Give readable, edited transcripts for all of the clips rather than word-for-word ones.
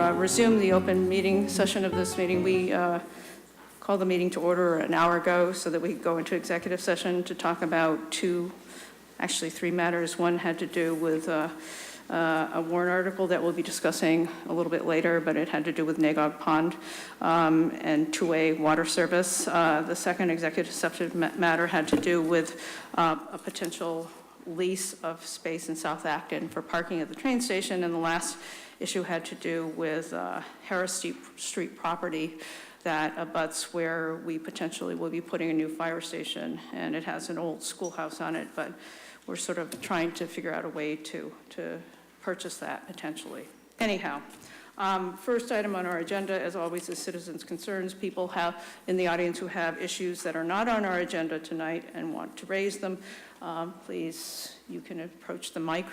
resume the open meeting session of this meeting. We called the meeting to order an hour ago so that we could go into executive session to talk about three matters. One had to do with a warrant article that we'll be discussing a little bit later, but it had to do with Nagog Pond and 2A water service. The second executive session matter had to do with a potential lease of space in South Acton for parking at the train station, and the last issue had to do with Harris Street property that abuts where we potentially will be putting a new fire station, and it has an old schoolhouse on it, but we're sort of trying to figure out a way to purchase that potentially. Anyhow, first item on our agenda, as always, is citizens' concerns. People have in the audience who have issues that are not on our agenda tonight and want to raise them. Please, you can approach the mic.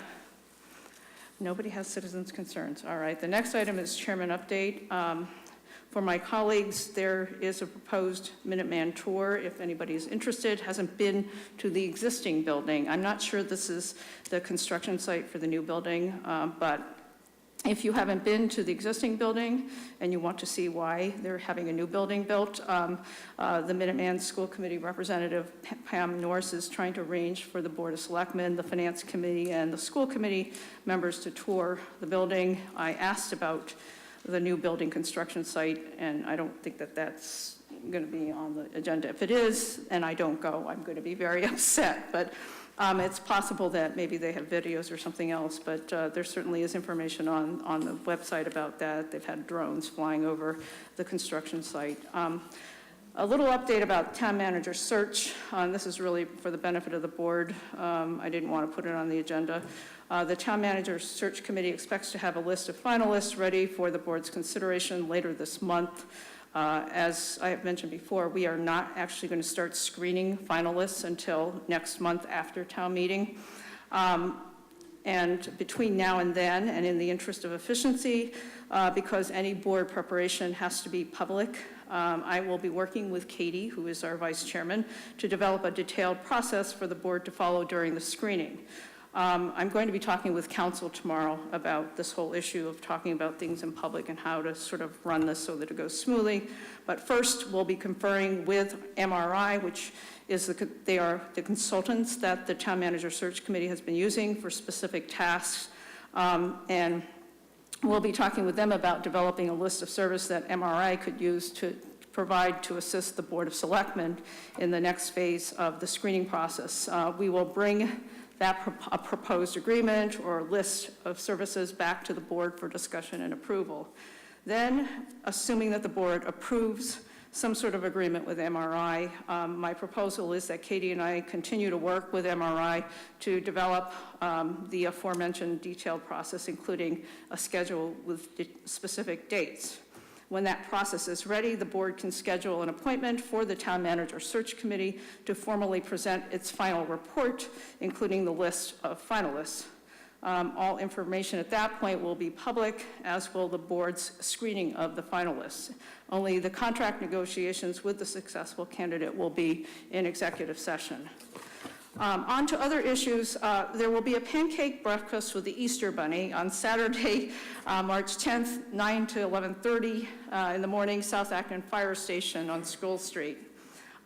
Nobody has citizens' concerns. All right, the next item is chairman update. For my colleagues, there is a proposed Minuteman tour. If anybody is interested, hasn't been to the existing building. I'm not sure this is the construction site for the new building, but if you haven't been to the existing building and you want to see why they're having a new building built, the Minuteman School Committee representative, Pam Norris, is trying to arrange for the Board of Selectmen, the Finance Committee, and the School Committee members to tour the building. I asked about the new building construction site, and I don't think that that's going to be on the agenda. If it is, and I don't go, I'm going to be very upset. But it's possible that maybe they have videos or something else, but there certainly is information on the website about that. They've had drones flying over the construction site. A little update about town manager search. This is really for the benefit of the board. I didn't want to put it on the agenda. The town manager search committee expects to have a list of finalists ready for the board's consideration later this month. As I have mentioned before, we are not actually going to start screening finalists until next month after town meeting. And between now and then, and in the interest of efficiency, because any board preparation has to be public, I will be working with Katie, who is our vice chairman, to develop a detailed process for the board to follow during the screening. I'm going to be talking with council tomorrow about this whole issue of talking about things in public and how to sort of run this so that it goes smoothly. But first, we'll be conferring with MRI, which is they are the consultants that the town manager search committee has been using for specific tasks. And we'll be talking with them about developing a list of service that MRI could use to provide to assist the Board of Selectmen in the next phase of the screening process. We will bring a proposed agreement or list of services back to the board for discussion and approval. Then, assuming that the board approves some sort of agreement with MRI, my proposal is that Katie and I continue to work with MRI to develop the aforementioned detailed process, including a schedule with specific dates. When that process is ready, the board can schedule an appointment for the town manager search committee to formally present its final report, including the list of finalists. All information at that point will be public, as will the board's screening of the finalists. Only the contract negotiations with the successful candidate will be in executive session. On to other issues. There will be a pancake breakfast with the Easter Bunny on Saturday, March 10th, 9 to 11:30 in the morning, South Acton Fire Station on School Street.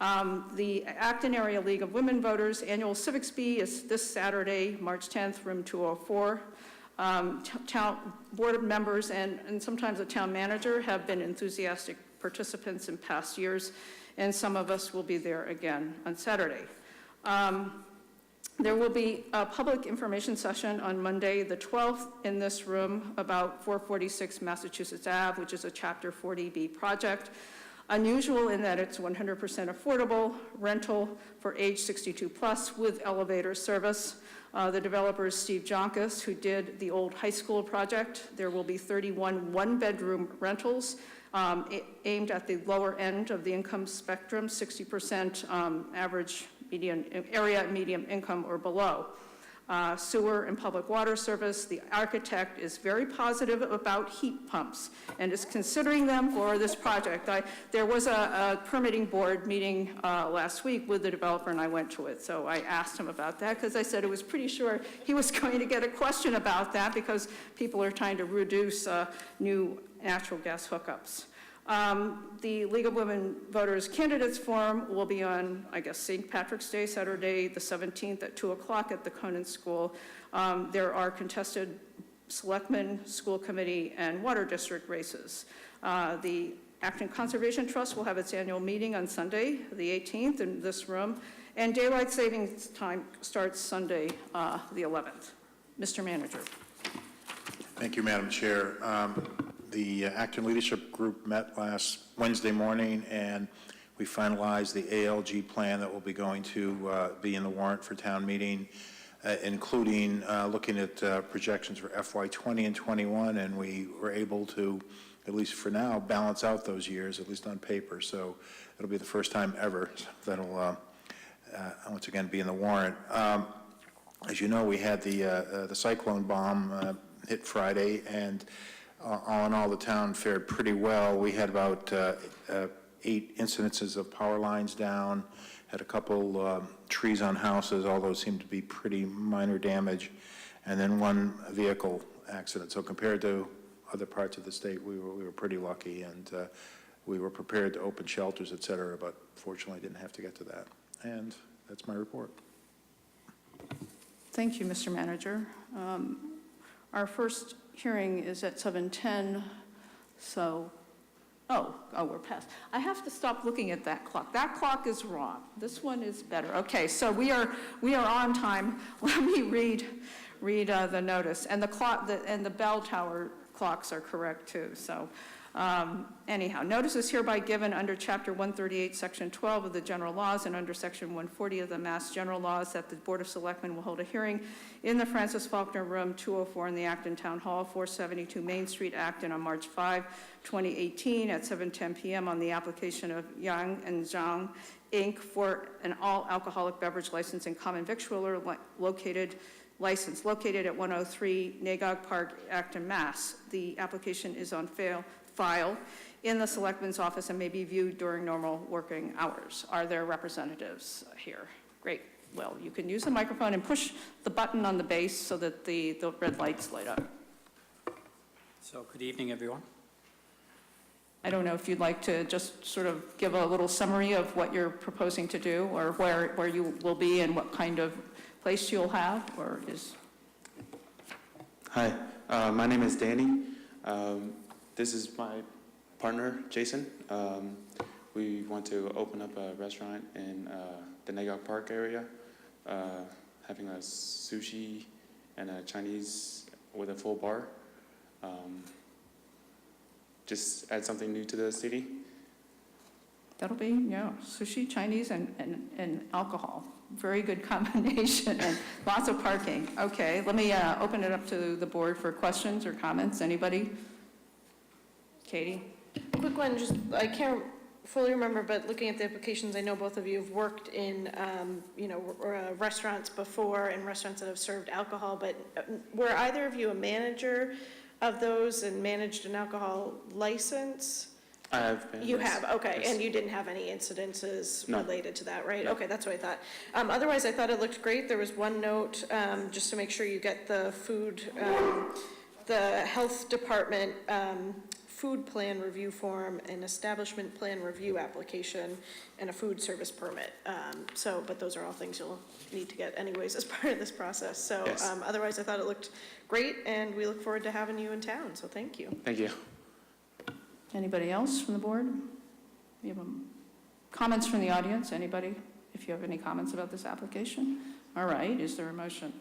The Acton Area League of Women Voters annual Civics Bee is this Saturday, March 10th, room 204. Town board members and sometimes the town manager have been enthusiastic participants in past years, and some of us will be there again on Saturday. There will be a public information session on Monday, the 12th, in this room about 446 Massachusetts Ave, which is a Chapter 40B project. Unusual in that it's 100% affordable rental for age 62 plus with elevator service. The developer is Steve Jonkus, who did the old high school project. There will be 31 one-bedroom rentals aimed at the lower end of the income spectrum, 60% average median area, medium income or below. sewer and public water service. The architect is very positive about heat pumps and is considering them for this project. There was a permitting board meeting last week with the developer, and I went to it. So I asked him about that because I said I was pretty sure he was going to get a question about that because people are trying to reduce new natural gas hookups. The League of Women Voters Candidates Forum will be on, I guess, St. Patrick's Day, Saturday, the 17th at 2 o'clock at the Conant School. There are contested Selectmen, School Committee, and Water District races. The Acton Conservation Trust will have its annual meeting on Sunday, the 18th, in this room, and daylight savings time starts Sunday, the 11th. Mr. Manager. Thank you, Madam Chair. The Acton Leadership Group met last Wednesday morning, and we finalized the ALG plan that will be going to be in the warrant for town meeting, including looking at projections for FY20 and 21, and we were able to, at least for now, balance out those years, at least on paper. So it'll be the first time ever that'll once again be in the warrant. As you know, we had the cyclone bomb hit Friday, and all in all, the town fared pretty well. We had about 8 incidences of power lines down, had a couple trees on houses, all those seemed to be pretty minor damage, and then 1 vehicle accident. So compared to other parts of the state, we were pretty lucky, and we were prepared to open shelters, et cetera, but fortunately didn't have to get to that. And that's my report. Thank you, Mr. Manager. Our first hearing is at 7:10, so, we're past. I have to stop looking at that clock. That clock is wrong. This one is better. Okay, so we are on time. Let me read the notice. And the clock, and the bell tower clocks are correct too, so. Anyhow, notice is hereby given under Chapter 138, Section 12 of the General Laws and under Section 140 of the Mass General Laws that the Board of Selectmen will hold a hearing in the Francis Faulkner Room 204 in the Acton Town Hall, 472 Main Street, Acton, on March 5, 2018 at 7:10 p.m. on the application of Yang and Zhang, Inc. for an all-alcoholic beverage license and common victualler located at 103 Nagog Park, Acton, Mass. The application is on file in the Selectmen's office and may be viewed during normal working hours. Are there representatives here? Great. Well, you can use the microphone and push the button on the base so that the red lights light up. So, good evening, everyone. I don't know if you'd like to just sort of give a little summary of what you're proposing to do, or where you will be and what kind of place you'll have, or is... Hi, my name is Danny. This is my partner, Jason. We want to open up a restaurant in the Nagog Park area, having a sushi and a Chinese with a full bar. Just add something new to the city. That'll be, sushi, Chinese, and alcohol. Very good combination, and lots of parking. Okay, let me open it up to the board for questions or comments. Anybody? Katie? Quick one, I can't fully remember, but looking at the applications, I know both of you have worked in, restaurants before, and restaurants that have served alcohol, but were either of you a manager of those and managed an alcohol license? I have been. You have, okay, yes. and you didn't have any incidences No. related to that, right? No. Okay, that's what I thought. Otherwise, I thought it looked great. There was one note, just to make sure you get the food, the health department food plan review form, an establishment plan review application, and a food service permit. But those are all things you'll need to get anyways as part of this process. So Yes. Otherwise, I thought it looked great, and we look forward to having you in town, so thank you. Thank you. Anybody else from the board? We have comments from the audience. Anybody? If you have any comments about this application? All right, is there a motion?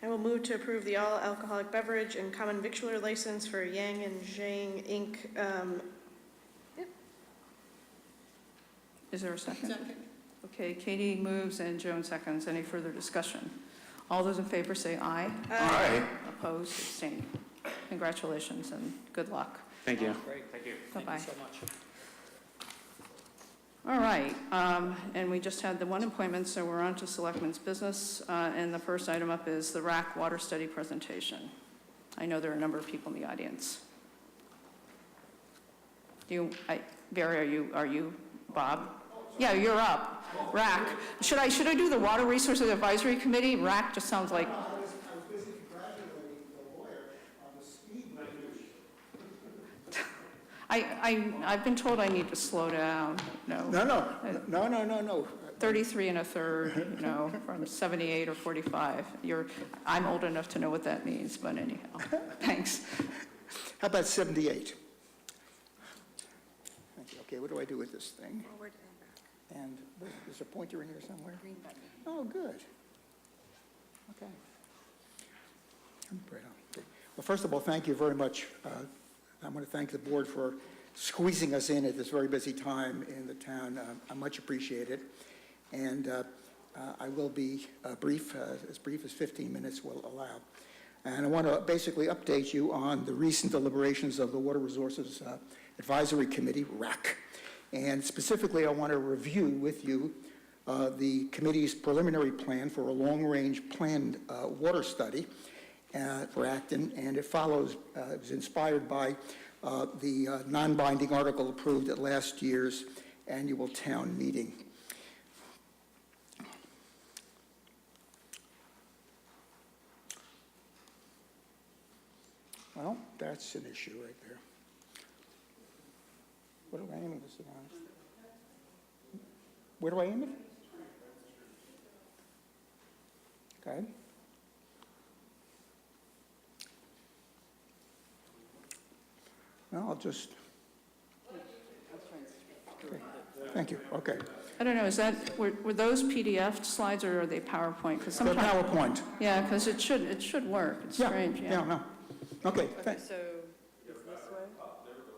I will move to approve the all-alcoholic beverage and common victualler license for Yang and Zhang, Inc. Is there a second? Second. Okay, Katie moves and Joan seconds. Any further discussion? All those in favor say aye. Aye. Opposed, abstained. Congratulations and good luck. Thank you. Great, thank you. Bye-bye. Thank you so much. All right, and we just had the one appointment, so we're on to Selectmen's business. And the first item up is the WRAC water study presentation. I know there are a number of people in the audience. Barry, are you Bob? Yeah, you're up. WRAC. Should I do the Water Resources Advisory Committee? WRAC just sounds like. I was busy congratulating the lawyer on the speed limit. I've been told I need to slow down. No. 33 and a third, from 78 or 45. I'm old enough to know what that means, but anyhow, thanks. How about 78? Thank you. Okay, what do I do with this thing? Forward and back. And there's a pointer in here somewhere? Green button. Oh, good. Okay. Right on. Okay. Well, first of all, thank you very much. I want to thank the board for squeezing us in at this very busy time in the town. I much appreciate it. And I will be brief as 15 minutes will allow. And I want to basically update you on the recent deliberations of the Water Resources Advisory Committee, WRAC. And specifically, I want to review with you the committee's preliminary plan for a long-range planned water study for Acton, and it follows, it was inspired by the non-binding article approved at last year's annual town meeting. Well, that's an issue right there. What do I aim this on? Where do I aim it? Okay. No, I'll just. Okay. Thank you. Okay. I don't know, were those PDF slides or are they PowerPoint? Because The sometimes, PowerPoint. yeah, because it should work. It's strange, Yeah, no. Okay. Okay, so it's this way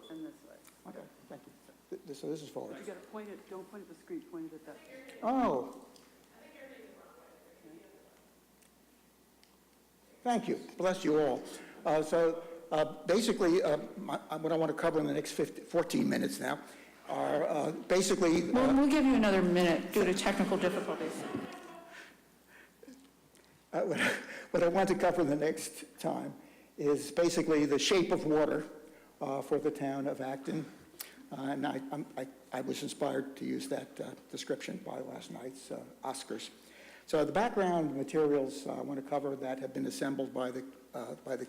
and this way. Okay, thank you. So this is forward. You got to point it, don't point at the screen, point it at that. Oh. Thank you. Bless you all. Basically, what I want to cover in the next 14 minutes now are basically... We'll give you another minute due to technical difficulties. What I want to cover in the next time is basically the shape of water for the town of Acton. And I was inspired to use that description by last night's Oscars. So the background materials I want to cover that have been assembled by the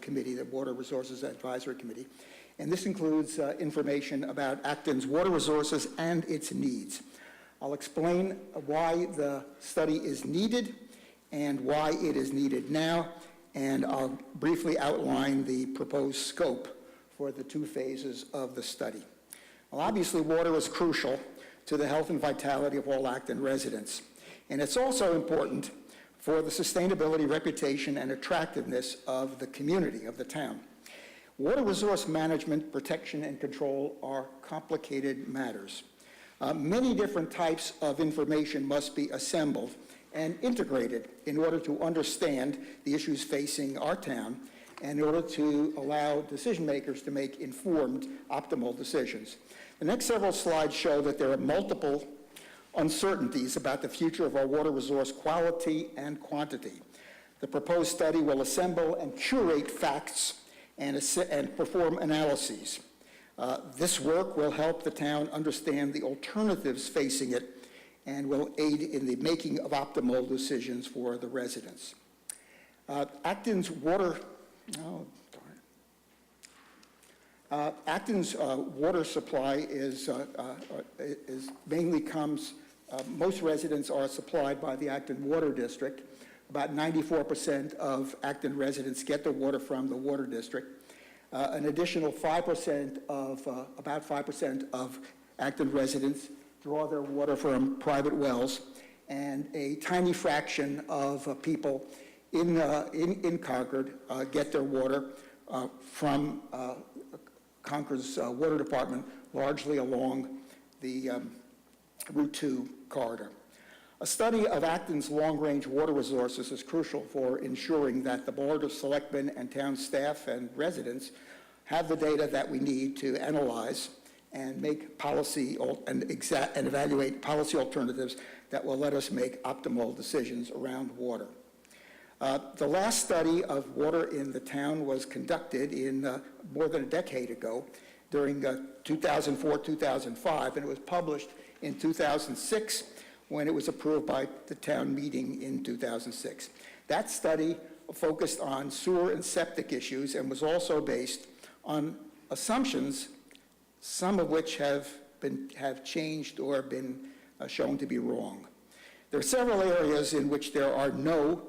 committee, the Water Resources Advisory Committee. And this includes information about Acton's water resources and its needs. I'll explain why the study is needed and why it is needed now, and I'll briefly outline the proposed scope for the two phases of the study. Well, obviously, water is crucial to the health and vitality of all Acton residents. And it's also important for the sustainability, reputation, and attractiveness of the community, of the town. Water resource management, protection, and control are complicated matters. Many different types of information must be assembled and integrated in order to understand the issues facing our town and in order to allow decision makers to make informed, optimal decisions. The next several slides show that there are multiple uncertainties about the future of our water resource quality and quantity. The proposed study will assemble and curate facts and perform analyses. This work will help the town understand the alternatives facing it and will aid in the making of optimal decisions for the residents. Acton's water supply mainly comes, most residents are supplied by the Acton Water District. About 94% of Acton residents get their water from the Water District. An additional 5% about 5% of Acton residents draw their water from private wells, and a tiny fraction of people in Concord get their water from Concord's water department, largely along the Route 2 corridor. A study of Acton's long-range water resources is crucial for ensuring that the Board of Selectmen and town staff and residents have the data that we need to analyze and make policy and evaluate policy alternatives that will let us make optimal decisions around water. The last study of water in the town was conducted in more than a decade ago during 2004-2005, and it was published in 2006 when it was approved by the town meeting in 2006. That study focused on sewer and septic issues and was also based on assumptions, some of which have changed or been shown to be wrong. There are several areas in which there are no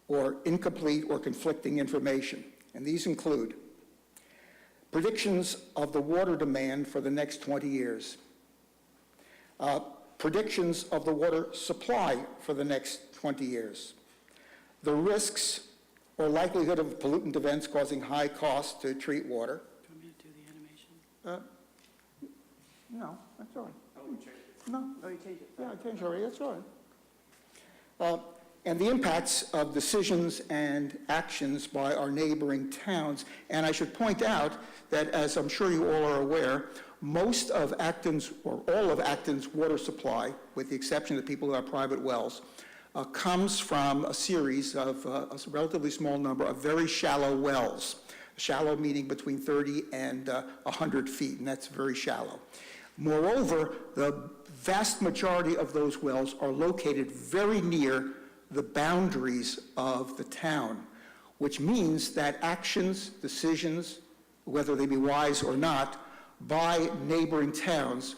or incomplete or conflicting information, and these include predictions of the water demand for the next 20 years, predictions of the water supply for the next 20 years, the risks or likelihood of pollutant events causing high costs to treat water. Do you want me to do the animation? No, that's all right. No, Oh, you changed it? yeah, I changed already, that's all right. And the impacts of decisions and actions by our neighboring towns. And I should point out that, as I'm sure you all are aware, most of Acton's, or all of Acton's water supply, with the exception of the people who have private wells, comes from a series of a relatively small number of very shallow wells. Shallow meaning between 30 and 100 feet, and that's very shallow. Moreover, the vast majority of those wells are located very near the boundaries of the town, which means that actions, decisions, whether they be wise or not, by neighboring towns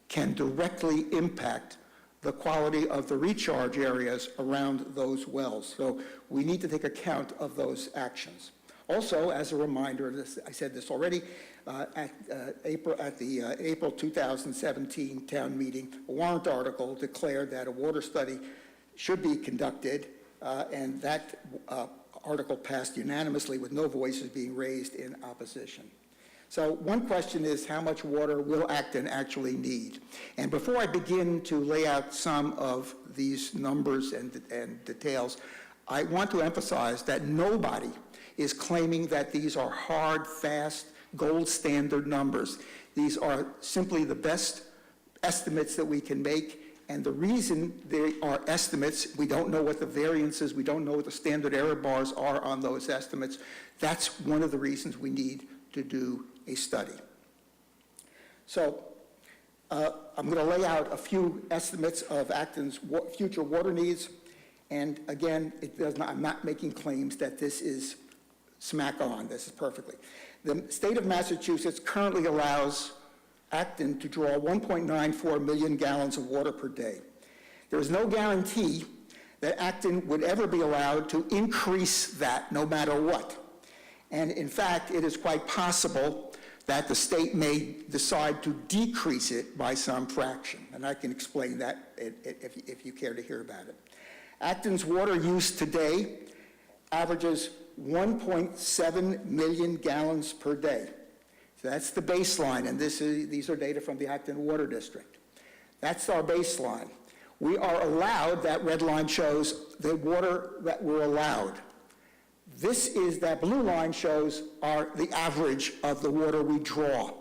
can directly impact the quality of the recharge areas around those wells. So we need to take account of those actions. Also, as a reminder, I said this already, at the April 2017 town meeting, a warrant article declared that a water study should be conducted, and that article passed unanimously with no voices being raised in opposition. So one question is, how much water will Acton actually need? And before I begin to lay out some of these numbers and details, I want to emphasize that nobody is claiming that these are hard, fast, gold standard numbers. These are simply the best estimates that we can make. And the reason they are estimates, we don't know what the variances, we don't know what the standard error bars are on those estimates. That's one of the reasons we need to do a study. So I'm going to lay out a few estimates of Acton's future water needs. And again, I'm not making claims that this is smack on. This is perfectly. The state of Massachusetts currently allows Acton to draw 1.94 million gallons of water per day. There is no guarantee that Acton would ever be allowed to increase that no matter what. And in fact, it is quite possible that the state may decide to decrease it by some fraction. And I can explain that if you care to hear about it. Acton's water use today averages 1.7 million gallons per day. So that's the baseline, and these are data from the Acton Water District. That's our baseline. We are allowed, that red line shows the water that we're allowed. That blue line shows the average of the water we draw.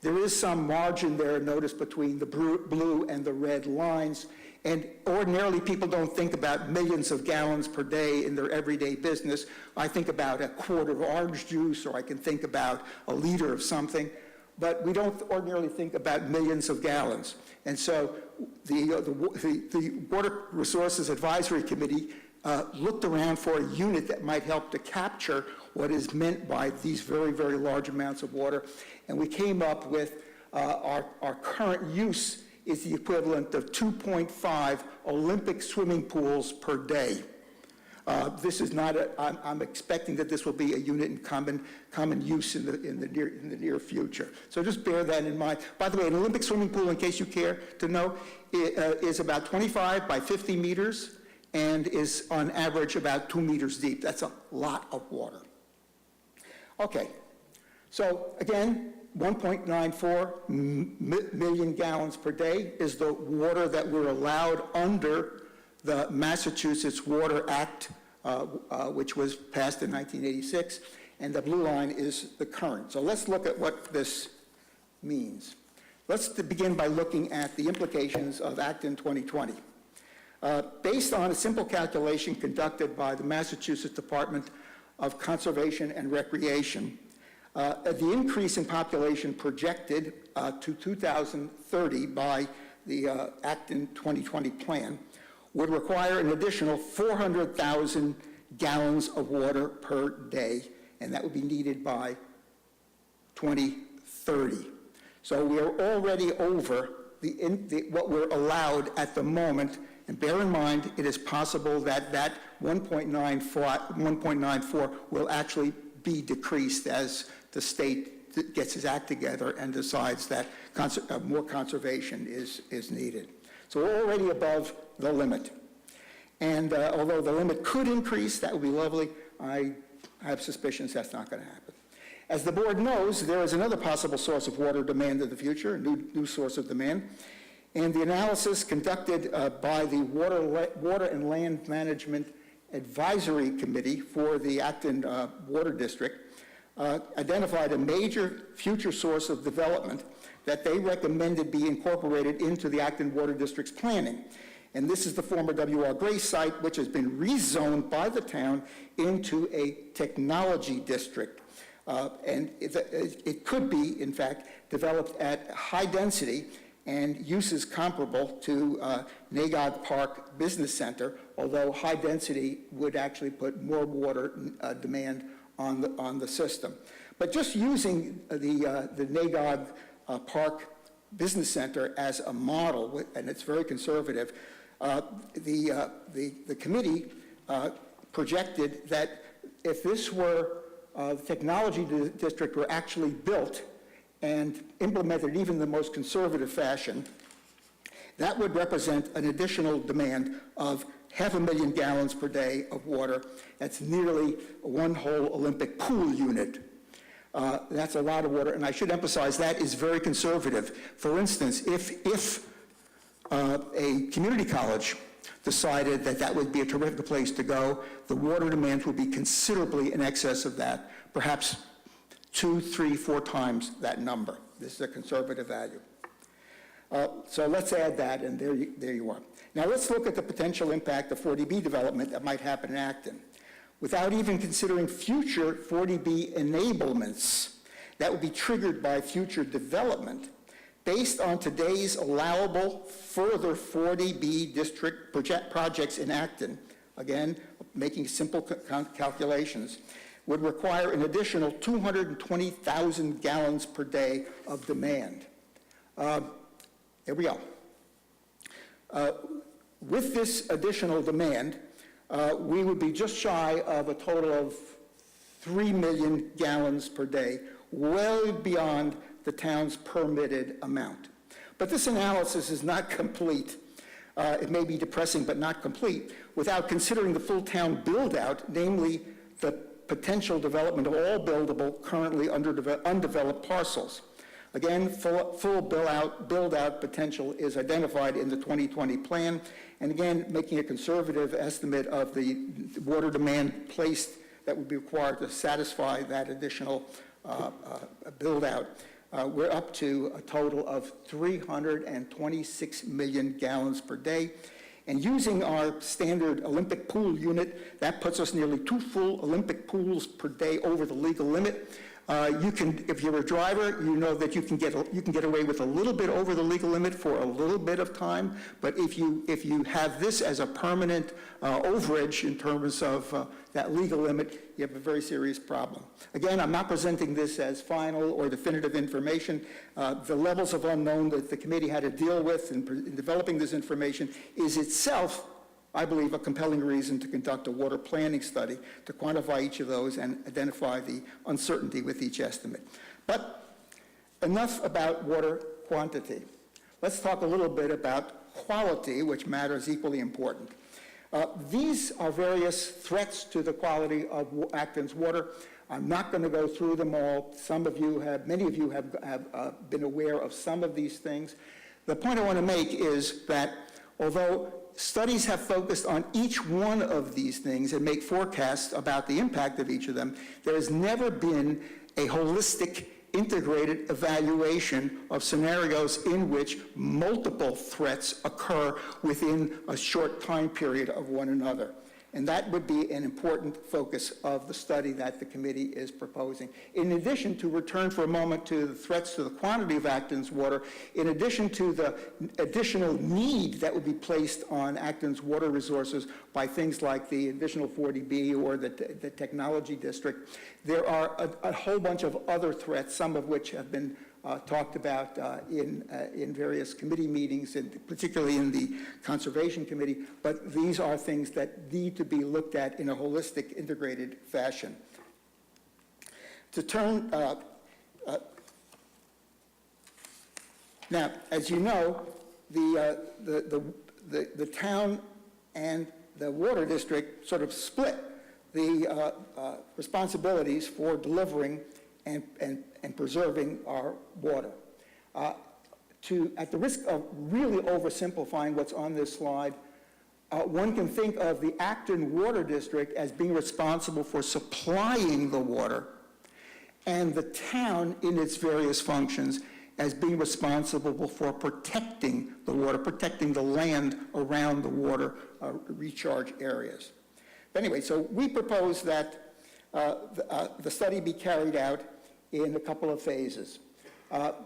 There is some margin there, notice, between the blue and the red lines, and ordinarily people don't think about millions of gallons per day in their everyday business. I think about a quart of orange juice, or I can think about a liter of something, but we don't ordinarily think about millions of gallons. And so the Water Resources Advisory Committee looked around for a unit that might help to capture what is meant by these very, very large amounts of water. And we came up with our current use is the equivalent of 2.5 Olympic swimming pools per day. This is not I'm expecting that this will be a unit in common use in the near future. So just bear that in mind. By the way, an Olympic swimming pool, in case you care to know, is about 25 by 50 meters and is on average about 2 meters deep. That's a lot of water. Okay, so again, 1.94 million gallons per day is the water that we're allowed under the Massachusetts Water Act, which was passed in 1986, and the blue line is the current. So let's look at what this means. Let's begin by looking at the implications of Acton 2020. Based on a simple calculation conducted by the Massachusetts Department of Conservation and Recreation, the increase in population projected to 2030 by the Acton 2020 plan would require an additional 400,000 gallons of water per day, and that would be needed by 2030. So we are already over what we're allowed at the moment, and bear in mind, it is possible that that 1.94 will actually be decreased as the state gets its act together and decides that more conservation is needed. So we're already above the limit. And although the limit could increase, that would be lovely, I have suspicions that's not going to happen. As the board knows, there is another possible source of water demand in the future, a new source of demand. And the analysis conducted by the Water and Land Management Advisory Committee for the Acton Water District identified a major future source of development that they recommended be incorporated into the Acton Water District's planning. And this is the former WRAC site, which has been rezoned by the town into a technology district. And it could be, in fact, developed at high density and uses comparable to Nagog Park Business Center, although high density would actually put more water demand on the system. But just using the Nagog Park Business Center as a model, and it's very conservative, the committee projected that if this were the technology district were actually built and implemented even in the most conservative fashion, that would represent an additional demand of 500,000 gallons per day of water. That's nearly one whole Olympic pool unit. That's a lot of water, and I should emphasize that is very conservative. For instance, if a community college decided that that would be a terrific place to go, the water demand would be considerably in excess of that, perhaps 2, 3, 4 times that number. This is a conservative value. So let's add that, and there you are. Now let's look at the potential impact of 40B development that might happen in Acton. Without even considering future 40B enablements that would be triggered by future development, based on today's allowable further 40B district projects in Acton, again, making simple calculations, would require an additional 220,000 gallons per day of demand. There we go. With this additional demand, we would be just shy of a total of 3 million gallons per day, well beyond the town's permitted amount. But this analysis is not complete. It may be depressing, but not complete, without considering the full town build-out, namely the potential development of all buildable, currently undeveloped parcels. Again, full build-out potential is identified in the 2020 plan, and again, making a conservative estimate of the water demand placed that would be required to satisfy that additional build-out. We're up to a total of 326 million gallons per day. And using our standard Olympic pool unit, that puts us nearly 2 full Olympic pools per day over the legal limit. You can, if you're a driver, you know that you can get away with a little bit over the legal limit for a little bit of time. But if you have this as a permanent overage in terms of that legal limit, you have a very serious problem. Again, I'm not presenting this as final or definitive information. The levels of unknown that the committee had to deal with in developing this information is itself, I believe, a compelling reason to conduct a water planning study to quantify each of those and identify the uncertainty with each estimate. But enough about water quantity. Let's talk a little bit about quality, which matters equally important. These are various threats to the quality of Acton's water. I'm not going to go through them all. Many of you have been aware of some of these things. The point I want to make is that although studies have focused on each one of these things and make forecasts about the impact of each of them, there has never been a holistic integrated evaluation of scenarios in which multiple threats occur within a short time period of one another. And that would be an important focus of the study that the committee is proposing. In addition, to return for a moment to the threats to the quantity of Acton's water, in addition to the additional need that would be placed on Acton's water resources by things like the additional 40B or the technology district, there are a whole bunch of other threats, some of which have been talked about in various committee meetings, and particularly in the Conservation Committee, but these are things that need to be looked at in a holistic, integrated fashion. To turn, now, as you know, the town and the water district sort of split the responsibilities for delivering and preserving our water. At the risk of really oversimplifying what's on this slide, one can think of the Acton Water District as being responsible for supplying the water, and the town in its various functions as being responsible for protecting the water, protecting the land around the water recharge areas. But anyway, so we propose that the study be carried out in a couple of phases.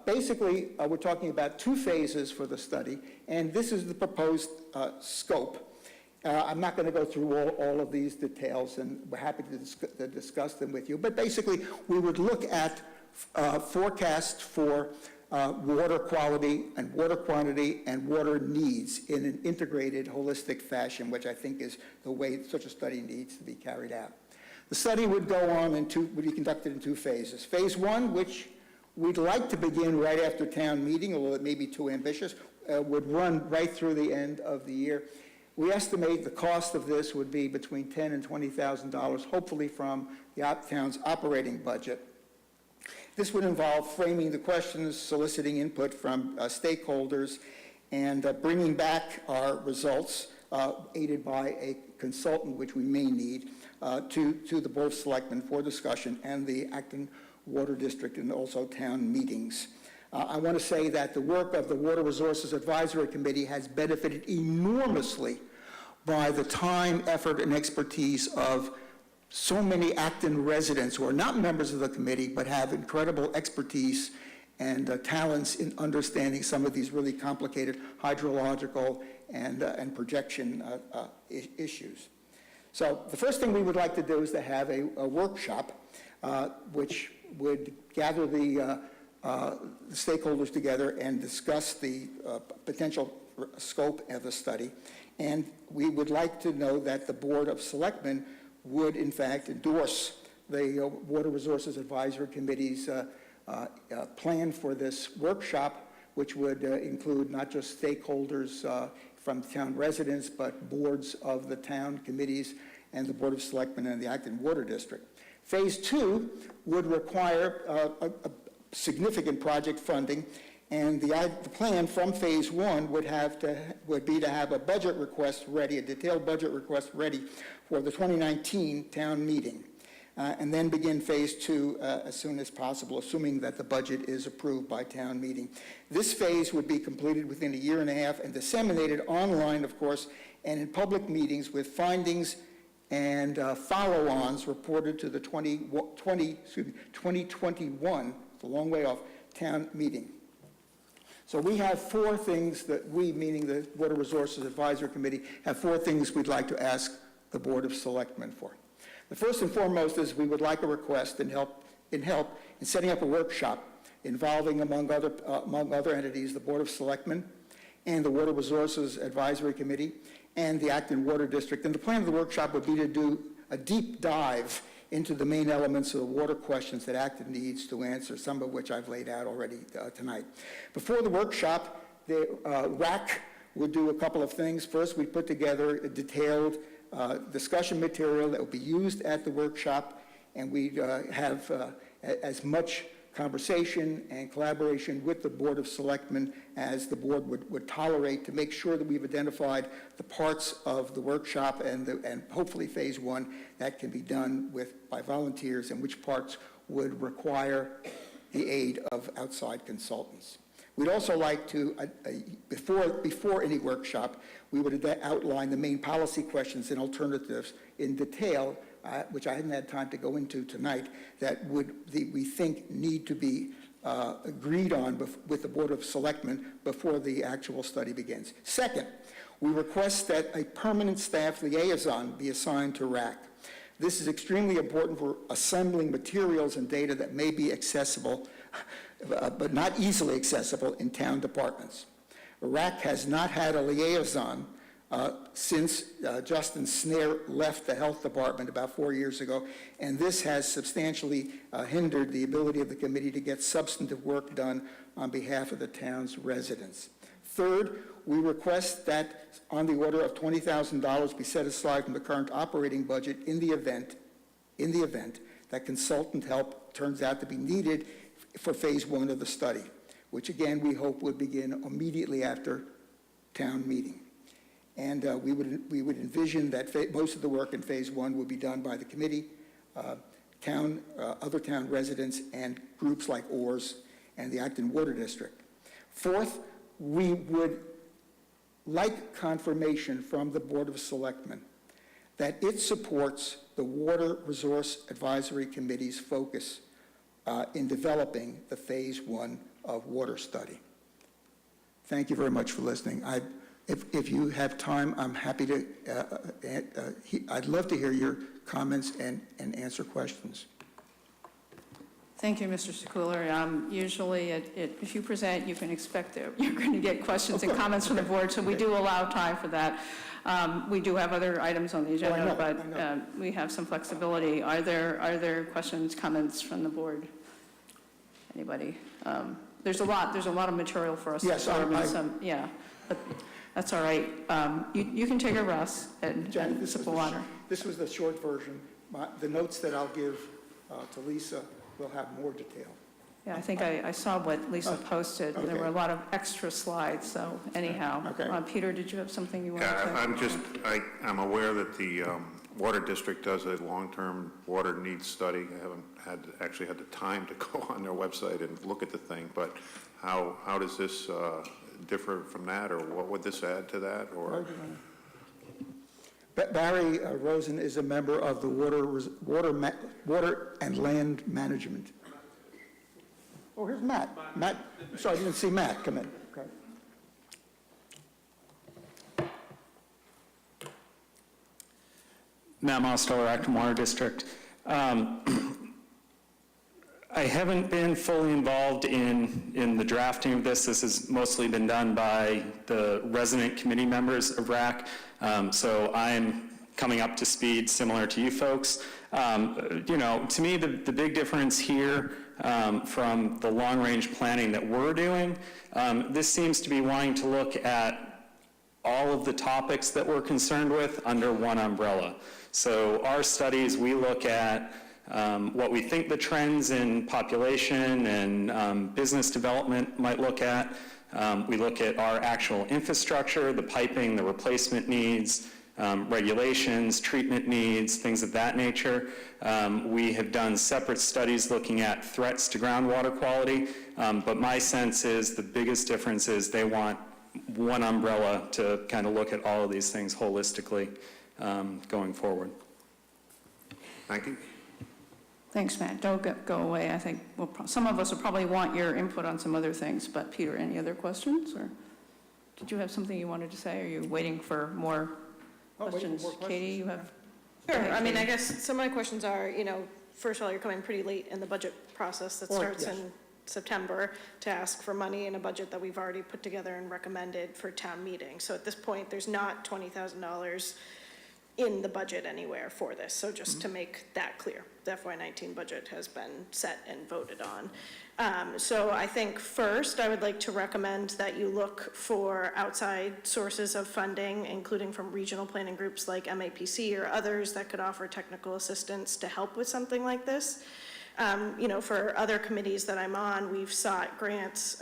Basically, we're talking about 2 phases for the study, and this is the proposed scope. I'm not going to go through all of these details, and we're happy to discuss them with you, but basically, we would look at forecasts for water quality and water quantity and water needs in an integrated, holistic fashion, which I think is the way such a study needs to be carried out. The study would go on would be conducted in 2 phases. Phase 1, which we'd like to begin right after town meeting, although it may be too ambitious, would run right through the end of the year. We estimate the cost of this would be between $10,000 and $20,000, hopefully from the town's operating budget. This would involve framing the questions, soliciting input from stakeholders, and bringing back our results, aided by a consultant, which we may need, to the Board of Selectmen for discussion and the Acton Water District and also town meetings. I want to say that the work of the Water Resources Advisory Committee has benefited enormously by the time, effort, and expertise of so many Acton residents who are not members of the committee but have incredible expertise and talents in understanding some of these really complicated hydrological and projection issues. So the first thing we would like to do is to have a workshop which would gather the stakeholders together and discuss the potential scope of the study. And we would like to know that the Board of Selectmen would, in fact, endorse the Water Resources Advisory Committee's plan for this workshop, which would include not just stakeholders from town residents, but boards of the town committees and the Board of Selectmen and the Acton Water District. Phase 2 would require a significant project funding, and the plan from Phase 1 would be to have a budget request ready, a detailed budget request ready for the 2019 town meeting, and then begin Phase 2 as soon as possible, assuming that the budget is approved by town meeting. This phase would be completed within a year and a half and disseminated online, of course, and in public meetings with findings and follow-ons reported to the 2021, it's a long way off, town meeting. So we have 4 things that we, meaning the Water Resources Advisory Committee, have 4 things we'd like to ask the Board of Selectmen for. The first and foremost is we would like a request in help in setting up a workshop involving, among other entities, the Board of Selectmen and the Water Resources Advisory Committee and the Acton Water District. And the plan of the workshop would be to do a deep dive into the main elements of the water questions that Acton needs to answer, some of which I've laid out already tonight. Before the workshop, the WRAC would do a couple of things. First, we put together a detailed discussion material that will be used at the workshop, and we have as much conversation and collaboration with the Board of Selectmen as the board would tolerate to make sure that we've identified the parts of the workshop and hopefully Phase 1 that can be done by volunteers, and which parts would require the aid of outside consultants. We'd also like to, before any workshop, we would outline the main policy questions and alternatives in detail, which I hadn't had time to go into tonight, that we think need to be agreed on with the Board of Selectmen before the actual study begins. Second, we request that a permanent staff liaison be assigned to WRAC. This is extremely important for assembling materials and data that may be accessible, but not easily accessible in town departments. WRAC has not had a liaison since Justin Snare left the health department about 4 years ago, and this has substantially hindered the ability of the committee to get substantive work done on behalf of the town's residents. Third, we request that on the order of $20,000 be set aside from the current operating budget in the event that consultant help turns out to be needed for phase 1 of the study, which again we hope would begin immediately after town meeting. And we would envision that most of the work in phase 1 would be done by the committee, other town residents, and groups like ORS and the Acton Water District. Fourth, we would like confirmation from the Board of Selectmen that it supports the Water Resource Advisory Committee's focus in developing the phase 1 of water study. Thank you very much for listening. If you have time, I'm happy to, I'd love to hear your comments and answer questions. Thank you, Mr. Sekuler. Usually, if you present, you can expect that you're going to get questions and comments from the board, so we do allow time for that. We do have other items on the agenda, but we have some flexibility. Are there questions, comments from the board? Anybody? There's a lot of material for us to absorb. But that's all right. You can take a rest and sip of water. This was the short version. The notes that I'll give to Lisa will have more detail. Yeah, I think I saw what Lisa posted. Okay. There were a lot of extra slides, so anyhow. Okay. Peter, did you have something you wanted to? Yeah, I'm aware that the Water District does a long-term water needs study. I haven't actually had the time to go on their website and look at the thing, but how does this differ from that, or what would this add to that? Or Barry Rosen is a member of the Water and Land Management. Oh, here's Matt. Matt, sorry, I didn't see Matt come in. Okay. Matt Mosteller, Acton Water District. I haven't been fully involved in the drafting of this. This has mostly been done by the resident committee members of WRAC. So I'm coming up to speed similar to you folks. To me, the big difference here from the long-range planning that we're doing, this seems to be wanting to look at all of the topics that we're concerned with under one umbrella. So our studies, we look at what we think the trends in population and business development might look at. We look at our actual infrastructure, the piping, the replacement needs, regulations, treatment needs, things of that nature. We have done separate studies looking at threats to groundwater quality, but my sense is the biggest difference is they want one umbrella to kind of look at all of these things holistically going forward. Thank you. Thanks, Matt. Don't go away. I think some of us will probably want your input on some other things, but Peter, any other questions? Or did you have something you wanted to say? Are you waiting for more questions? Katie, you have? Sure. Ahead, I mean, Katie. I guess some of my questions are, first of all, you're coming pretty late in the budget process that starts in September to ask for money in a budget that we've already put together and recommended for town meeting. So at this point, there's not $20,000 in the budget anywhere for this. So just to make that clear, the FY19 budget has been set and voted on. So I think first, I would like to recommend that you look for outside sources of funding, including from regional planning groups like MAPC or others that could offer technical assistance to help with something like this. For other committees that I'm on, we've sought grants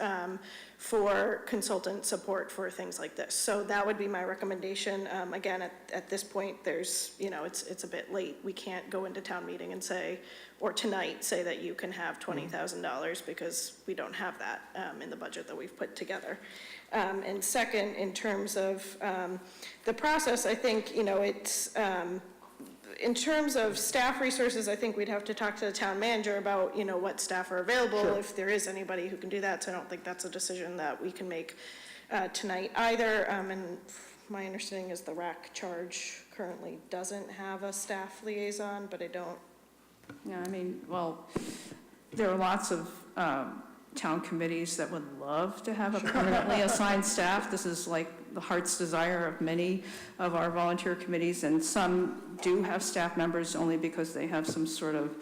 for consultant support for things like this. So that would be my recommendation. Again, at this point, there's, it's a bit late. We can't go into town meeting and say, or tonight, say that you can have $20,000 because we don't have that in the budget that we've put together. And second, in terms of the process, I think, it's, in terms of staff resources, I think we'd have to talk to the town manager about, what staff are available, Sure. if there is anybody who can do that. So I don't think that's a decision that we can make tonight either. And my understanding is the WRAC charge currently doesn't have a staff liaison, but I don't. Yeah, well, there are lots of town committees that would love to have a permanently assigned staff. This is like the heart's desire of many of our volunteer committees, and some do have staff members only because they have some sort of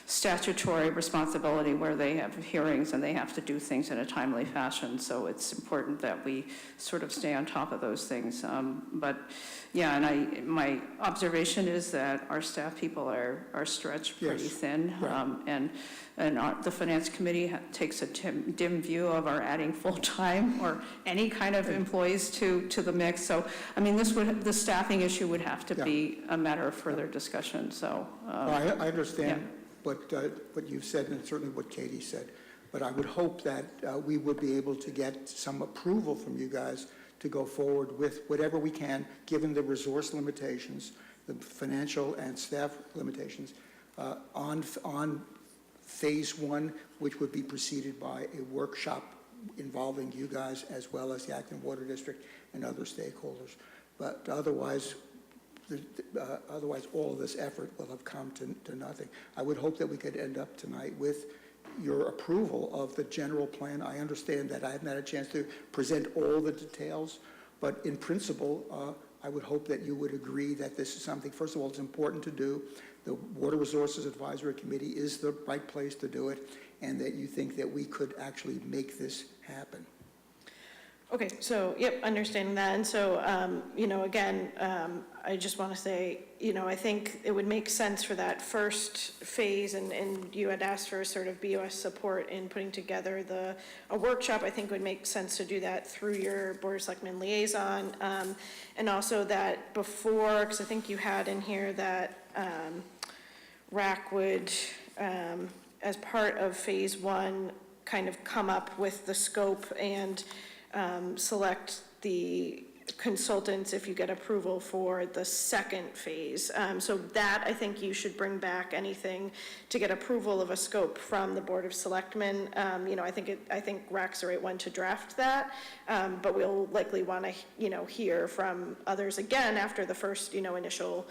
statutory responsibility where they have hearings and they have to do things in a timely fashion. So it's important that we sort of stay on top of those things. But yeah, and my observation is that our staff people are stretched pretty Yes. thin. Right. And the finance committee takes a dim view of our adding full-time or any kind of employees to the mix. So, the staffing issue would have to be a matter of further discussion, so. I understand what you've said and certainly what Katie said, but I would hope that we would be able to get some approval from you guys to go forward with whatever we can, given the resource limitations, the financial and staff limitations, on phase one, which would be preceded by a workshop involving you guys as well as the Acton Water District and other stakeholders. But otherwise all of this effort will have come to nothing. I would hope that we could end up tonight with your approval of the general plan. I understand that I haven't had a chance to present all the details, but in principle, I would hope that you would agree that this is something, first of all, it's important to do. The Water Resources Advisory Committee is the right place to do it, and that you think that we could actually make this happen. Okay, so, understanding that. And so, again, I just want to say, I think it would make sense for that first phase, and you had asked for sort of BOS support in putting together a workshop. I think it would make sense to do that through your Board of Selectmen liaison. And also that before, because I think you had in here that WRAC would, as part of phase one, kind of come up with the scope and select the consultants if you get approval for the second phase. So that, I think you should bring back anything to get approval of a scope from the Board of Selectmen. I think WRAC's the right one to draft that, but we'll likely want to, hear from others again after the first, initial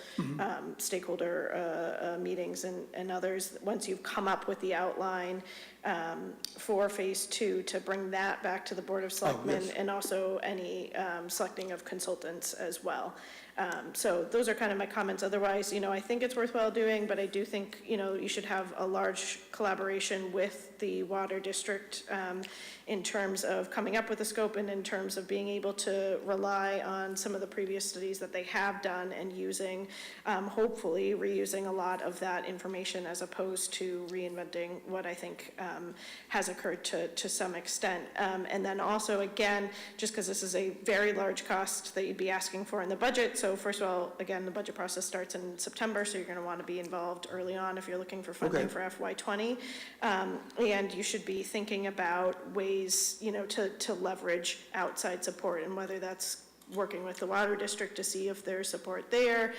stakeholder meetings and others, once you've come up with the outline for phase two, to bring that back to the Board of Selectmen, yes. and also any selecting of consultants as well. So those are kind of my comments. Otherwise, I think it's worthwhile doing, but I do think, you should have a large collaboration with the water district in terms of coming up with a scope and in terms of being able to rely on some of the previous studies that they have done and using, hopefully reusing a lot of that information as opposed to reinventing what I think has occurred to some extent. And then also, again, just because this is a very large cost that you'd be asking for in the budget. So first of all, again, the budget process starts in September, so you're going to want to be involved early on if you're looking for funding for FY20. And you should be thinking about ways, to leverage outside support, and whether that's working with the water district to see if there's support there,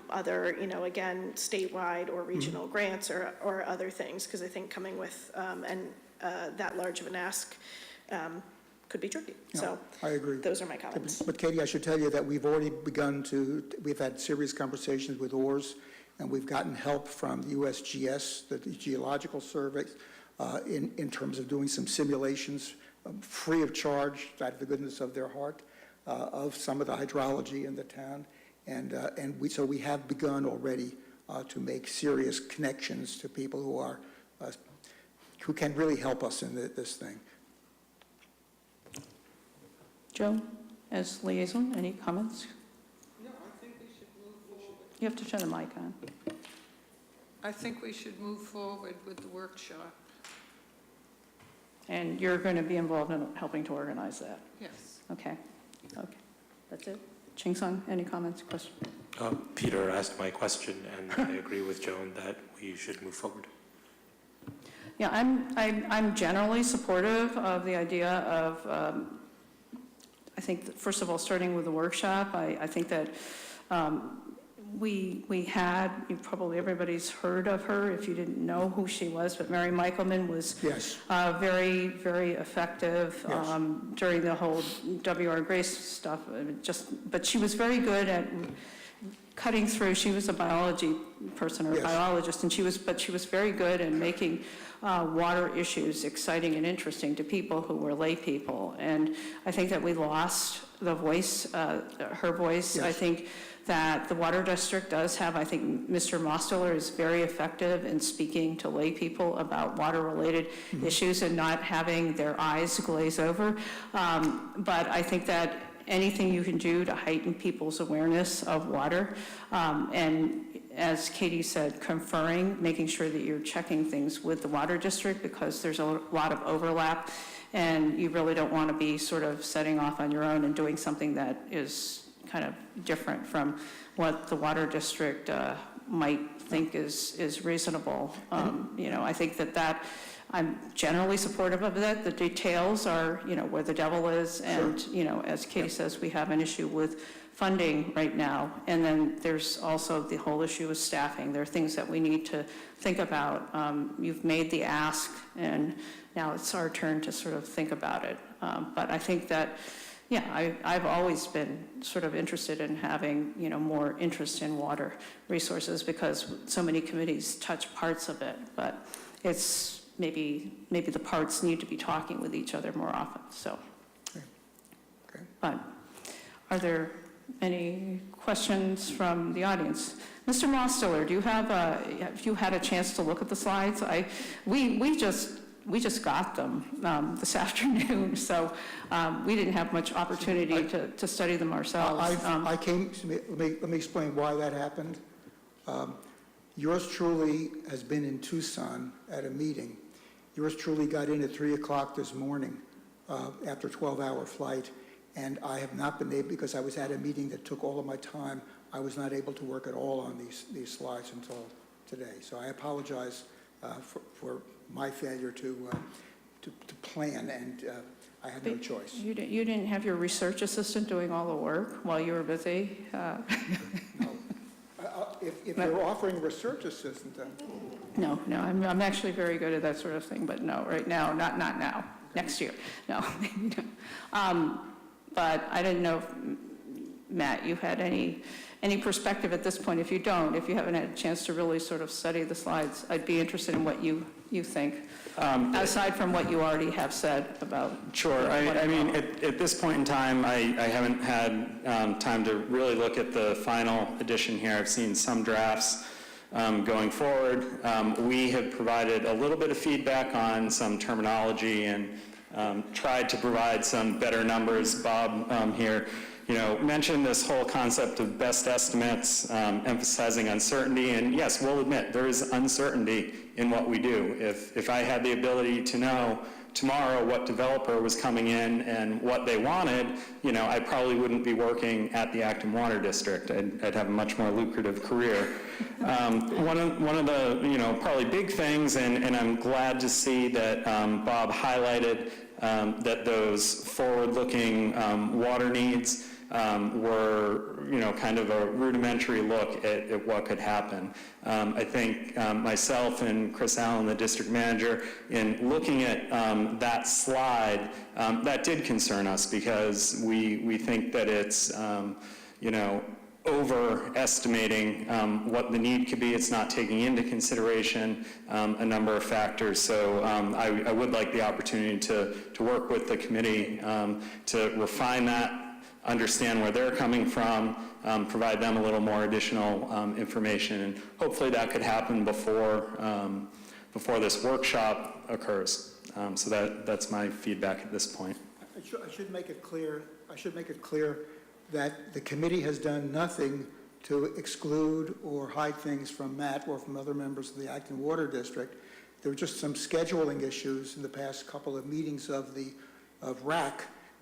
other, again, statewide or regional grants or other things, because I think coming with that large of an ask could be tricky. No, so I agree. Those are my comments. But Katie, I should tell you that we've already we've had serious conversations with ORS, and we've gotten help from the USGS, the Geological Survey, in terms of doing some simulations free of charge, out of the goodness of their heart, of some of the hydrology in the town. And we have begun already to make serious connections to people who can really help us in this thing. Joe, as liaison, any comments? No, I think we should move forward. You have to turn the mic on. I think we should move forward with the workshop. And you're going to be involved in helping to organize that? Yes. Okay, okay, that's it. Ching-Sung, any comments, questions? Peter asked my question, and I agree with Joan that we should move forward. Yeah, I'm generally supportive of the idea of, I think, first of all, starting with the workshop. I think that we had, probably everybody's heard of her if you didn't know who she was, but Mary Michelman was Yes. very, very effective Yes. During the whole WRAC stuff. But she was very good at cutting through. She was a biology person or Yes. biologist, and she was very good at making water issues exciting and interesting to people who were lay people. And I think that we lost the voice, her voice. Yes. I think that the water district does have, I think Mr. Mosteller is very effective in speaking to lay people about water-related issues and not having their eyes glaze over. But I think that anything you can do to heighten people's awareness of water, and as Katie said, conferring, making sure that you're checking things with the water district, because there's a lot of overlap, and you really don't want to be sort of setting off on your own and doing something that is kind of different from what the water district might think is reasonable. I think that I'm generally supportive of that. The details are, where the devil is, and, as Katie says, we have an issue with funding right now. And then there's also the whole issue of staffing. There are things that we need to think about. You've made the ask, and now it's our turn to sort of think about it. But I think that, I've always been sort of interested in having, more interest in water resources, because so many committees touch parts of it, but it's maybe the parts need to be talking with each other more often, so. Okay. But are there any questions from the audience? Mr. Mosteller, have you had a chance to look at the slides? We just got them this afternoon, so we didn't have much opportunity to study them ourselves. Let me explain why that happened. Yours truly has been in Tucson at a meeting. Yours truly got in at 3 o'clock this morning after a 12-hour flight, and I have not been able, because I was at a meeting that took all of my time, I was not able to work at all on these slides until today. So I apologize for my failure to plan, and I had no choice. You didn't have your research assistant doing all the work while you were busy? No. If you're offering research assistant, then... No, I'm actually very good at that sort of thing, but no, right now, not now, next year, no. But I didn't know if, Matt, you had any perspective at this point. If you haven't had a chance to really sort of study the slides, I'd be interested in what you think, aside from what you already have said about. Sure. I mean, at this point in time, I haven't had time to really look at the final edition here. I've seen some drafts going forward. We have provided a little bit of feedback on some terminology and tried to provide some better numbers. Bob here, mentioned this whole concept of best estimates, emphasizing uncertainty. And yes, we'll admit there is uncertainty in what we do. If I had the ability to know tomorrow what developer was coming in and what they wanted, I probably wouldn't be working at the Acton Water District. I'd have a much more lucrative career. One of the probably big things, and I'm glad to see that Bob highlighted that those forward-looking water needs were, kind of a rudimentary look at what could happen. I think myself and Chris Allen, the district manager, in looking at that slide, that did concern us, because we think that it's, overestimating what the need could be. It's not taking into consideration a number of factors. So I would like the opportunity to work with the committee to refine that, understand where they're coming from, provide them a little more additional information, and hopefully that could happen before this workshop occurs. So that's my feedback at this point. I should make it clear that the committee has done nothing to exclude or hide things from Matt or from other members of the Acton Water District. There were just some scheduling issues in the past couple of meetings of WRAC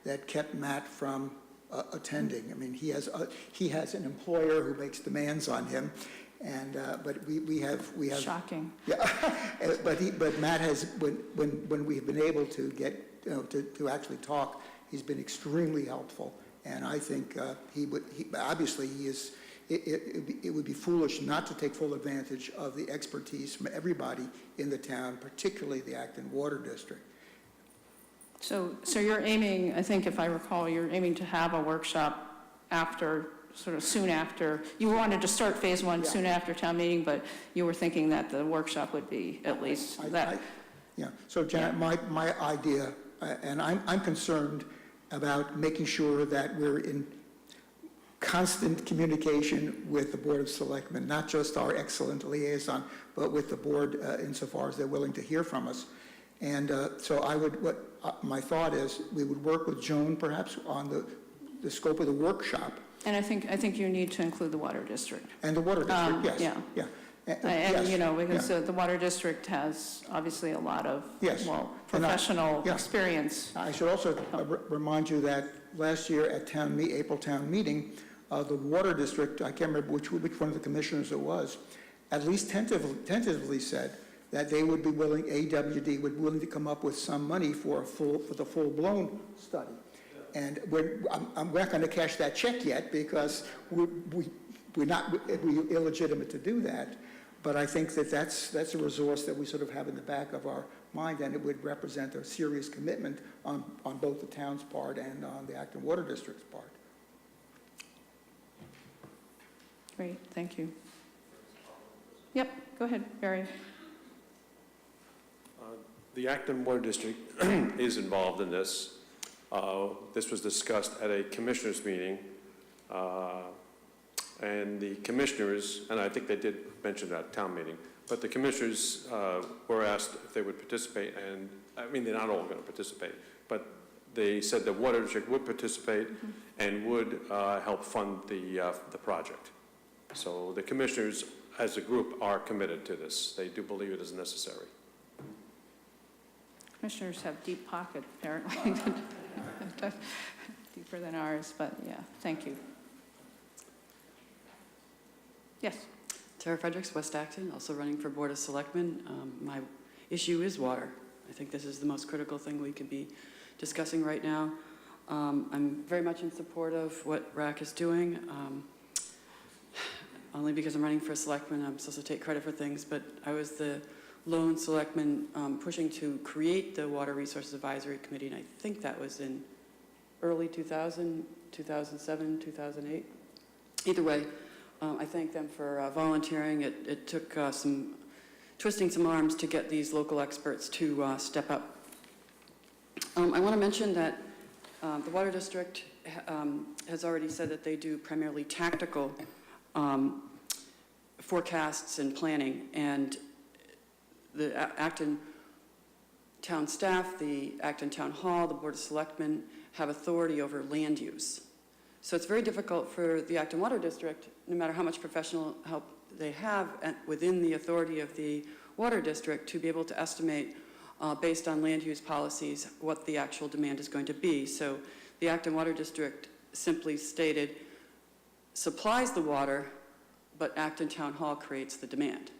that kept Matt from attending. I mean, he has an employer who makes demands on him, and but we have Shocking. yeah. but Matt has when we've been able to get to actually talk, he's been extremely helpful, and I think obviously he is. It would be foolish not to take full advantage of the expertise from everybody in the town, particularly the Acton Water District. So you're aiming, I think if I recall, you're aiming to have a workshop after, sort of soon after, you wanted to start phase one soon after town meeting, but you were thinking that the workshop would be at least that. Yeah, so Janet, my idea, and I'm concerned about making sure that we're in constant communication with the Board of Selectmen, not just our excellent liaison, but with the board insofar as they're willing to hear from us. And so my thought is we would work with Joan perhaps on the scope of the workshop. And I think you need to include the water district. And the water district, yes. Yeah. Yes, Because the water district has obviously a lot of, yes. professional experience. I should also remind you that last year at April town meeting, the water district, I can't remember which one of the commissioners it was, at least tentatively said that they would be willing, AWD would be willing to come up with some money for the full-blown study. And I'm not going to cash that check yet because we're illegitimate to do that. But I think that's a resource that we sort of have in the back of our mind, and it would represent a serious commitment on both the town's part and on the Acton Water District's part. Great, thank you. Yep, go ahead, Barry. The Acton Water District is involved in this. This was discussed at a commissioners meeting, and the commissioners, and I think they did mention that at town meeting, but the commissioners were asked if they would participate, and I mean, they're not all going to participate, but they said the Water District would participate and would help fund the project. So the commissioners, as a group, are committed to this. They do believe it is necessary. Commissioners have deep pockets, apparently, deeper than ours, but yeah, thank you. Yes? Tara Fredericks, West Acton, also running for Board of Selectmen. My issue is water. I think this is the most critical thing we could be discussing right now. I'm very much in support of what WRAC is doing. Only because I'm running for a selectman, I'm supposed to take credit for things, but I was the lone selectman pushing to create the Water Resources Advisory Committee, and I think that was in early 2000, 2007, 2008. Either way, I thank them for volunteering. It took some twisting some arms to get these local experts to step up. I want to mention that the Water District has already said that they do primarily tactical forecasts and planning, and the Acton town staff, the Acton Town Hall, the Board of Selectmen have authority over land use. So it's very difficult for the Acton Water District, no matter how much professional help they have within the authority of the Water District, to be able to estimate based on land use policies what the actual demand is going to be. So the Acton Water District simply stated supplies the water, but Acton Town Hall creates the demand,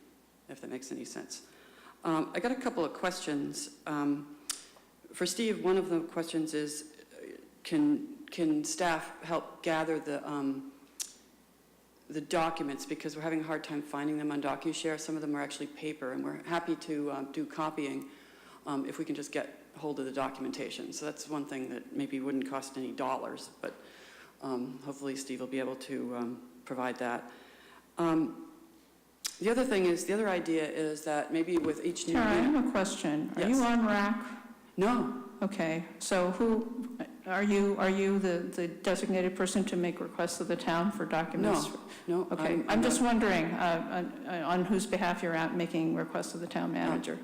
if that makes any sense. I got a couple of questions. For Steve, one of the questions is, can staff help gather the documents, because we're having a hard time finding them on docushare. Some of them are actually paper, and we're happy to do copying if we can just get hold of the documentation. So that's one thing that maybe wouldn't cost any dollars, but hopefully Steve will be able to provide that. The other thing is, the other idea is that maybe with each new... Tara, I have a question. Are Yes. you on WRAC? No. Okay, so who, are you the designated person to make requests of the town for documents? No. Okay, I'm just wondering on whose behalf you're out making requests of the town manager.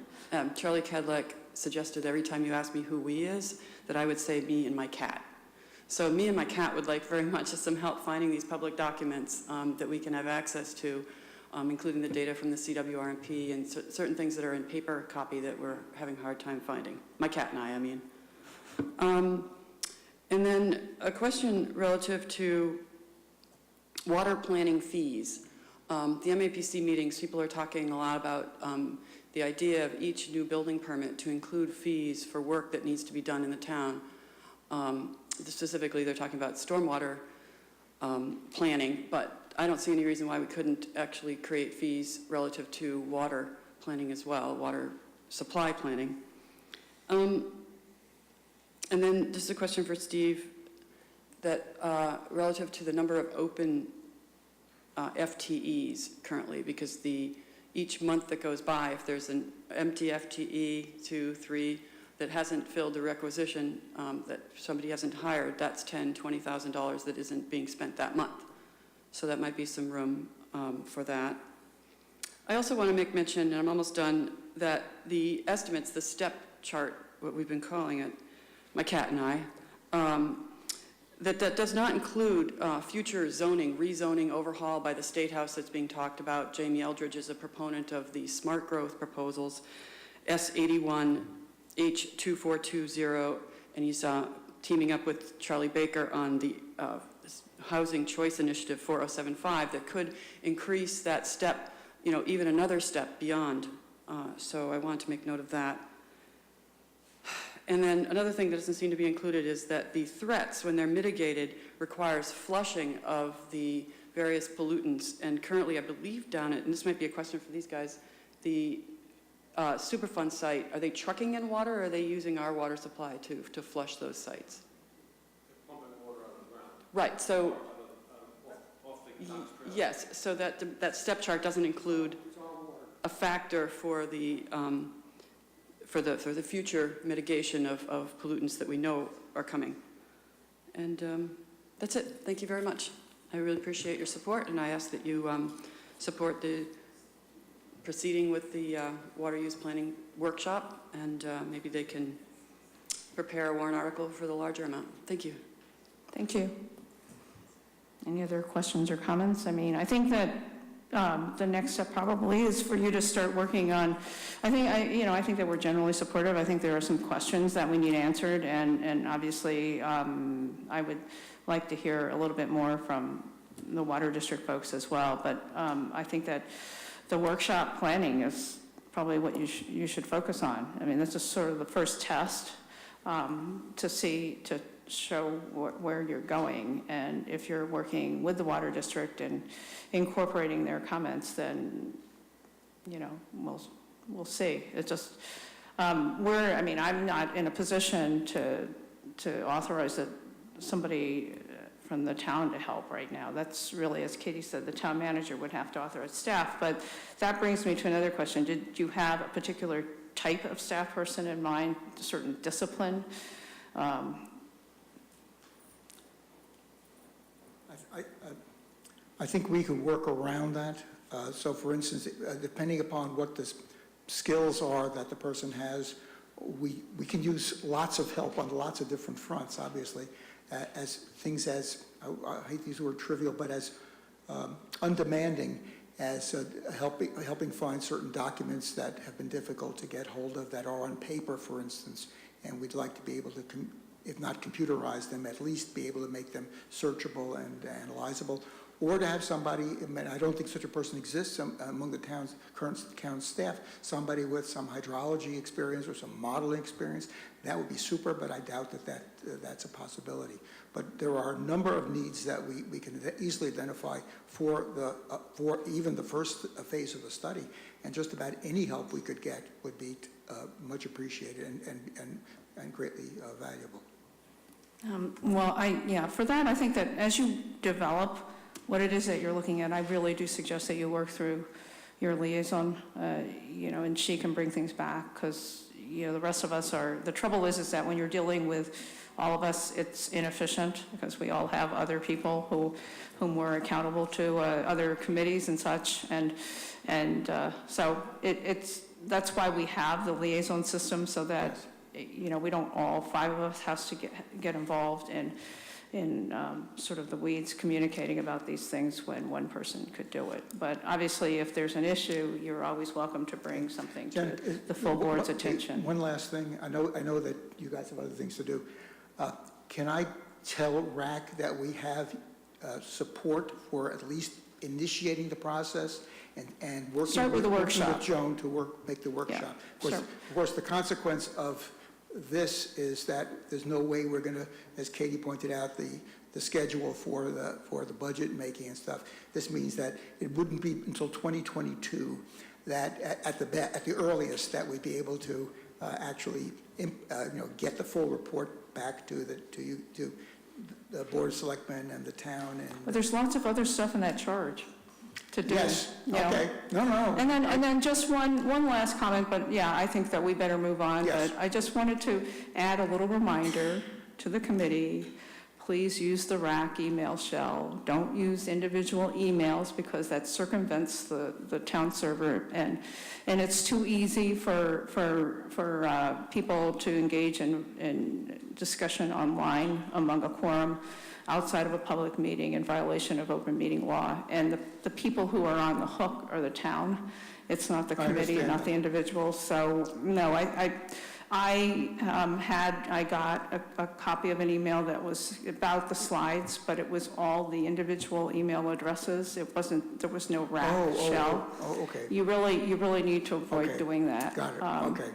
Charlie Kedlick suggested every time you ask me who we is, that I would say me and my cat. So me and my cat would like very much some help finding these public documents that we can have access to, including the data from the CWRMP and certain things that are in paper copy that we're having a hard time finding. My cat and I mean. And then a question relative to water planning fees. The MAPC meetings, people are talking a lot about the idea of each new building permit to include fees for work that needs to be done in the town. Specifically, they're talking about stormwater planning, but I don't see any reason why we couldn't actually create fees relative to water planning as well, water supply planning. And then just a question for Steve, that relative to the number of open FTEs currently, because each month that goes by, if there's an empty FTE, 2, 3, that hasn't filled the requisition that somebody hasn't hired, that's $10,000, $20,000 that isn't being spent that month. So that might be some room for that. I also want to make mention, and I'm almost done, that the estimates, the step chart, what we've been calling it, my cat and I, that does not include future zoning, rezoning overhaul by the State House that's being talked about. Jamie Eldridge is a proponent of the smart growth proposals, S81, H2420, and he's teaming up with Charlie Baker on the Housing Choice Initiative 4075 that could increase that step, even another step beyond. So I want to make note of that. And then another thing that doesn't seem to be included is that the threats, when they're mitigated, requires flushing of the various pollutants. And currently, I believe down at, and this might be a question for these guys, the Superfund site, are they trucking in water or are they using our water supply to flush those sites? Pumping water out of the ground. Right, so, Off the yes, so that step chart doesn't include a factor for the future mitigation of pollutants that we know are coming. And that's it. Thank you very much. I really appreciate your support, and I ask that you support the proceeding with the water use planning workshop, and maybe they can prepare a warrant article for the larger amount. Thank you. Thank you. Any other questions or comments? I mean, I think that the next step probably is for you to start working on, I think that we're generally supportive. I think there are some questions that we need answered, and obviously I would like to hear a little bit more from the Water District folks as well, but I think that the workshop planning is probably what you should focus on. I mean, this is sort of the first test to show where you're going, and if you're working with the Water District and incorporating their comments, then we'll see. It's just I'm not in a position to authorize somebody from the town to help right now. That's really, as Katie said, the town manager would have to authorize staff. But that brings me to another question. Did you have a particular type of staff person in mind, a certain discipline? I think we could work around that. So for instance, depending upon what the skills are that the person has, we can use lots of help on lots of different fronts, obviously, as things as, I hate to use the word trivial, but as undemanding as helping find certain documents that have been difficult to get hold of, that are on paper, for instance, and we'd like to be able to, if not computerize them, at least be able to make them searchable and analyzable, or to have somebody, I don't think such a person exists among the current town staff, somebody with some hydrology experience or some modeling experience. That would be super, but I doubt that's a possibility. But there are a number of needs that we can easily identify for even the first phase of the study, and just about any help we could get would be much appreciated and greatly valuable. For that, I think that as you develop what it is that you're looking at, I really do suggest that you work through your liaison, and she can bring things back, because, the rest of us the trouble is that when you're dealing with all of us, it's inefficient, because we all have other people whom we're accountable to, other committees and such, so that's why we have the liaison system, so that, we don't, all 5 of us has to get involved in sort of the weeds communicating about these things when one person could do it. But obviously, if there's an issue, you're always welcome to bring something to Jen, the full board's attention. One last thing. I know that you guys have other things to do. Can I tell RAC that we have support for at least initiating the process and working Start with the working workshop. with Joan to make the workshop? sure. Of course, the consequence of this is that there's no way we're going to, as Katie pointed out, the schedule for the budget making and stuff. This means that it wouldn't be until 2022 that at the earliest that we'd be able to actually get the full report back to the Board of Selectmen and the town. But there's lots of other stuff in that charge to do. Yes, you know. okay, no. And then just one last comment, but yeah, I think that we better move on. Yes. But I just wanted to add a little reminder to the committee. Please use the WRAC email shell. Don't use individual emails because that circumvents the town server, and it's too easy for people to engage in discussion online among a quorum outside of a public meeting in violation of open meeting law. And the people who are on the hook are the town. It's not the committee, not the individuals. So no, I got a copy of an email that was about the slides, but it was all the individual email addresses. It wasn't, there was no WRAC shell. Oh, okay. You really need to avoid Okay. doing that. Got it. Okay.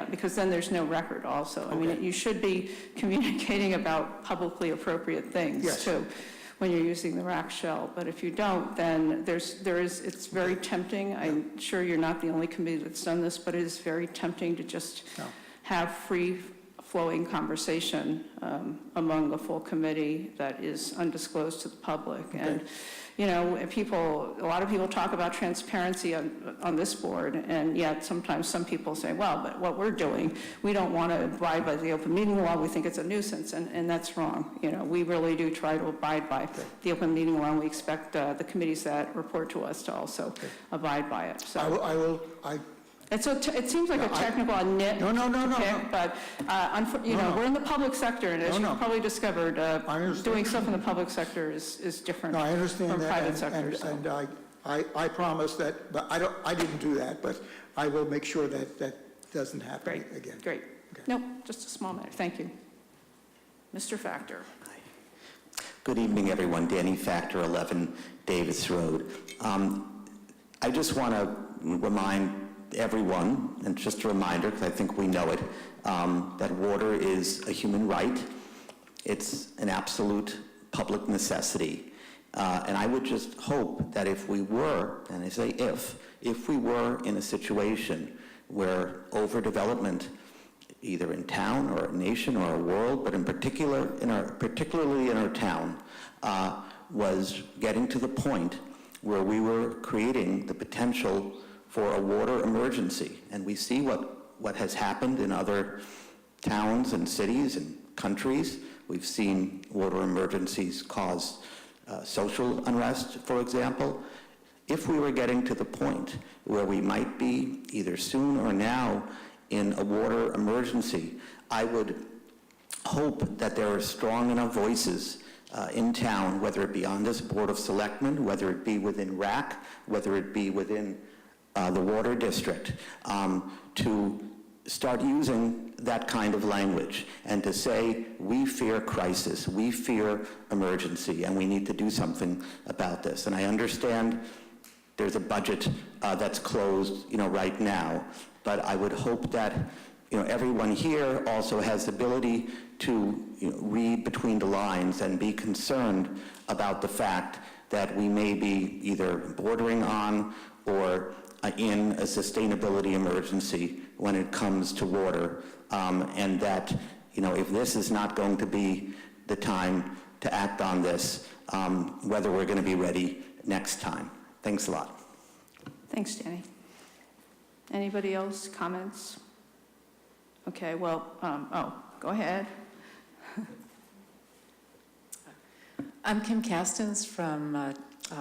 Because then there's no record also. I mean, you should be communicating about publicly appropriate things Yes. too when you're using the WRAC shell. But if you don't, then it's very tempting. I'm sure you're not the only committee that's done this, but it is very tempting to just have free-flowing conversation among the full committee that is undisclosed to the public. And, you know, a lot of people talk about transparency on this board, and yet sometimes some people say, well, but what we're doing, we don't want to abide by the open meeting law, we think it's a nuisance, and that's wrong. You know, we really do try to abide by the open meeting law, and we expect the committees that report to us to also abide by it. So it seems like a technical nit to pick, but we're in the public sector, and as you've probably discovered, doing stuff in the public sector is different No, I understand from that, private sector. and I promise that, but I didn't do that, but I will make sure that doesn't happen again. Great. Nope, just a small matter. Thank you. Mr. Factor. Good evening, everyone. Danny Factor, 11 Davis Road. I just want to remind everyone, and just a reminder, because I think we know it, that water is a human right. It's an absolute public necessity. And I would just hope that if we were, and I say if we were in a situation where overdevelopment, either in town or a nation or a world, but particularly in our town, was getting to the point where we were creating the potential for a water emergency. And we see what has happened in other towns and cities and countries. We've seen water emergencies cause social unrest, for example. If we were getting to the point where we might be, either soon or now, in a water emergency, I would hope that there are strong enough voices in town, whether it be on this Board of Selectmen, whether it be within WRAC, whether it be within the water district, to start using that kind of language and to say, we fear crisis, we fear emergency, and we need to do something about this. And I understand there's a budget that's closed, right now, but I would hope that, everyone here also has the ability to read between the lines and be concerned about the fact that we may be either bordering on or in a sustainability emergency when it comes to water, and that, if this is not going to be the time to act on this, whether we're going to be ready next time. Thanks a lot. Thanks, Danny. Anybody else, comments? Okay, well, go ahead. I'm Kim Castens from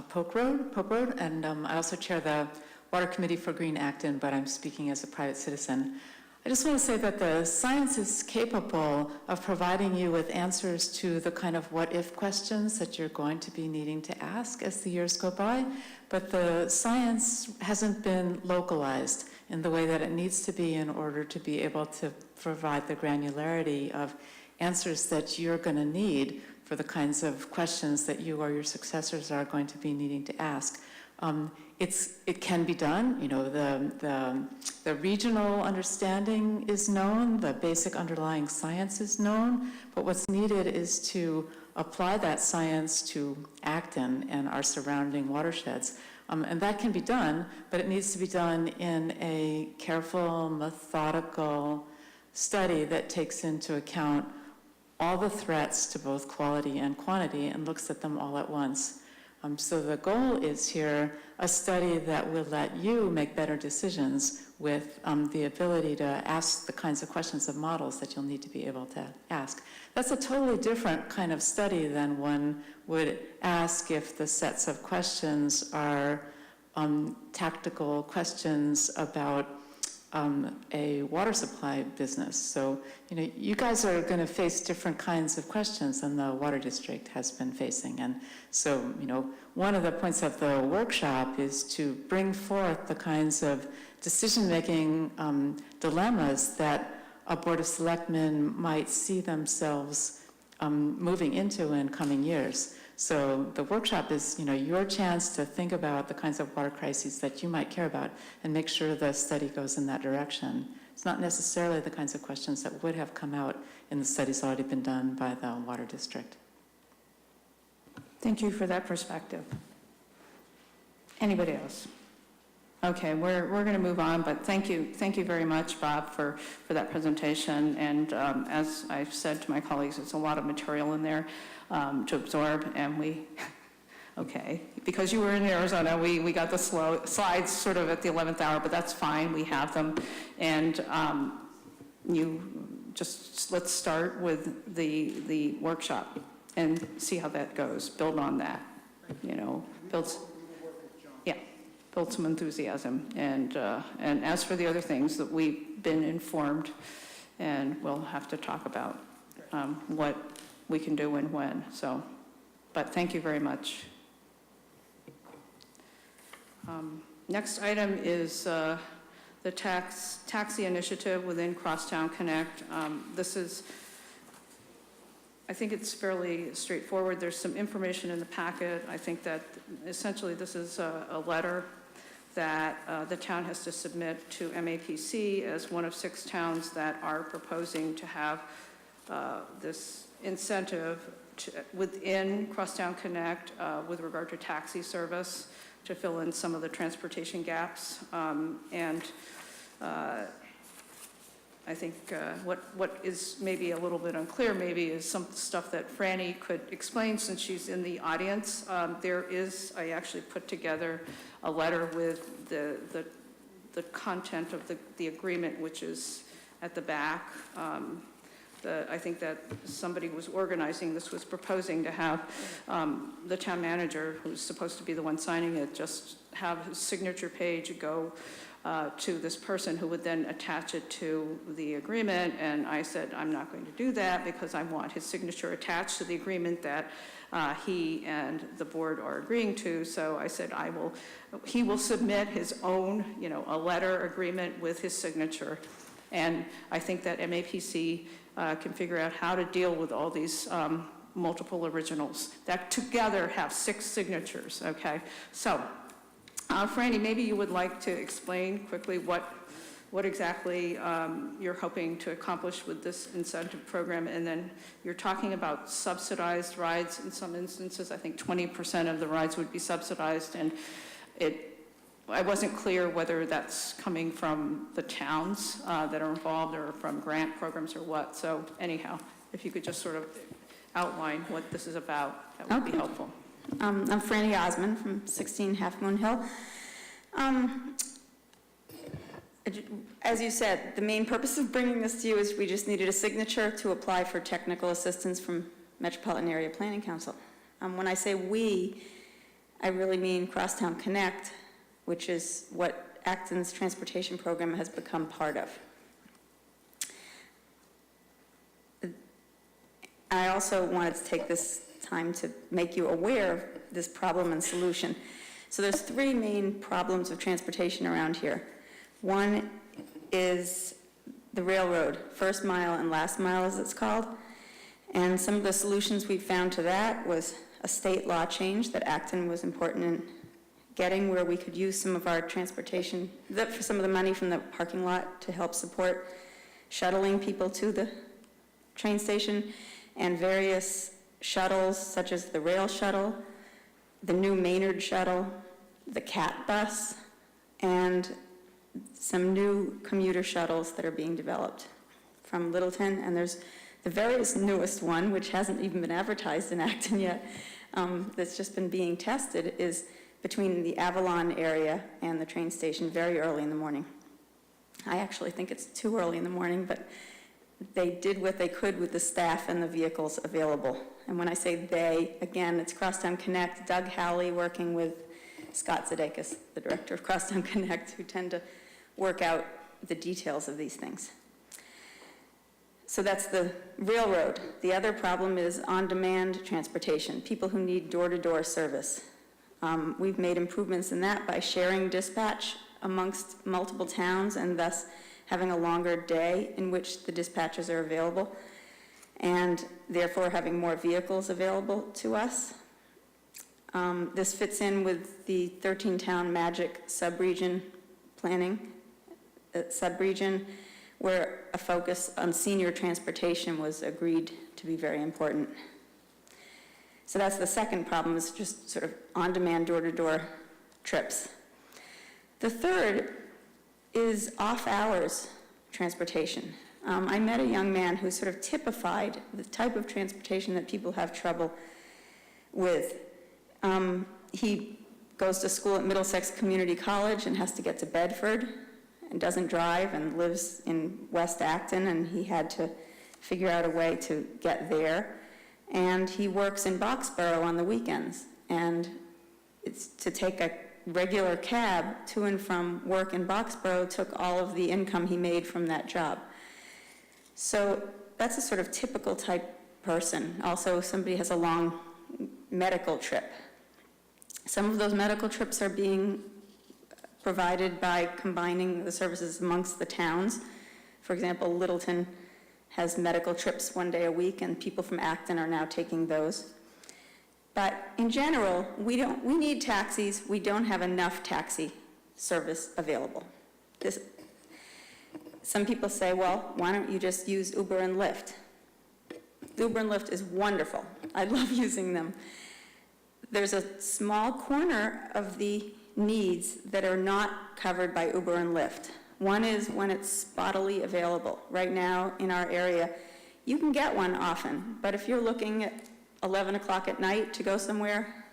Polk Road, and I also chair the Water Committee for Green Acton, but I'm speaking as a private citizen. I just want to say that the science is capable of providing you with answers to the kind of what-if questions that you're going to be needing to ask as the years go by, but the science hasn't been localized in the way that it needs to be in order to be able to provide the granularity of answers that you're going to need for the kinds of questions that you or your successors are going to be needing to ask. It can be done. You know, the regional understanding is known, the basic underlying science is known, but what's needed is to apply that science to Acton and our surrounding watersheds. And that can be done, but it needs to be done in a careful, methodical study that takes into account all the threats to both quality and quantity and looks at them all at once. So the goal is here a study that will let you make better decisions with the ability to ask the kinds of questions of models that you'll need to be able to ask. That's a totally different kind of study than one would ask if the sets of questions are tactical questions about a water supply business. So, you know, you guys are going to face different kinds of questions than the water district has been facing. And so, you know, one of the points of the workshop is to bring forth the kinds of decision-making dilemmas that a Board of Selectmen might see themselves moving into in coming years. So the workshop is, you know, your chance to think about the kinds of water crises that you might care about and make sure the study goes in that direction. It's not necessarily the kinds of questions that would have come out in the studies already been done by the water district. Thank you for that perspective. Anybody else? Okay, we're going to move on, but thank you very much, Bob, for that presentation. And as I've said to my colleagues, it's a lot of material in there to absorb, and okay, because you were in Arizona, we got the slides sort of at the 11th hour, but that's fine, we have them. And let's start with the workshop and see how that goes, build on that, you know, build some enthusiasm. And as for the other things that we've been informed, and we'll have to talk about what we can do and when. So, but thank you very much. Next item is the taxi initiative within Crosstown Connect. I think it's fairly straightforward. There's some information in the packet. I think that essentially this is a letter that the town has to submit to MAPC as one of 6 towns that are proposing to have this incentive within Crosstown Connect with regard to taxi service to fill in some of the transportation gaps. I think what is maybe a little bit unclear maybe is some stuff that Franny could explain since she's in the audience. I actually put together a letter with the content of the agreement, which is at the back. I think that somebody was organizing this was proposing to have the town manager, who's supposed to be the one signing it, just have his signature page go to this person who would then attach it to the agreement. And I said, I'm not going to do that because I want his signature attached to the agreement that he and the board are agreeing to. So I said, he will submit his own, a letter agreement with his signature. And I think that MAPC can figure out how to deal with all these multiple originals that together have 6 signatures, okay? So, Franny, maybe you would like to explain quickly what exactly you're hoping to accomplish with this incentive program, and then you're talking about subsidized rides in some instances. I think 20% of the rides would be subsidized, and I wasn't clear whether that's coming from the towns that are involved or from grant programs or what. So anyhow, if you could just sort of outline what this is about, that would be helpful. I'm Franny Osmond from 16 Half Moon Hill. As you said, the main purpose of bringing this to you is we just needed a signature to apply for technical assistance from Metropolitan Area Planning Council. When I say we, I really mean Crosstown Connect, which is what Acton's transportation program has become part of. I also wanted to take this time to make you aware of this problem and solution. So there's three main problems of transportation around here. One is the railroad, first mile and last mile as it's called. And some of the solutions we found to that was a state law change that Acton was important in getting, where we could use some of our transportation, for some of the money from the parking lot to help support shuttling people to the train station, and various shuttles such as the rail shuttle, the new Maynard shuttle, the cat bus, and some new commuter shuttles that are being developed from Littleton. And there's the very newest one, which hasn't even been advertised in Acton yet, that's just been being tested, is between the Avalon area and the train station very early in the morning. I actually think it's too early in the morning, but they did what they could with the staff and the vehicles available. And when I say they, again, it's Crosstown Connect, Doug Howley working with Scott Zedeckis, the director of Crosstown Connect, who tend to work out the details of these things. So that's the railroad. The other problem is on-demand transportation, people who need door-to-door service. We've made improvements in that by sharing dispatch amongst multiple towns and thus having a longer day in which the dispatchers are available, and therefore having more vehicles available to us. This fits in with the 13-town magic sub-region planning, sub-region, where a focus on senior transportation was agreed to be very important. So that's the second problem, is just sort of on-demand door-to-door trips. The third is off-hours transportation. I met a young man who sort of typified the type of transportation that people have trouble with. He goes to school at Middlesex Community College and has to get to Bedford and doesn't drive and lives in West Acton, and he had to figure out a way to get there. And he works in Boxborough on the weekends, and it's to take a regular cab to and from work in Boxborough took all of the income he made from that job. So that's a sort of typical type person. Also, somebody has a long medical trip. Some of those medical trips are being provided by combining the services amongst the towns. For example, Littleton has medical trips one day a week, and people from Acton are now taking those. But in general, we need taxis. We don't have enough taxi service available. Some people say, well, why don't you just use Uber and Lyft? Uber and Lyft is wonderful. I love using them. There's a small corner of the needs that are not covered by Uber and Lyft. One is when it's spottily available. Right now in our area, you can get one often, but if you're looking at 11 o'clock at night to go somewhere,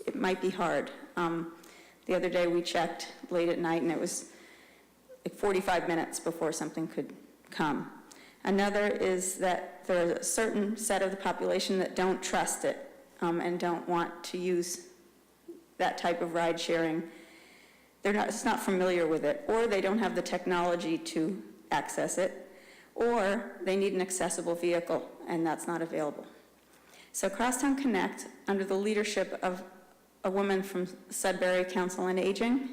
it might be hard. The other day we checked late at night and it was like 45 minutes before something could come. Another is that there's a certain set of the population that don't trust it and don't want to use that type of ride sharing. They're not familiar with it, or they don't have the technology to access it, or they need an accessible vehicle, and that's not available. So Crosstown Connect, under the leadership of a woman from Sudbury Council on Aging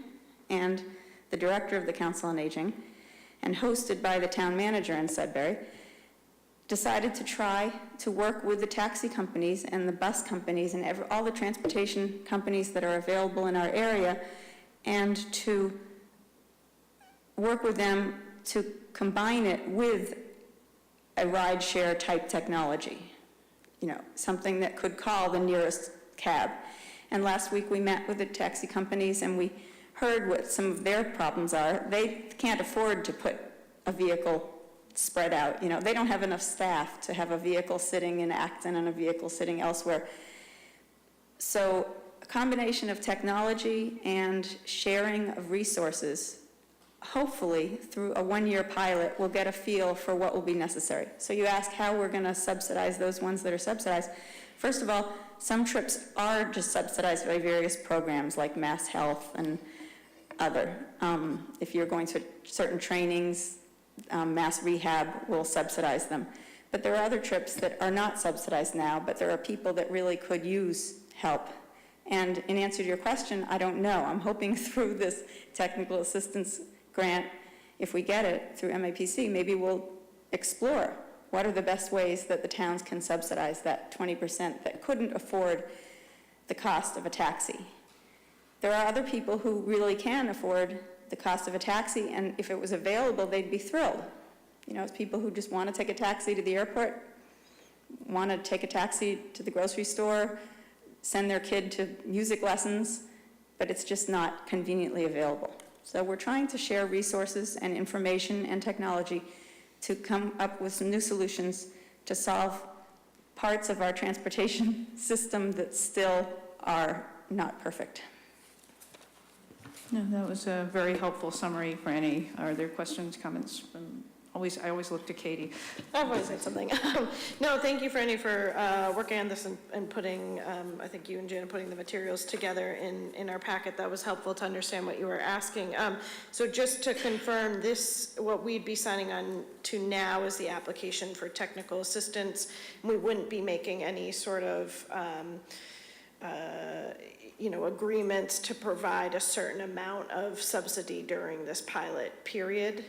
and the director of the Council on Aging, and hosted by the town manager in Sudbury, decided to try to work with the taxi companies and the bus companies and all the transportation companies that are available in our area, and to work with them to combine it with a ride-share type technology, something that could call the nearest cab. And last week we met with the taxi companies and we heard what some of their problems are. They can't afford to put a vehicle spread out. They don't have enough staff to have a vehicle sitting in Acton and a vehicle sitting elsewhere. So a combination of technology and sharing of resources, hopefully through a one-year pilot, we'll get a feel for what will be necessary. So you ask how we're going to subsidize those ones that are subsidized. First of all, some trips are just subsidized by various programs like Mass Health and other. If you're going to certain trainings, Mass Rehab will subsidize them. But there are other trips that are not subsidized now, but there are people that really could use help. And in answer to your question, I don't know. I'm hoping through this technical assistance grant, if we get it through MAPC, maybe we'll explore what are the best ways that the towns can subsidize that 20% that couldn't afford the cost of a taxi. There are other people who really can afford the cost of a taxi, and if it was available, they'd be thrilled. You know, it's people who just want to take a taxi to the airport, want to take a taxi to the grocery store, send their kid to music lessons, but it's just not conveniently available. So we're trying to share resources and information and technology to come up with some new solutions to solve parts of our transportation system that still are not perfect. No, that was a very helpful summary, Franny. Are there questions, comments from? I always look to Katie. I've always said something. No, thank you, Franny, for working on this and putting, I think you and Jan putting the materials together in our packet. That was helpful to understand what you were asking. So just to confirm, this, what we'd be signing on to now is the application for technical assistance. We wouldn't be making any sort of agreements to provide a certain amount of subsidy during this pilot period.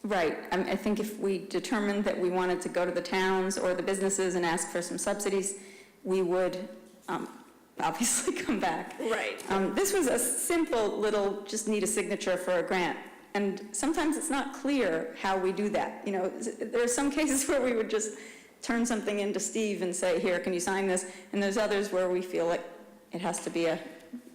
Right. I think if we determined that we wanted to go to the towns or the businesses and ask for some subsidies, we would obviously come back. Right. This was a simple little, just need a signature for a grant. And sometimes it's not clear how we do that. You know, there are some cases where we would just turn something into Steve and say, here, can you sign this? And there's others where we feel like it has to be a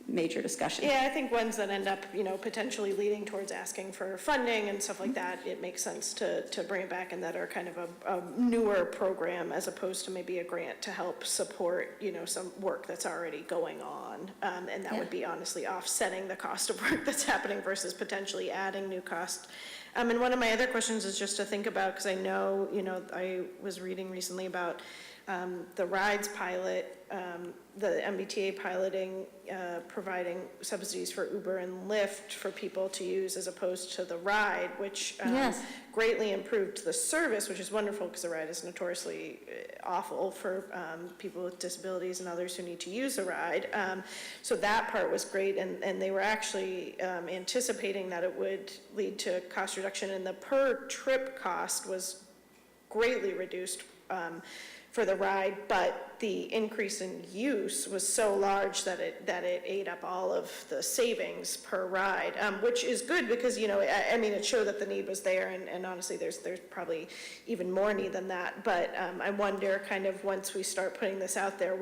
major discussion. Yeah, I think ones that end up, potentially leading towards asking for funding and stuff like that, it makes sense to bring it back, and that are kind of a newer program as opposed to maybe a grant to help support, some work that's already going on. And that would be honestly offsetting the cost of work that's happening versus potentially adding new cost. And one of my other questions is just to think about, because I know, I was reading recently about the rides pilot, the MBTA piloting, providing subsidies for Uber and Lyft for people to use as opposed to the ride, which greatly improved the service, which is wonderful because the ride is notoriously awful for people with disabilities and others who need to use the ride. So that part was great, and they were actually anticipating that it would lead to cost reduction, and the per trip cost was greatly reduced for the ride, but the increase in use was so large that it ate up all of the savings per ride, which is good because, it showed that the need was there, and honestly, there's probably even more need than that. But I wonder, kind of, once we start putting this out there,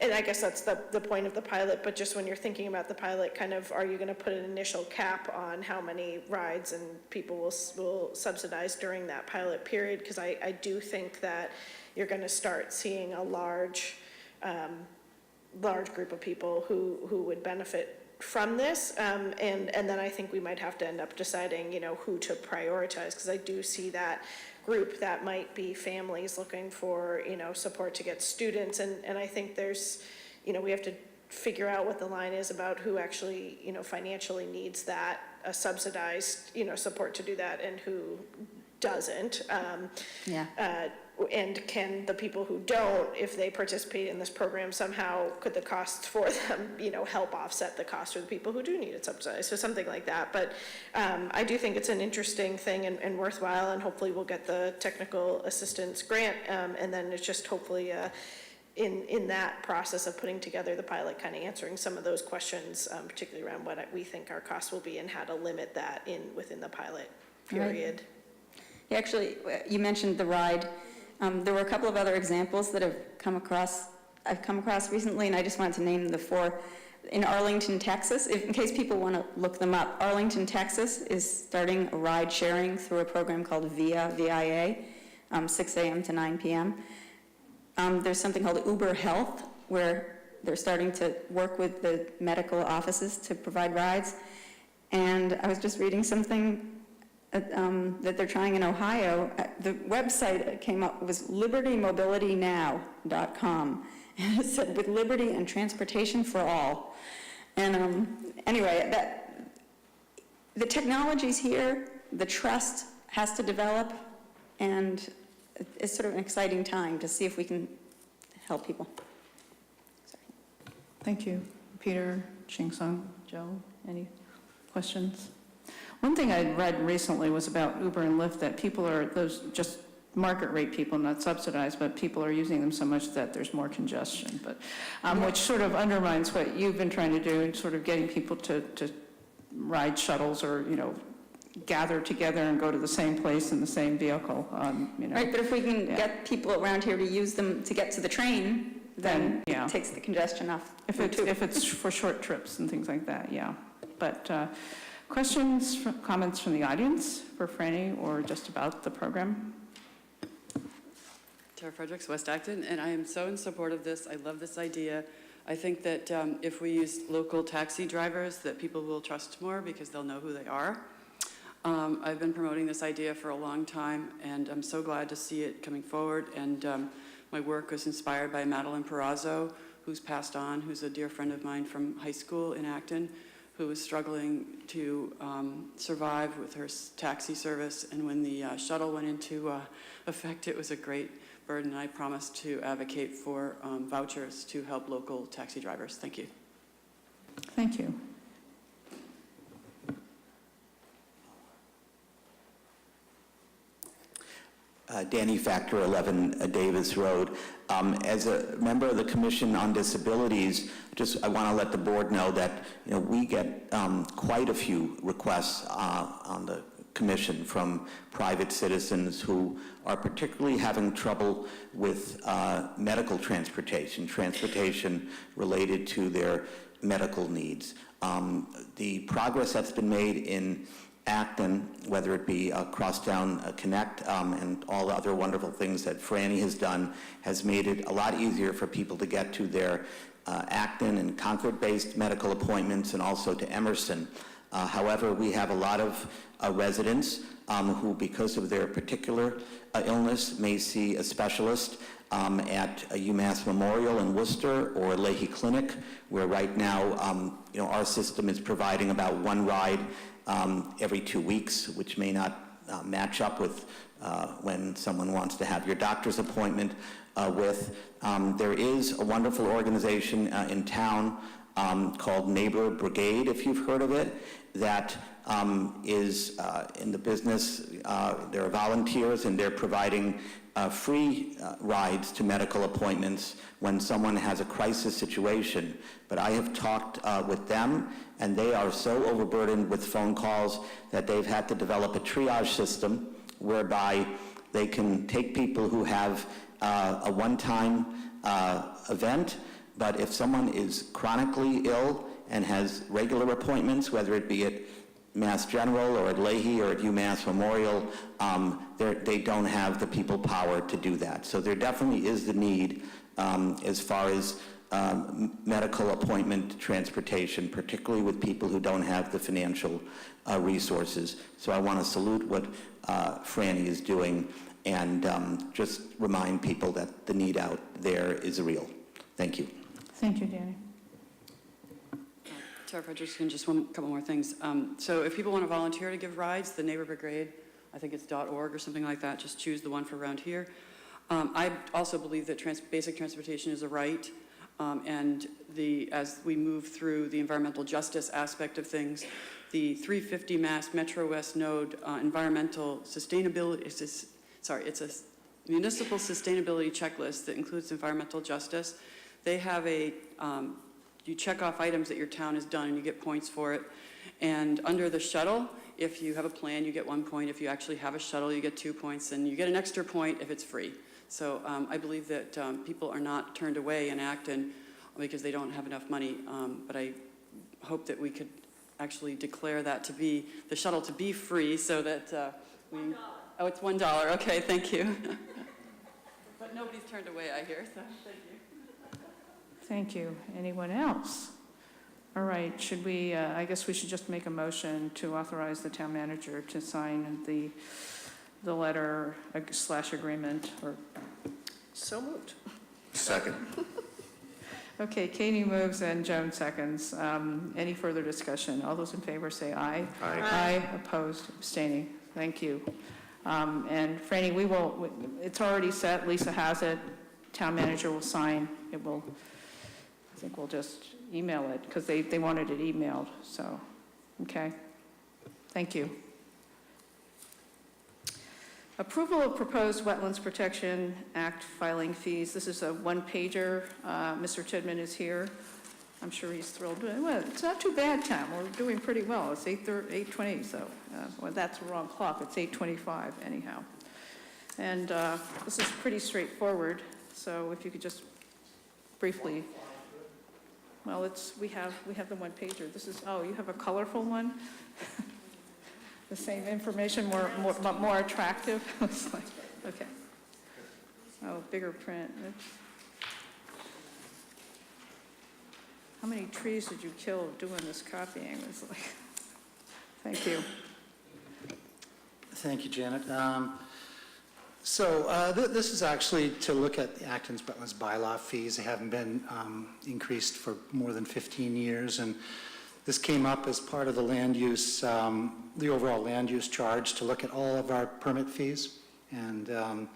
and I guess that's the point of the pilot, but just when you're thinking about the pilot, kind of, are you going to put an initial cap on how many rides and people will subsidize during that pilot period? Because I do think that you're going to start seeing a large group of people who would benefit from this, and then I think we might have to end up deciding, who to prioritize, because I do see that group that might be families looking for, support to get students, and I think there's, we have to figure out what the line is about who actually, financially needs that, subsidized, support to do that, and who doesn't. And can the people who don't, if they participate in this program somehow, could the costs for them, help offset the cost for the people who do need it subsidized? So something like that. But I do think it's an interesting thing and worthwhile, and hopefully we'll get the technical assistance grant, and then it's just hopefully in that process of putting together the pilot, kind of answering some of those questions, particularly around what we think our costs will be and how to limit that within the pilot period. Right. Yeah, actually, you mentioned the ride. There were a couple of other examples that I've come across recently, and I just wanted to name the 4. In Arlington, Texas, in case people want to look them up, Arlington, Texas is starting a ride sharing through a program called VIA, 6 a.m. to 9 p.m. There's something called Uber Health, where they're starting to work with the medical offices to provide rides. And I was just reading something that they're trying in Ohio. The website that came up was libertymobilitynow.com, and it said, with liberty and transportation for all. And anyway, the technology's here, the trust has to develop, and it's sort of an exciting time to see if we can help people. Thank you. Peter, Ching-Sung, Joe, any questions? One thing I read recently was about Uber and Lyft, that people are, those just market rate people, not subsidized, but people are using them so much that there's more congestion, but, which sort of undermines what you've been trying to do in sort of getting people to ride shuttles or, gather together and go to the same place in the same vehicle, Right, but if we can get people around here to use them to get to the train, then yeah. it takes the congestion off. If it's for short trips and things like that, yeah. But questions, comments from the audience for Franny or just about the program? Tara Fredericks, West Acton, and I am so in support of this. I love this idea. I think that if we use local taxi drivers, that people will trust more because they'll know who they are. I've been promoting this idea for a long time, and I'm so glad to see it coming forward. And my work was inspired by Madeline Perazzo, who's passed on, who's a dear friend of mine from high school in Acton, who was struggling to survive with her taxi service. And when the shuttle went into effect, it was a great burden. I promised to advocate for vouchers to help local taxi drivers. Thank you. Thank you. Danny Factor, 11 Davis Road. As a member of the Commission on Disabilities, I want to let the board know that we get quite a few requests on the Commission from private citizens who are particularly having trouble with medical transportation related to their medical needs. The progress that's been made in Acton, whether it be Crosstown Connect and all the other wonderful things that Franny has done, has made it a lot easier for people to get to their Acton and Concord-based medical appointments and also to Emerson. However, we have a lot of residents who, because of their particular illness, may see a specialist at a UMass Memorial in Worcester or Leahy Clinic, where right now our system is providing about one ride every 2 weeks, which may not match up with when someone wants to have your doctor's appointment with. There is a wonderful organization in town called Neighbor Brigade, if you've heard of it, that is in the business. There are volunteers, and they're providing free rides to medical appointments when someone has a crisis situation. But I have talked with them, and they are so overburdened with phone calls that they've had to develop a triage system whereby they can take people who have a one-time event, but if someone is chronically ill and has regular appointments, whether it be at Mass General or at Leahy or at UMass Memorial, they don't have the people power to do that. So there definitely is the need as far as medical appointment transportation, particularly with people who don't have the financial resources. So I want to salute what Franny is doing and just remind people that the need out there is real. Thank you. Thank you, Danny. Tara Fredericks, and just a couple more things. So if people want to volunteer to give rides, the Neighbor Brigade, I think it's .org or something like that, just choose the one for around here. I also believe that basic transportation is a right, and as we move through the environmental justice aspect of things, the 350 Mass Metro West Node environmental sustainability, it's a municipal sustainability checklist that includes environmental justice. They have you check off items that your town has done and you get points for it. And under the shuttle, if you have a plan, you get 1 point. If you actually have a shuttle, you get 2 points, and you get an extra point if it's free. So I believe that people are not turned away in Acton because they don't have enough money, but I hope that we could actually declare that to be, the shuttle to be free so that $1. Oh, it's $1, okay, thank you. But nobody's turned away, I hear, so thank you. Thank you. Anyone else? All right, should we, I guess we should just make a motion to authorize the town manager to sign the letter / agreement, or... So moved. Second. Okay, Katie moves and Joan seconds. Any further discussion? All those in favor say aye. Aye. Aye, opposed, abstaining. Thank you. And Franny, it's already set, Lisa has it, town manager will sign, I think we'll just email it, because they wanted it emailed, so, okay. Thank you. Approval of proposed Wetlands Protection Act filing fees. This is a one-pager. Mr. Tidman is here. I'm sure he's thrilled. Well, it's not too bad, Tom. We're doing pretty well. It's 8:20, so, well, that's the wrong clock. It's 8:25 anyhow. And this is pretty straightforward, so if you could just briefly, well, we have the one-pager. This is, oh, you have a colorful one? The same information, but more attractive? It's like, okay. Oh, bigger print. How many trees did you kill doing this copying? It's like, thank you. Thank you, Janet. This is actually to look at the Acton's wetlands bylaw fees. They haven't been increased for more than 15 years, and this came up as part of the land use, the overall land use charge to look at all of our permit fees. And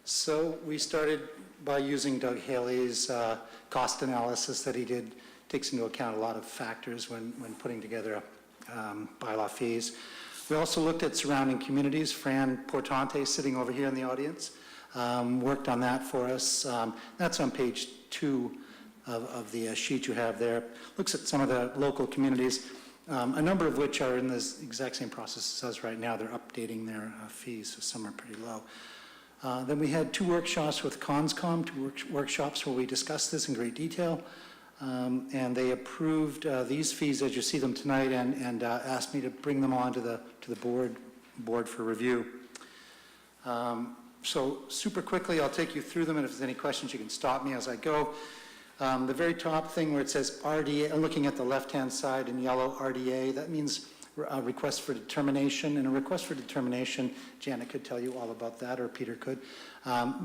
so we started by using Doug Haley's cost analysis that he did. Takes into account a lot of factors when putting together bylaw fees. We also looked at surrounding communities. Fran Portante, sitting over here in the audience, worked on that for us. That's on page 2 of the sheet you have there. Looks at some of the local communities, a number of which are in this exact same process as us right now. They're updating their fees, so some are pretty low. Then we had 2 workshops with Conscom, 2 workshops where we discussed this in great detail. And they approved these fees as you see them tonight, and asked me to bring them on to the board for review. So super quickly, I'll take you through them, and if there's any questions, you can stop me as I go. The very top thing where it says RDA, I'm looking at the left-hand side in yellow, RDA, that means a request for determination. And a request for determination, Janet could tell you all about that, or Peter could.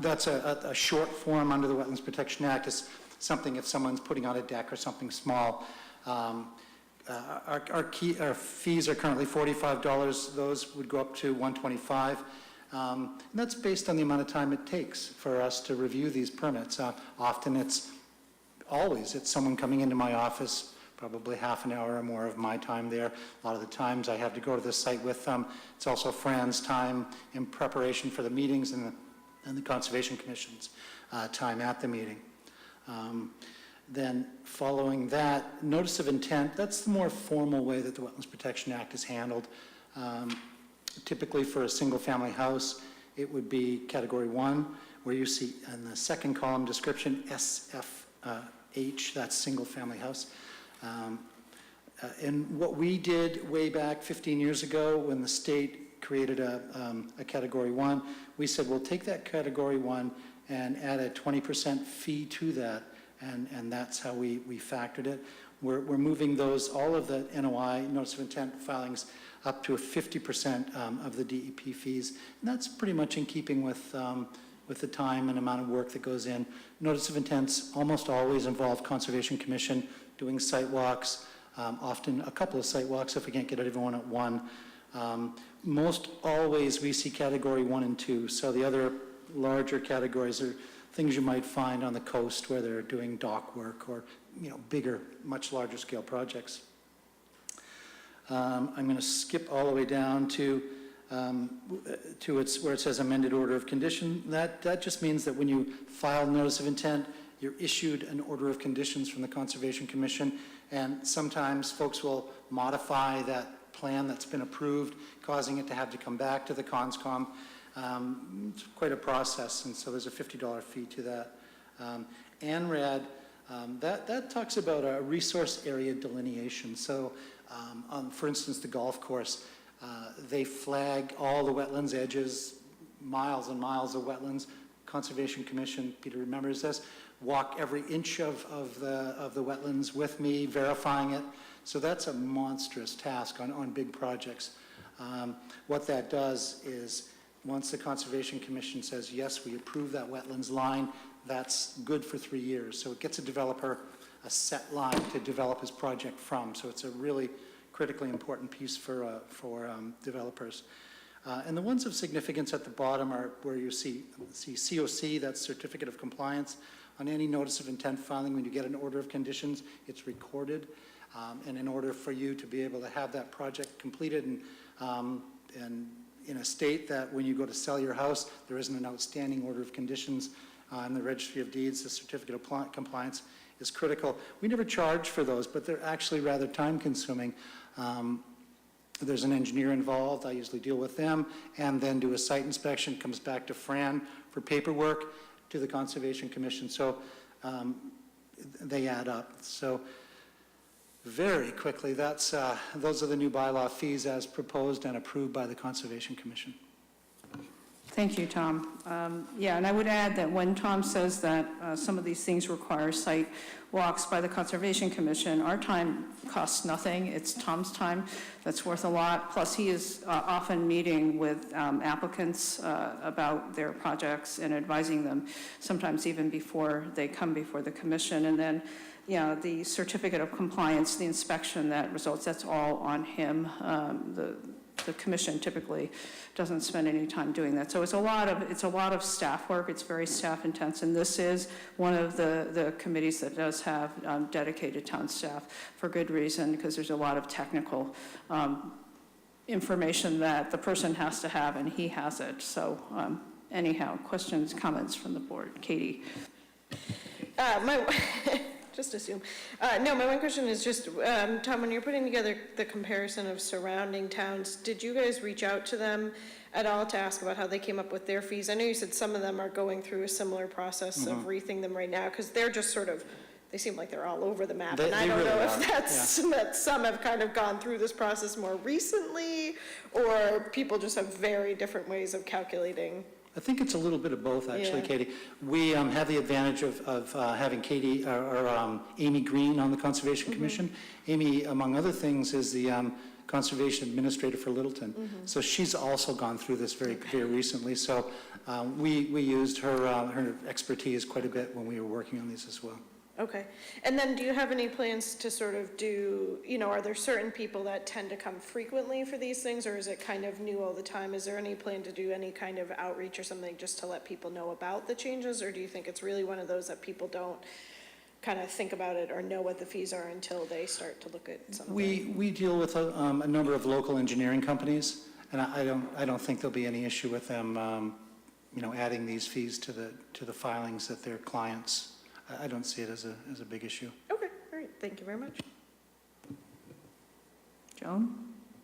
That's a short form under the Wetlands Protection Act. It's something if someone's putting on a deck or something small. Our fees are currently $45. Those would go up to $125. And that's based on the amount of time it takes for us to review these permits. Often it's someone coming into my office, probably half an hour or more of my time there. A lot of the times I have to go to the site with them. It's also Fran's time in preparation for the meetings and the Conservation Commission's time at the meeting. Then following that, notice of intent, that's the more formal way that the Wetlands Protection Act is handled. Typically for a single family house, it would be category 1, where you see in the second column description, SFH, that's single family house. And what we did way back 15 years ago when the state created a category 1, we said, we'll take that category 1 and add a 20% fee to that, and that's how we factored it. We're moving all of the NOI, notice of intent filings, up to a 50% of the DEP fees, and that's pretty much in keeping with the time and amount of work that goes in. Notice of intents almost always involve Conservation Commission doing site walks, often a couple of site walks if we can't get everyone at one. Most always we see category 1 and 2, so the other larger categories are things you might find on the coast where they're doing dock work or bigger, much larger scale projects. I'm going to skip all the way down to where it says amended order of condition. That just means that when you file notice of intent, you're issued an order of conditions from the Conservation Commission, and sometimes folks will modify that plan that's been approved, causing it to have to come back to the Conscom. It's quite a process, and so there's a $50 fee to that. ANRAD, that talks about a resource area delineation. So, for instance, the golf course, they flag all the wetlands edges, miles and miles of wetlands. Conservation Commission, Peter remembers this, walk every inch of the wetlands with me, verifying it. So that's a monstrous task on big projects. What that does is, once the Conservation Commission says, yes, we approve that wetlands line, that's good for 3 years. So it gets a developer a set line to develop his project from. So it's a really critically important piece for developers. And the ones of significance at the bottom are where you see COC, that's Certificate of Compliance. On any notice of intent filing, when you get an order of conditions, it's recorded. And in order for you to be able to have that project completed and in a state that when you go to sell your house, there isn't an outstanding order of conditions in the Registry of Deeds, the Certificate of Compliance is critical. We never charge for those, but they're actually rather time-consuming. There's an engineer involved. I usually deal with them and then do a site inspection, comes back to Fran for paperwork, to the Conservation Commission. So they add up. So very quickly, those are the new bylaw fees as proposed and approved by the Conservation Commission. Thank you, Tom. Yeah, and I would add that when Tom says that some of these things require site walks by the Conservation Commission, our time costs nothing. It's Tom's time that's worth a lot. Plus, he is often meeting with applicants about their projects and advising them, sometimes even before they come before the commission. And then, yeah, the certificate of compliance, the inspection that results, that's all on him. The commission typically doesn't spend any time doing that. So it's a lot of staff work. It's very staff intense, and this is one of the committees that does have dedicated town staff for good reason, because there's a lot of technical information that the person has to have, and he has it. So anyhow, questions, comments from the board? Katie. Just assume. No, my one question is just, Tom, when you're putting together the comparison of surrounding towns, did you guys reach out to them at all to ask about how they came up with their fees? I know you said some of them are going through a similar process of rethinking them right now, because they're just sort of, they seem like they're all over the map. And I don't know if that's that some have kind of gone through this process more recently, or people just have very different ways of calculating. I think it's a little bit of both, actually, Katie. We have the advantage of having Katie or Amy Green on the Conservation Commission. Amy, among other things, is the Conservation Administrator for Littleton. So she's also gone through this very recently. So we used her expertise quite a bit when we were working on these as well. Okay. And then do you have any plans to sort of do, are there certain people that tend to come frequently for these things, or is it kind of new all the time? Is there any plan to do any kind of outreach or something just to let people know about the changes, or do you think it's really one of those that people don't kind of think about it or know what the fees are until they start to look at something? We deal with a number of local engineering companies, and I don't think there'll be any issue with them, adding these fees to the filings that their clients. I don't see it as a big issue. Okay, all right, thank you very much. Joan,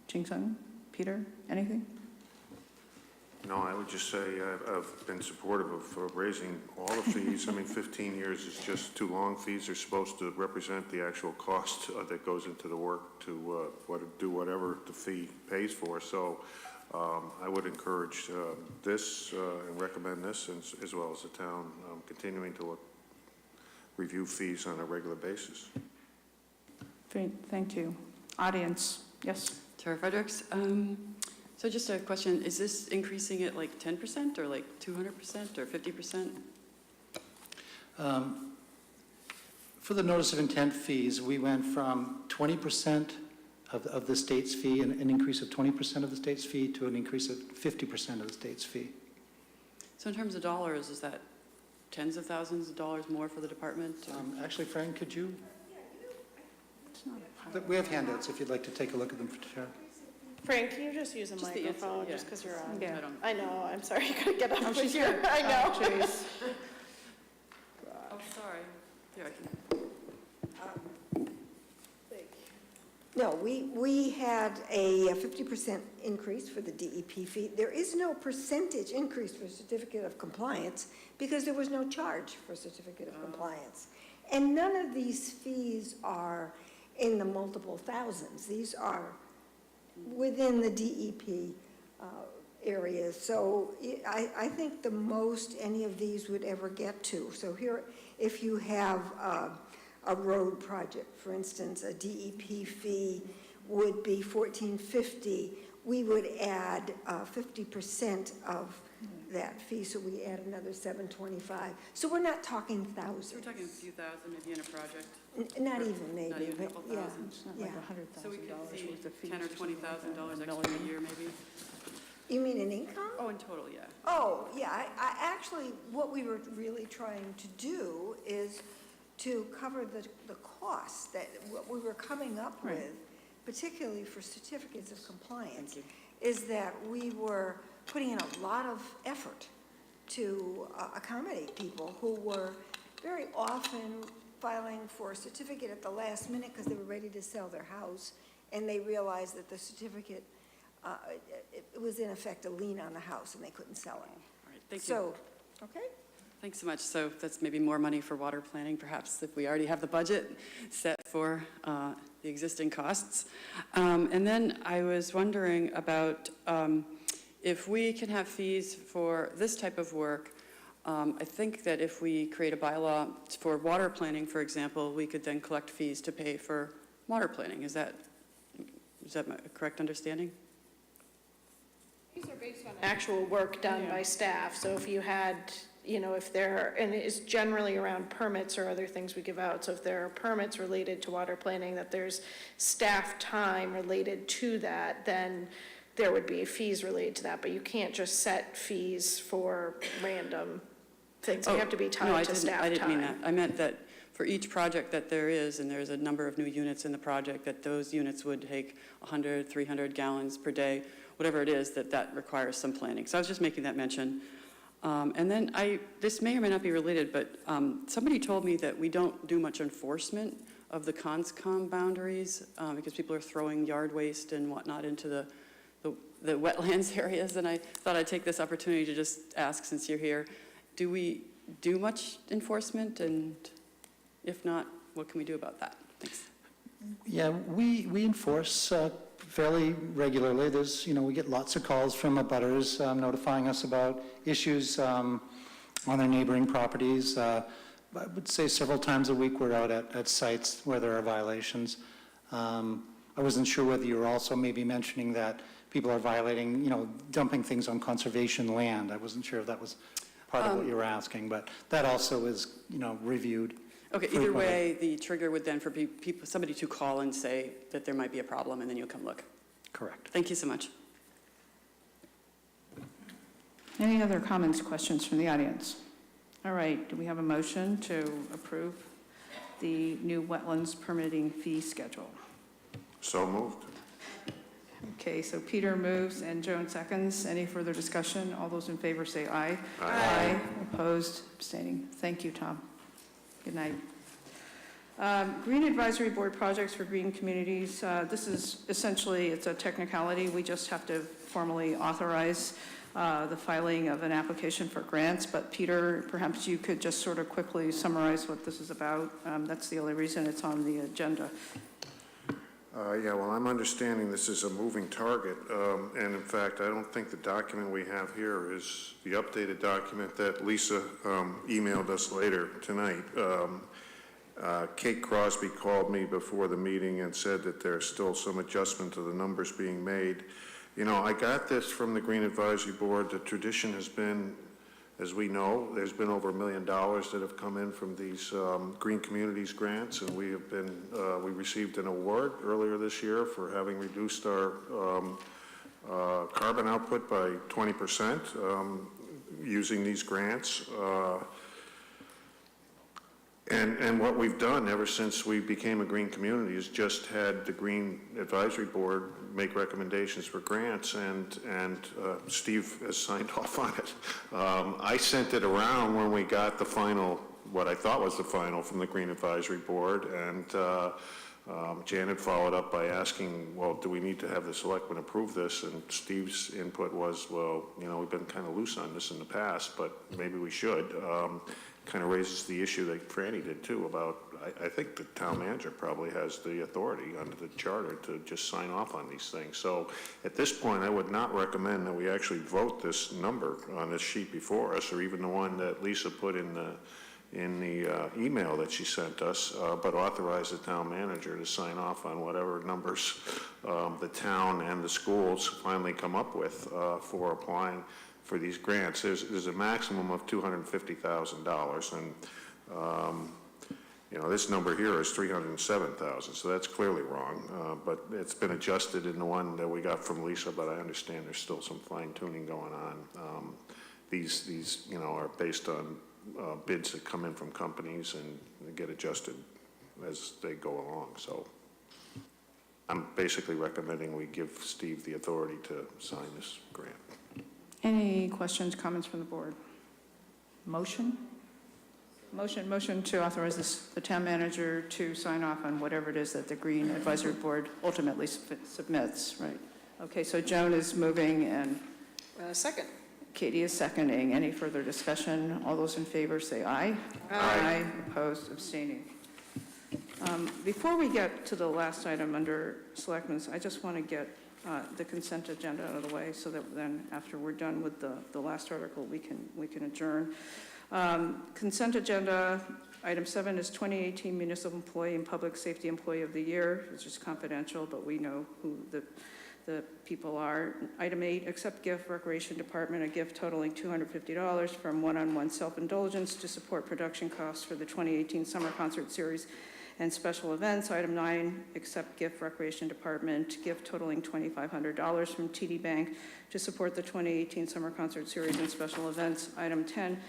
Jing-Sung, Peter, anything? No, I would just say I've been supportive of raising all the fees. I mean, 15 years is just too long. Fees are supposed to represent the actual cost that goes into the work to do whatever the fee pays for. So I would encourage this and recommend this, as well as the town continuing to review fees on a regular basis. Great, thank you. Audience, yes? Tara Fredericks. So just a question, is this increasing at like 10% or like 200% or 50%? For the notice of intent fees, we went from 20% of the state's fee, an increase of 20% of the state's fee, to an increase of 50% of the state's fee. So in terms of dollars, is that tens of thousands of dollars more for the department? Actually, Frank, could you? We have handouts if you'd like to take a look at them for sure. Frank, can you just use a microphone just because you're on? Yeah. I know, I'm sorry, you gotta get up Oh, with she's your, here. I know. Oh, jeez. Oh, sorry. Here, I can. No, we had a 50% increase for the DEP fee. There is no percentage increase for certificate of compliance because there was no charge for certificate of compliance. And none of these fees are in the multiple thousands. These are within the DEP areas. So I think the most any of these would ever get to. So here, if you have a road project, for instance, a DEP fee would be $14.50. We would add 50% of that fee, so we add another $7.25. So we're not talking thousands. We're talking a few thousand maybe in a project. Not even, maybe. Not even a but couple thousand. It's not Yeah. like $100,000 So we could see worth of fees. $10,000 or $20,000 extra a year maybe. You mean in income? Oh, in total, yeah. Oh, yeah, I actually, what we were really trying to do is to cover the costs that, what we were coming up Right. with, particularly for certificates of compliance, is that we were putting in a lot of effort to accommodate people who were very often filing for a certificate at the last minute because they were ready to sell their house, and they realized that the certificate, it was in effect a lien on the house, and they couldn't sell it. All right, thank you. So, okay? Thanks so much. So that's maybe more money for water planning, perhaps, if we already have the budget set for the existing costs. And then I was wondering about if we can have fees for this type of work. I think that if we create a bylaw for water planning, for example, we could then collect fees to pay for water planning. Is that my correct understanding? These are based on actual work done by staff, so if you had, if there, and it's generally around permits or other things we give out, so if there are permits related to water planning, that there's staff time related to that, then there would be fees related to that, but you can't just set fees for random things. They have to be tied to staff time. I didn't mean that. I meant that for each project that there is, and there's a number of new units in the project, that those units would take 100, 300 gallons per day, whatever it is, that requires some planning. So I was just making that mention. And then this may or may not be related, but somebody told me that we don't do much enforcement of the CONSCOM boundaries because people are throwing yard waste and whatnot into the wetlands areas. And I thought I'd take this opportunity to just ask, since you're here, do we do much enforcement? And if not, what can we do about that? Thanks. Yeah, we enforce fairly regularly. There's, we get lots of calls from abutters notifying us about issues on their neighboring properties. I would say several times a week we're out at sites where there are violations. I wasn't sure whether you were also maybe mentioning that people are violating, dumping things on conservation land. I wasn't sure if that was part of what you were asking, but that also is, reviewed. Okay, either way, the trigger would then for somebody to call and say that there might be a problem, and then you'll come look. Correct. Thank you so much. Any other comments, questions from the audience? All right, do we have a motion to approve the new wetlands permitting fee schedule? So moved. Okay, so Peter moves and Joan seconds. Any further discussion? All those in favor say aye. Aye. Opposed, abstaining. Thank you, Tom. Good night. Green Advisory Board projects for green communities. This is essentially, it's a technicality. We just have to formally authorize the filing of an application for grants. But Peter, perhaps you could just sort of quickly summarize what this is about. That's the only reason it's on the agenda. Yeah, well, I'm understanding this is a moving target, and in fact, I don't think the document we have here is the updated document that Lisa emailed us later tonight. Kate Crosby called me before the meeting and said that there's still some adjustment to the numbers being made. I got this from the Green Advisory Board. The tradition has been, as we know, there's been over $1 million that have come in from these Green Communities grants, and we received an award earlier this year for having reduced our carbon output by 20% using these grants. And what we've done ever since we became a green community is just had the Green Advisory Board make recommendations for grants, and Steve has signed off on it. I sent it around when we got the final, what I thought was the final from the Green Advisory Board, and Janet followed up by asking, well, do we need to have the selectmen approve this? And Steve's input was, well, we've been kind of loose on this in the past, but maybe we should. Kind of raises the issue that Franny did too about, I think the town manager probably has the authority under the charter to just sign off on these things. So at this point, I would not recommend that we actually vote this number on this sheet before us, or even the one that Lisa put in the email that she sent us, but authorize the town manager to sign off on whatever numbers the town and the schools finally come up with for applying for these grants. There's a maximum of $250,000, and You know, this number here is 307,000, so that's clearly wrong. But it's been adjusted in the one that we got from Lisa, but I understand there's still some fine tuning going on. These, you know, are based on bids that come in from companies and they get adjusted as they go along. So I'm basically recommending we give Steve the authority to sign this grant. Any questions, comments from the board? Motion to authorize the town manager to sign off on whatever it is that the Green Advisory Board ultimately submits, right? Okay, so Joan is moving and Second. Katie is seconding. Any further discussion? All those in favor say aye. Aye. Opposed, abstaining. Before we get to the last item under Selectmen's, I just want to get the consent agenda out of the way so that then after we're done with the last article, we can adjourn. Consent agenda, item 7 is 2018 Municipal Employee and Public Safety Employee of the Year, which is confidential, but we know who the people are. Item 8, accept gift Recreation Department, a gift totaling $250 from One-on-One Self-Indulgence to support production costs for the 2018 Summer Concert Series and special events. Item 9, accept gift Recreation Department, gift totaling $2,500 from TD Bank to support the 2018 Summer Concert Series and special events. Item 10,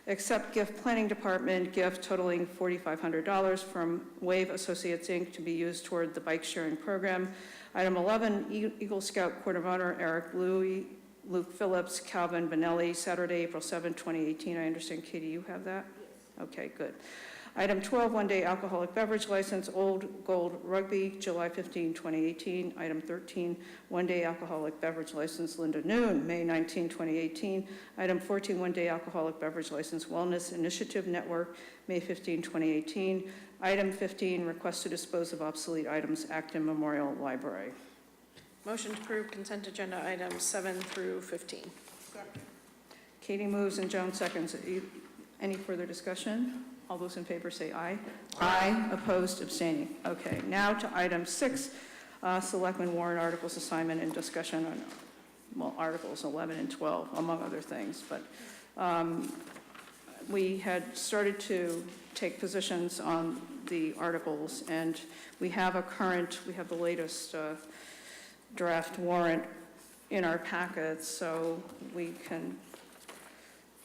accept gift Planning Department, gift totaling $4,500 from Wave Associates, Inc. to be used toward the bike sharing program. Item 11, Eagle Scout Court of Honor, Eric Louie, Luke Phillips, Calvin Benelli, Saturday, April 7, 2018. I understand, Katie, you have that? Yes. Okay, good. Item 12, one-day alcoholic beverage license, Old Gold Rugby, July 15, 2018. Item 13, one-day alcoholic beverage license, Linda Noon, May 19, 2018. Item 14, one-day alcoholic beverage license, Wellness Initiative Network, May 15, 2018. Item 15, request to dispose of obsolete items, Acton Memorial Library. Motion to approve consent agenda items 7 through 15. Katie moves and Joan seconds. Any further discussion? All those in favor say aye. Aye. Opposed, abstaining. Okay, now to item 6, Selectmen warrant articles assignment and discussion on, well, articles 11 and 12, among other things. But we had started to take positions on the articles, and we have the latest draft warrant in our packets, so we can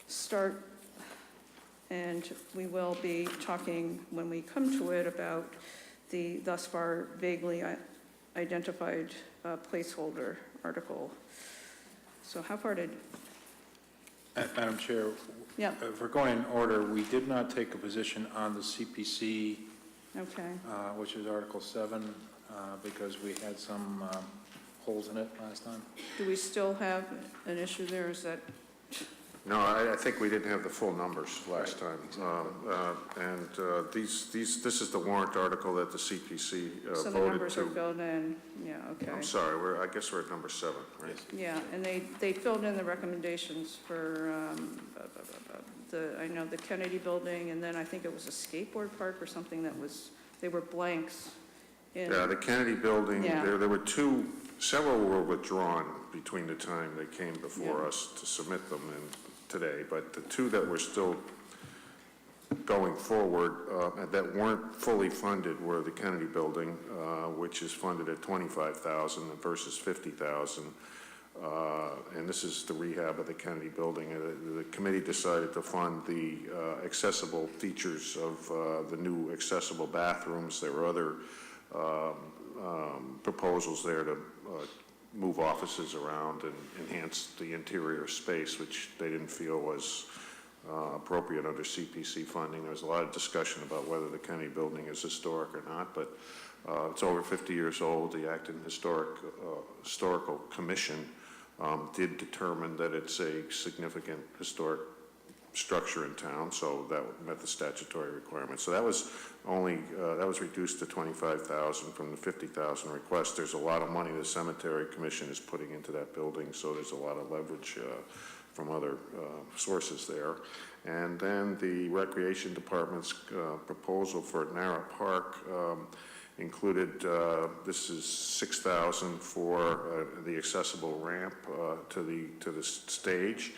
start. And we will be talking, when we come to it, about the thus far vaguely identified placeholder article. So how far did... Madam Chair, yeah. If we're going in order, we did not take a position on the CPC, okay. Which is Article 7, because we had some holes in it last time. Do we still have an issue there? Is that... No, I think we didn't have the full numbers last time. This is the warrant article that the CPC voted to. So the numbers are filled in, yeah, okay. I'm sorry, I guess we're at number 7, right? Yeah, and they filled in the recommendations for I know the Kennedy building, and then I think it was a skateboard park or something they were blanks. Yeah, the Kennedy building, Yeah. there were several were withdrawn between the time they came before us to submit them today, but the 2 that were still going forward and that weren't fully funded were the Kennedy building, which is funded at $25,000 versus $50,000. And this is the rehab of the Kennedy building. The committee decided to fund the accessible features of the new accessible bathrooms. There were other proposals there to move offices around and enhance the interior space, which they didn't feel was appropriate under CPC funding. There was a lot of discussion about whether the Kennedy building is historic or not, but it's over 50 years old. The Acton Historical Commission did determine that it's a significant historic structure in town, so that met the statutory requirement. So that was only that was reduced to $25,000 from the $50,000 request. There's a lot of money the Cemetery Commission is putting into that building, so there's a lot of leverage from other sources there. And then the Recreation Department's proposal for Narra Park included, this is $6,000 for the accessible ramp to the stage.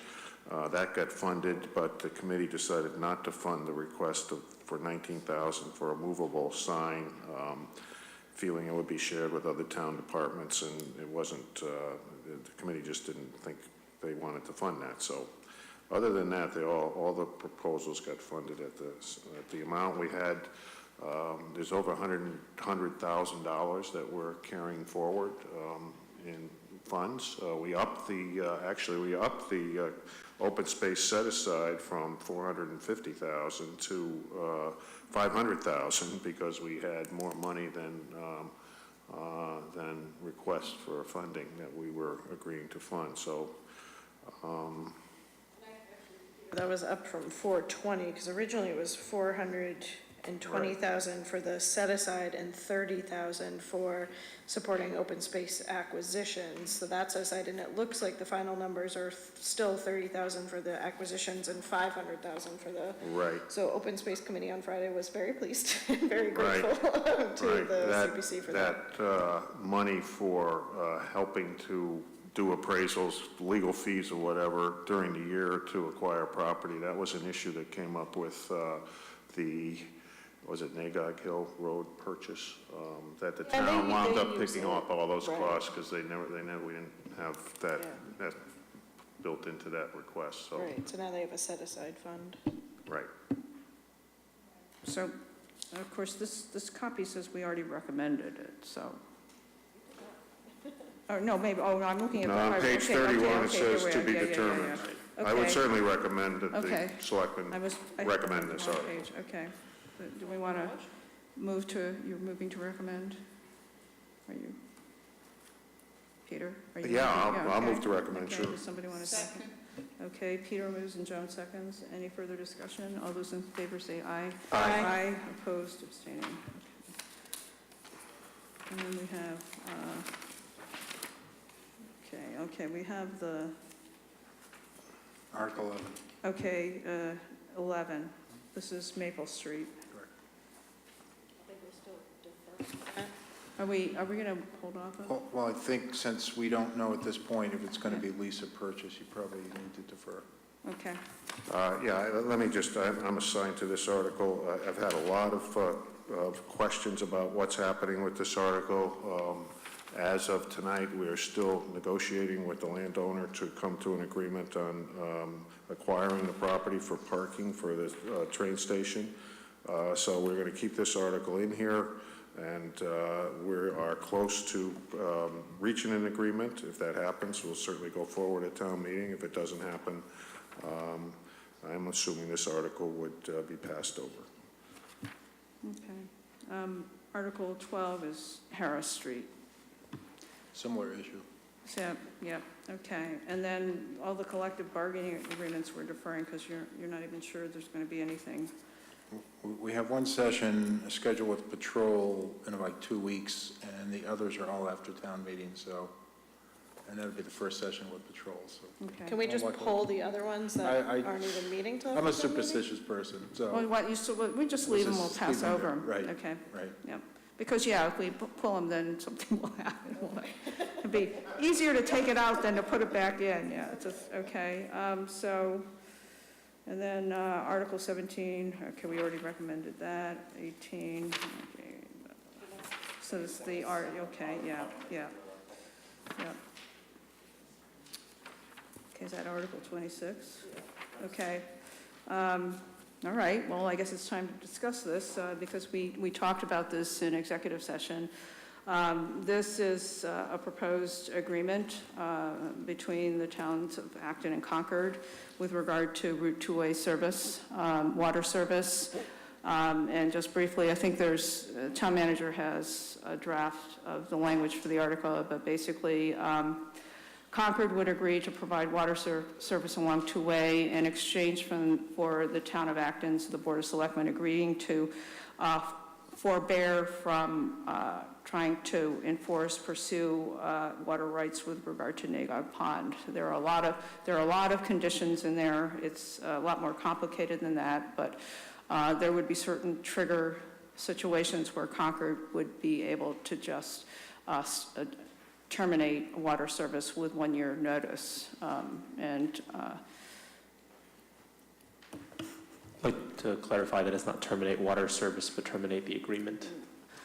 That got funded, but the committee decided not to fund the request for $19,000 for a movable sign, feeling it would be shared with other town departments, and it wasn't, the committee just didn't think they wanted to fund that. So other than that, all the proposals got funded at the amount we had. There's over $100,000 that we're carrying forward in funds. We upped the open space set aside from $450,000 to $500,000 because we had more money than requests for funding that we were agreeing to fund. So. That was up from 420, because originally it was 420,000 for the set aside and 30,000 for supporting open space acquisitions. So that's aside, and it looks like the final numbers are still 30,000 for the acquisitions and 500,000 for the. Right. So Open Space Committee on Friday was very pleased and very grateful to the CPC for that. That money for helping to do appraisals, legal fees or whatever during the year to acquire property, that was an issue that came up with was it Nagog Hill Road purchase, that the town wound up picking up all those costs because they never we didn't have that built into that request. So. Right, so now they have a set aside fund. Right. So, of course, this copy says we already recommended it, so. Oh, no, maybe, I'm looking at. On page 31, it says to be determined. Yeah. I would certainly recommend that Okay. the selectmen recommend this article. Okay. Do we want to move to, you're moving to recommend? Are you? Peter? Are you? Yeah, I'll okay. move to recommend, Okay, sure. does somebody want to second? Okay, Peter moves and Joan seconds. Any further discussion? All those in favor say aye. Aye. Opposed, abstaining. Okay. And then we have, okay, we have the, Article 11. okay, 11. This is Maple Street. Are we going to hold off on? Well, I think since we don't know at this point if it's going to be lease or purchase, you probably need to defer. Okay. Yeah, let me just, I'm assigned to this article. I've had a lot of questions about what's happening with this article. As of tonight, we are still negotiating with the landowner to come to an agreement on acquiring the property for parking for the train station. So we're going to keep this article in here, and we are close to reaching an agreement. If that happens, we'll certainly go forward at town meeting. If it doesn't happen, I'm assuming this article would be passed over. Okay. Article 12 is Harris Street. Similar issue. So, yeah, okay. And then all the collective bargaining agreements we're deferring because you're not even sure there's going to be anything. We have one session scheduled with patrol in like 2 weeks, and the others are all after town meetings, so, and that'll be the first session with patrol, so. Okay. Can we just pull the other ones that I- aren't even meeting till? I'm a after town meeting? superstitious person, so. Well, we just leave them, we'll Just pass leave them over there. them. Right. Okay. Right. Yep. Because, yeah, if we pull them, then something will happen. It'd be easier to take it out than to put it back in, yeah, it's just, okay. So, and then Article 17, okay, we already recommended that. 18, okay. So it's the art, okay, yeah. Okay, is that Article 26? Okay. All right, well, I guess it's time to discuss this because we talked about this in executive session. This is a proposed agreement between the towns of Acton and Concord with regard to Route 2A service, water service. And just briefly, I think town manager has a draft of the language for the article, but basically Concord would agree to provide water service along 2A in exchange for the town of Acton, so the Board of Selectmen agreeing to forbear from trying to pursue water rights with regard to Nagog Pond. There are a lot of conditions in there. It's a lot more complicated than that, but there would be certain trigger situations where Concord would be able to just terminate water service with 1 year notice. like to clarify that it's not terminate water service, but terminate the agreement,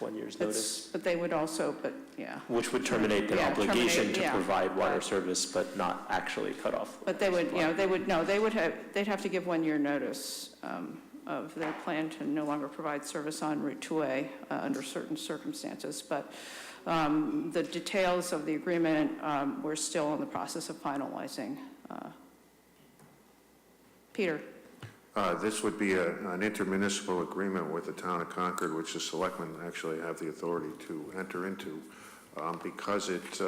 1 year's notice, But they would also, but, yeah. which would terminate their Yeah, obligation terminate, to yeah, provide water right. service, but not actually cut off. But they would, they'd have to give 1 year notice of their plan to no longer provide service on Route 2A under certain circumstances. But the details of the agreement, we're still in the process of finalizing. Peter? This would be an intermunicipal agreement with the town of Concord, which the selectmen actually have the authority to enter into, because it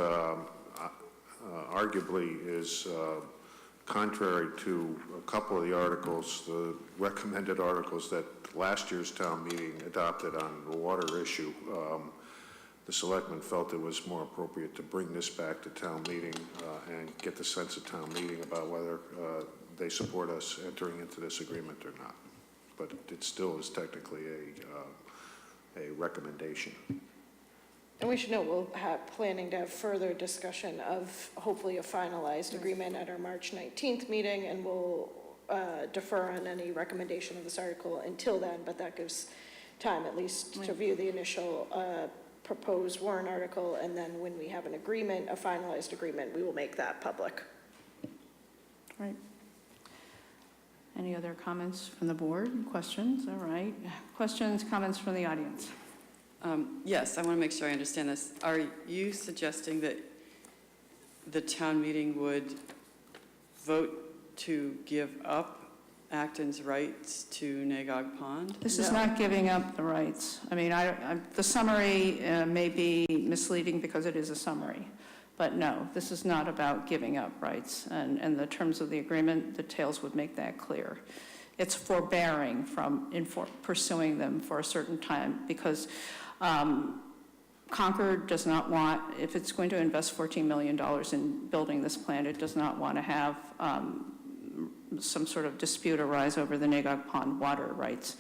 arguably is contrary to a couple of the articles, the recommended articles that last year's town meeting adopted on the water issue. The selectmen felt it was more appropriate to bring this back to town meeting and get the sense of town meeting about whether they support us entering into this agreement or not. But it still is technically a recommendation. And we should note, we'll have planning to have further discussion of hopefully a finalized agreement at our March 19th meeting, and we'll defer on any recommendation of this article until then, but that gives time at least to view the initial proposed warrant article, and then when we have an agreement, a finalized agreement, we will make that public. Right. Any other comments from the board? Questions? All right. Questions, comments from the audience? Yes, I want to make sure I understand this. Are you suggesting that the town meeting would vote to give up Acton's rights to Nagog Pond? This is not giving up the rights. I mean, the summary may be misleading because it is a summary, but no, this is not about giving up rights. And the terms of the agreement, the details would make that clear. It's forbearing from pursuing them for a certain time because Concord does not want, if it's going to invest $14 million in building this plant, it does not want to have some sort of dispute arise over the Nagog Pond water rights.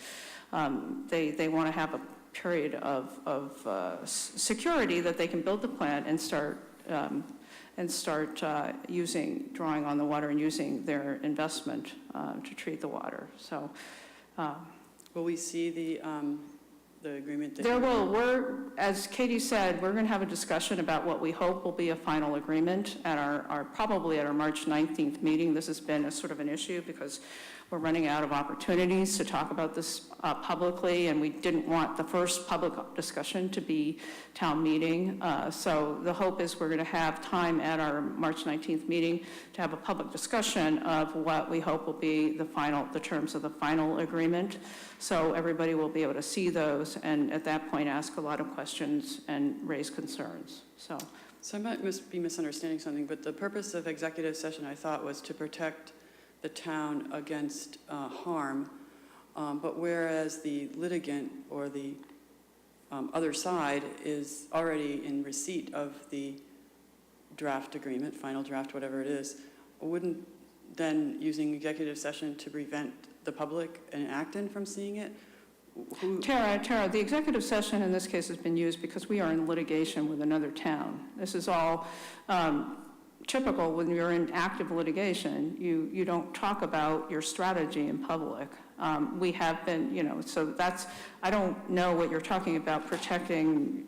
They want to have a period of security that they can build the plant and start drawing on the water and using their investment to treat the water. So, will we see the agreement? As Katie said, we're going to have a discussion about what we hope will be a final agreement at probably at our March 19th meeting. This has been a sort of an issue because we're running out of opportunities to talk about this publicly, and we didn't want the first public discussion to be town meeting. So the hope is we're going to have time at our March 19th meeting to have a public discussion of what we hope will be the terms of the final agreement. So everybody will be able to see those, and at that point ask a lot of questions and raise concerns. So I might be misunderstanding something, but the purpose of executive session, I thought, was to protect the town against harm, but whereas the litigant or the other side is already in receipt of the draft agreement, final draft, whatever it is, wouldn't then using executive session to prevent the public and Acton from seeing it? Tara, the executive session in this case has been used because we are in litigation with another town. This is all typical when you're in active litigation. You don't talk about your strategy in public. We have been, so I don't know what you're talking about, protecting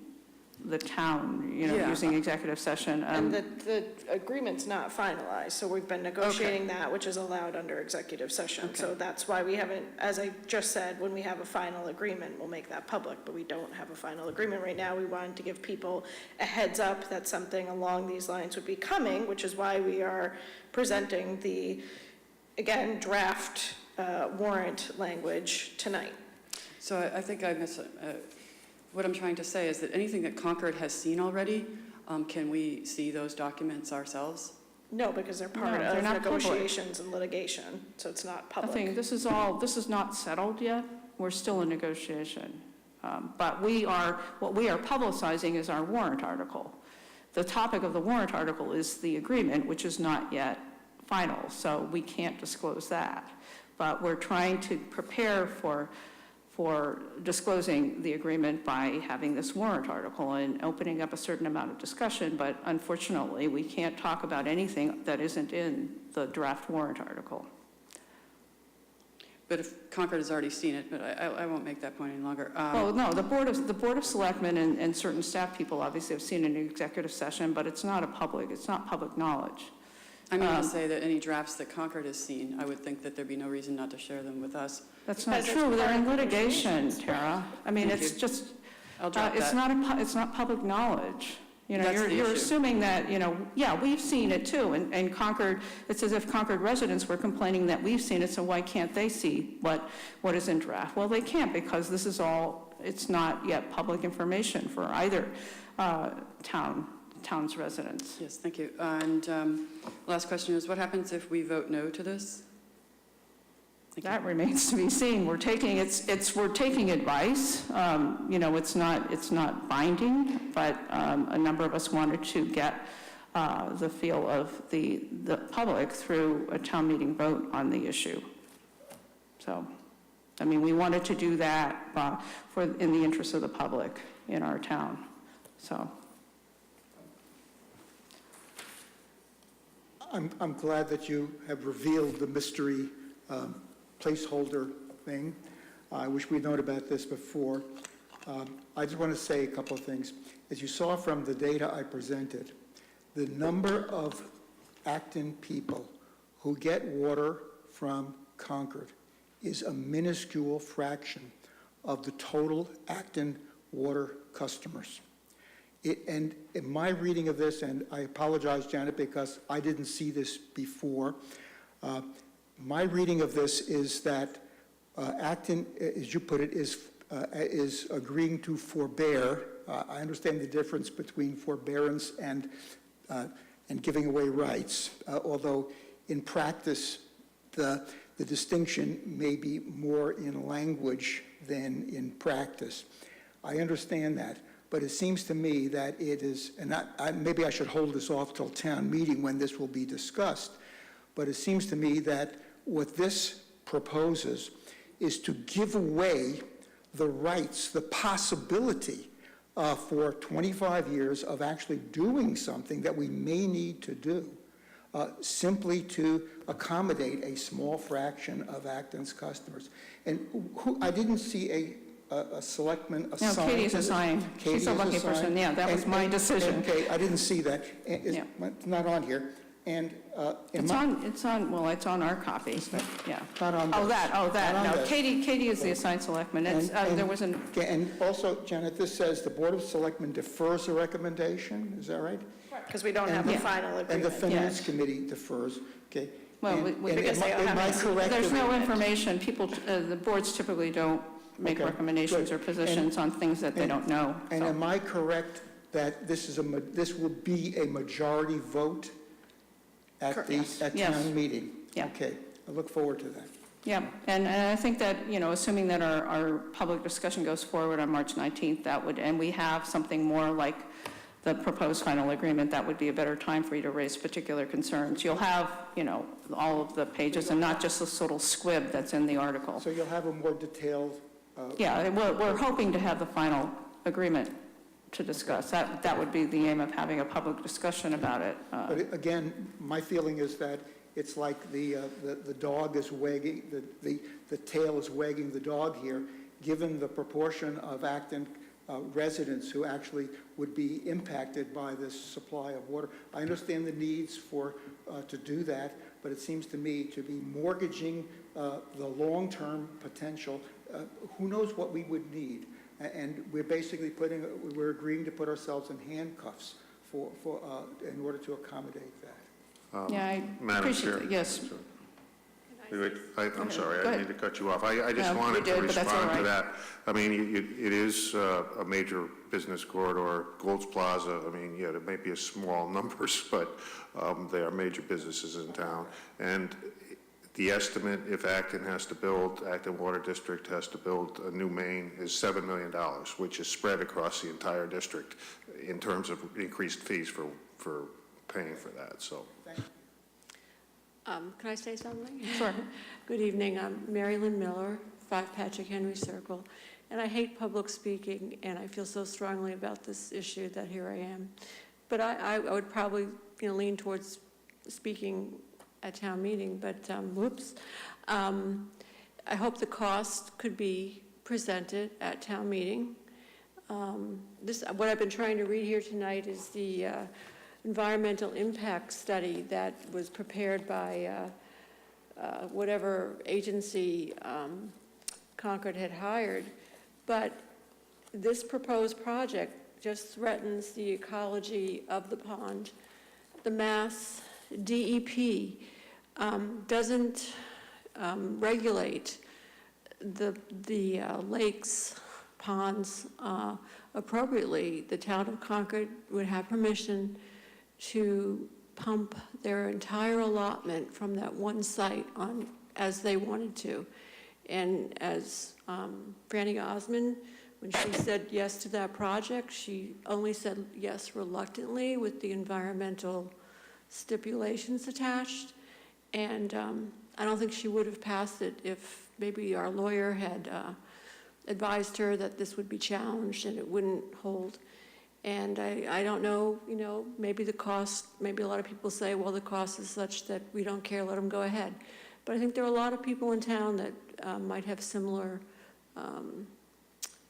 the town, using executive session. And the agreement's not finalized, so we've been negotiating that, which is allowed under executive session. Okay. So that's why we haven't, as I just said, when we have a final agreement, we'll make that public, but we don't have a final agreement right now. We wanted to give people a heads up that something along these lines would be coming, which is why we are presenting the, again, draft warrant language tonight. So I think I what I'm trying to say is that anything that Concord has seen already, can we see those documents ourselves? No, because they're part of negotiations and litigation, so it's not public. I think this is not settled yet. We're still in negotiation. But what we are publicizing is our warrant article. The topic of the warrant article is the agreement, which is not yet final, so we can't disclose that. But we're trying to prepare for disclosing the agreement by having this warrant article and opening up a certain amount of discussion, but unfortunately, we can't talk about anything that isn't in the draft warrant article. but if Concord has already seen it, but I won't make that point any longer. Well, no, the Board of Selectmen and certain staff people obviously have seen it in an executive session, but it's not public knowledge. I mean to say that any drafts that Concord has seen, I would think that there'd be no reason not to share them with us. That's not true. They're in litigation, Tara. I mean, Thank it's you. just, I'll drop it's that. it's not public knowledge. You know, That's the you're issue. assuming that, you know, yeah, we've seen it too, and Concord, it's as if Concord residents were complaining that we've seen it, so why can't they see what is in draft? Well, they can't, because this is all, it's not yet public information for either town's residents. Yes, thank you. And last question is, what happens if we vote no to this? That remains to be seen. We're taking we're taking advice. You know, it's not binding, but a number of us wanted to get the feel of the public through a town meeting vote on the issue. So, I mean, we wanted to do that in the interest of the public in our town. So. I'm glad that you have revealed the mystery placeholder thing. I wish we'd known about this before. I just want to say a couple of things. As you saw from the data I presented, the number of Acton people who get water from Concord is a minuscule fraction of the total Acton water customers. And in my reading of this, and I apologize, Janet, because I didn't see this before, my reading of this is that Acton, as you put it, is agreeing to forbear. I understand the difference between forbearance and giving away rights, although in practice the distinction may be more in language than in practice. I understand that, but it seems to me that it is, and maybe I should hold this off till town meeting when this will be discussed, but it seems to me that what this proposes is to give away the rights, the possibility for 25 years of actually doing something that we may need to do, simply to accommodate a small fraction of Acton's customers. And I didn't see a selectman assigned. No, Katie's assigned. She's a lucky person. Yeah, that was my decision. Okay, I didn't see that. It's not on here. And it's on our copy. Yeah. Not on Oh, this. that. Not on No, this. Katie is the assigned selectman. There was an. And also, Janet, this says the Board of Selectmen defers a recommendation. Is that right? Because we don't have a final agreement. And the Finance Yes. Committee defers. Okay. Well, because they don't have am I a- correct? There's no information. People, the boards typically don't make Okay, recommendations good. or positions on things that they don't know. And so. am I correct that this will be a majority vote at Yes. town Yes. meeting? Yeah. Okay, I look forward to that. Yeah, and I think that, you know, assuming that our public discussion goes forward on March 19th, and we have something more like the proposed final agreement, that would be a better time for you to raise particular concerns. You'll have, you know, all of the pages and not just this little squib that's in the article. So you'll have a more detailed. Yeah, we're hoping to have the final agreement to discuss. That would be the aim of having a public discussion about it. But again, my feeling is that it's like the dog is wagging, the tail is wagging the dog here, given the proportion of Acton residents who actually would be impacted by this supply of water. I understand the needs to do that, but it seems to me to be mortgaging the long-term potential. Who knows what we would need? And we're basically we're agreeing to put ourselves in handcuffs in order to accommodate that. Yeah, I Madam appreciate Chair. it. Yes. I'm sorry, Go I ahead. didn't mean to cut you off. I just No, wanted you to did, but that's all respond to right. that. I mean, it is a major business corridor, Gold's Plaza. I mean, yeah, there may be a small numbers, but they are major businesses in town. And the estimate, if Acton Water District has to build a new main, is $7 million, which is spread across the entire district in terms of increased fees for paying for that, so. Can I say something? Sure. Good evening. I'm Mary Lynn Miller, 5 Patrick Henry Circle. And I hate public speaking, and I feel so strongly about this issue that here I am. But I would probably lean towards speaking at town meeting, but whoops. I hope the cost could be presented at town meeting. What I've been trying to read here tonight is the environmental impact study that was prepared by whatever agency Concord had hired. But this proposed project just threatens the ecology of the pond. The Mass DEP doesn't regulate the lakes, ponds appropriately. The town of Concord would have permission to pump their entire allotment from that one site on as they wanted to. And as Franny Osmond, when she said yes to that project, she only said yes reluctantly with the environmental stipulations attached. And I don't think she would have passed it if maybe our lawyer had advised her that this would be challenged and it wouldn't hold. And I don't know, maybe the cost, maybe a lot of people say, well, the cost is such that we don't care, let them go ahead. But I think there are a lot of people in town that might have similar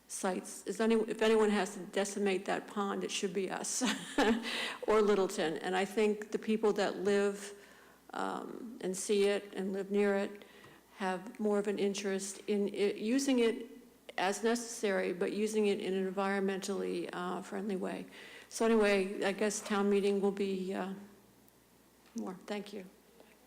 sites. If anyone has to decimate that pond, it should be us or Littleton. And I think the people that live and see it and live near it have more of an interest in using it as necessary, but using it in an environmentally friendly way. So anyway, I guess town meeting will be more. Thank you.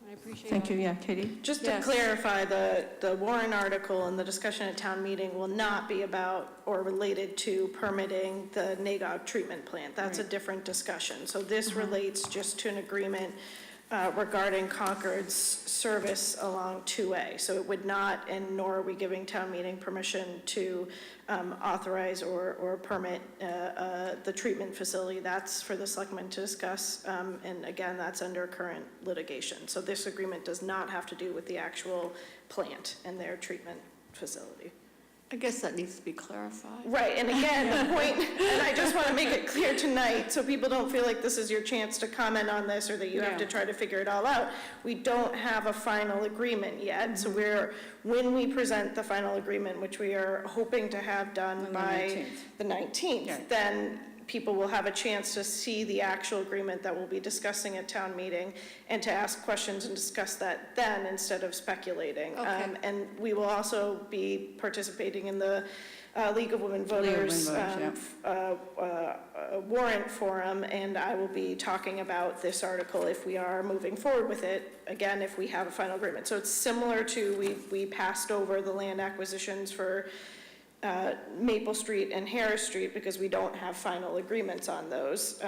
I appreciate it. Thank you. Yeah, Katie? Just to clarify, the Warren article and the discussion at town meeting will not be about or related to permitting the NAGOG treatment plant. That's a different discussion. So this relates just to an agreement regarding Concord's service along 2A. So it would not, and nor are we giving town meeting permission to authorize or permit the treatment facility. That's for the selectmen to discuss, and again, that's under current litigation. So this agreement does not have to do with the actual plant and their treatment facility. I guess that needs to be clarified. Right, and again, the point, and I just want to make it clear tonight, so people don't feel like this is your chance to comment on this or that you have to try to figure it all out. We don't have a final agreement yet, so when we present the final agreement, which we are hoping to have done by the 19th, then people will have a chance to see the actual agreement that we'll be discussing at town meeting and to ask questions and discuss that then instead of speculating. And we will also be participating in the League of Women Voters warrant forum, and I will be talking about this article if we are moving forward with it, again, if we have a final agreement. So it's similar to, we passed over the land acquisitions for Maple Street and Harris Street because we don't have final agreements on those.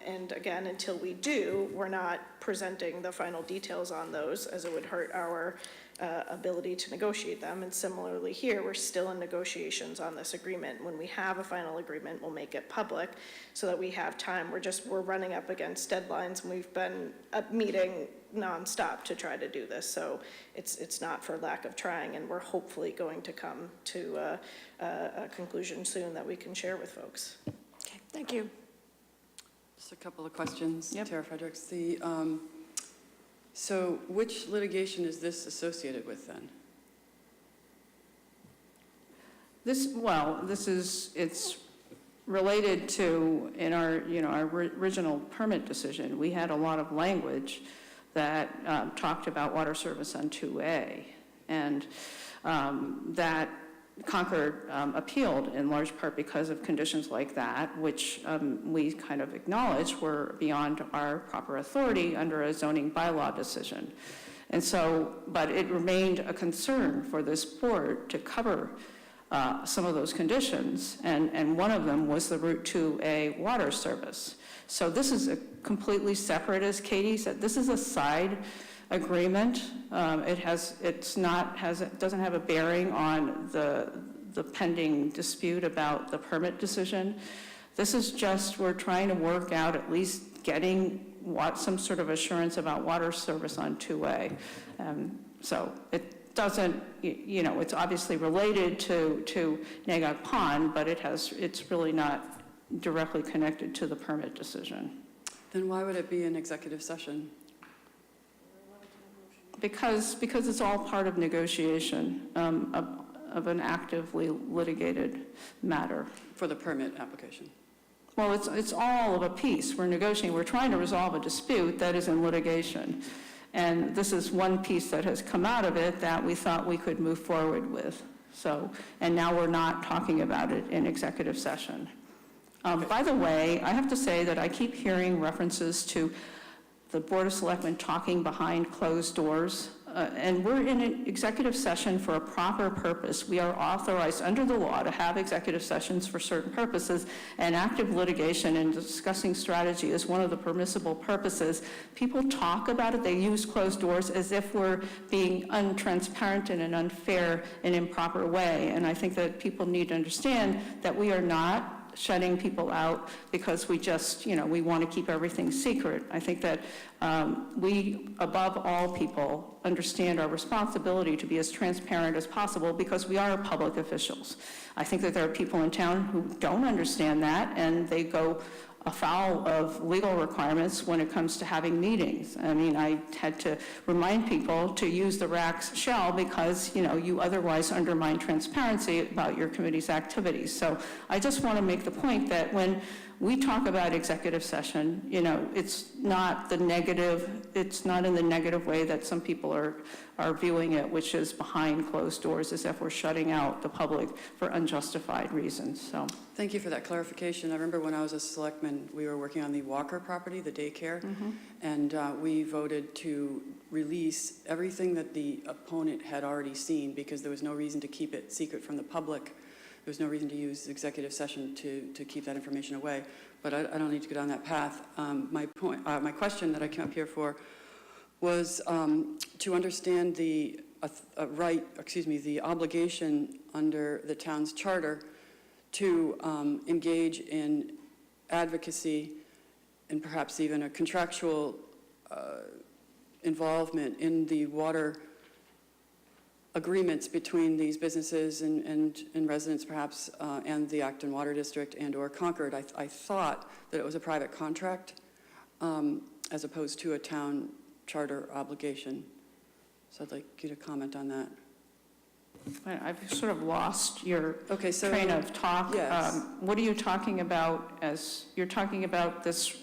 And again, until we do, we're not presenting the final details on those, as it would hurt our ability to negotiate them. And similarly here, we're still in negotiations on this agreement. When we have a final agreement, we'll make it public so that we have time. We're running up against deadlines, and we've been meeting nonstop to try to do this. So it's not for lack of trying, and we're hopefully going to come to a conclusion soon that we can share with folks. Okay, thank you. Just a couple of questions, Tara Fredericks. So which litigation is this associated with then? It's related to, in our, our original permit decision, we had a lot of language that talked about water service on 2A, and that Concord appealed in large part because of conditions like that, which we kind of acknowledged were beyond our proper authority under a zoning bylaw decision. And so, but it remained a concern for this board to cover some of those conditions, and one of them was the Route 2A water service. So this is a completely separate, as Katie said, this is a side agreement. It doesn't have a bearing on the pending dispute about the permit decision. This is just, we're trying to work out at least getting some sort of assurance about water service on 2A. So it doesn't, it's obviously related to Nagog Pond, but it's really not directly connected to the permit decision. Then why would it be an executive session? Because it's all part of negotiation of an actively litigated matter. For the permit application. Well, it's all of a piece. We're negotiating. We're trying to resolve a dispute that is in litigation. And this is one piece that has come out of it that we thought we could move forward with. So, and now we're not talking about it in executive session. By the way, I have to say that I keep hearing references to the Board of Selectmen talking behind closed doors. And we're in an executive session for a proper purpose. We are authorized under the law to have executive sessions for certain purposes, and active litigation and discussing strategy is one of the permissible purposes. People talk about it, they use closed doors as if we're being untransparent in an unfair and improper way. And I think that people need to understand that we are not shutting people out because we just, we want to keep everything secret. I think that we, above all people, understand our responsibility to be as transparent as possible because we are public officials. I think that there are people in town who don't understand that, and they go afoul of legal requirements when it comes to having meetings. I mean, I had to remind people to use the WRAC's shell because, you otherwise undermine transparency about your committee's activities. So I just want to make the point that when we talk about executive session, it's not in the negative way that some people are viewing it, which is behind closed doors, as if we're shutting out the public for unjustified reasons. So Thank you for that clarification. I remember when I was a selectman, we were working on the Walker property, the daycare, and we voted to release everything that the opponent had already seen because there was no reason to keep it secret from the public. There's no reason to use executive session to keep that information away, but I don't need to go down that path. My question that I came up here for was to understand the obligation under the town's charter to engage in advocacy and perhaps even a contractual involvement in the water agreements between these businesses and residents perhaps and the Acton Water District and or Concord. I thought that it was a private contract as opposed to a town charter obligation. So I'd like you to comment on that. I've sort of lost your so, train of talk. Yes. What are you talking about as you're talking about this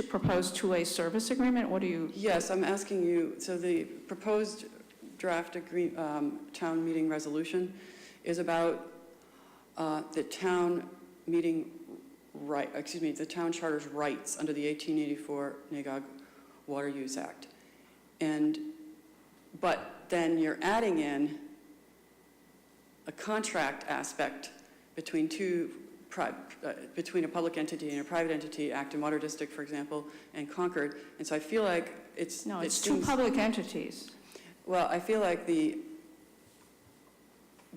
proposed two-way service agreement? What do you? Yes, I'm asking you, so the proposed draft town meeting resolution is about the town meeting the town charter's rights under the 1884 NAGOG Water Use Act. But then you're adding in a contract aspect between between a public entity and a private entity, Acton Water District, for example, and Concord. And so I feel like it's two public entities. Well, I feel like the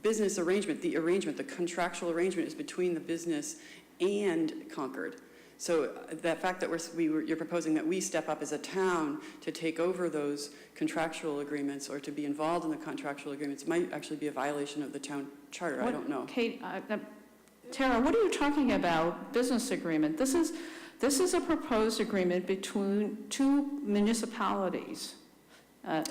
business arrangement, the contractual arrangement is between the business and Concord. So the fact that you're proposing that we step up as a town to take over those contractual agreements or to be involved in the contractual agreements might actually be a violation of the town charter. I don't know. Kate, Tara, what are you talking about? Business agreement. This is a proposed agreement between two municipalities.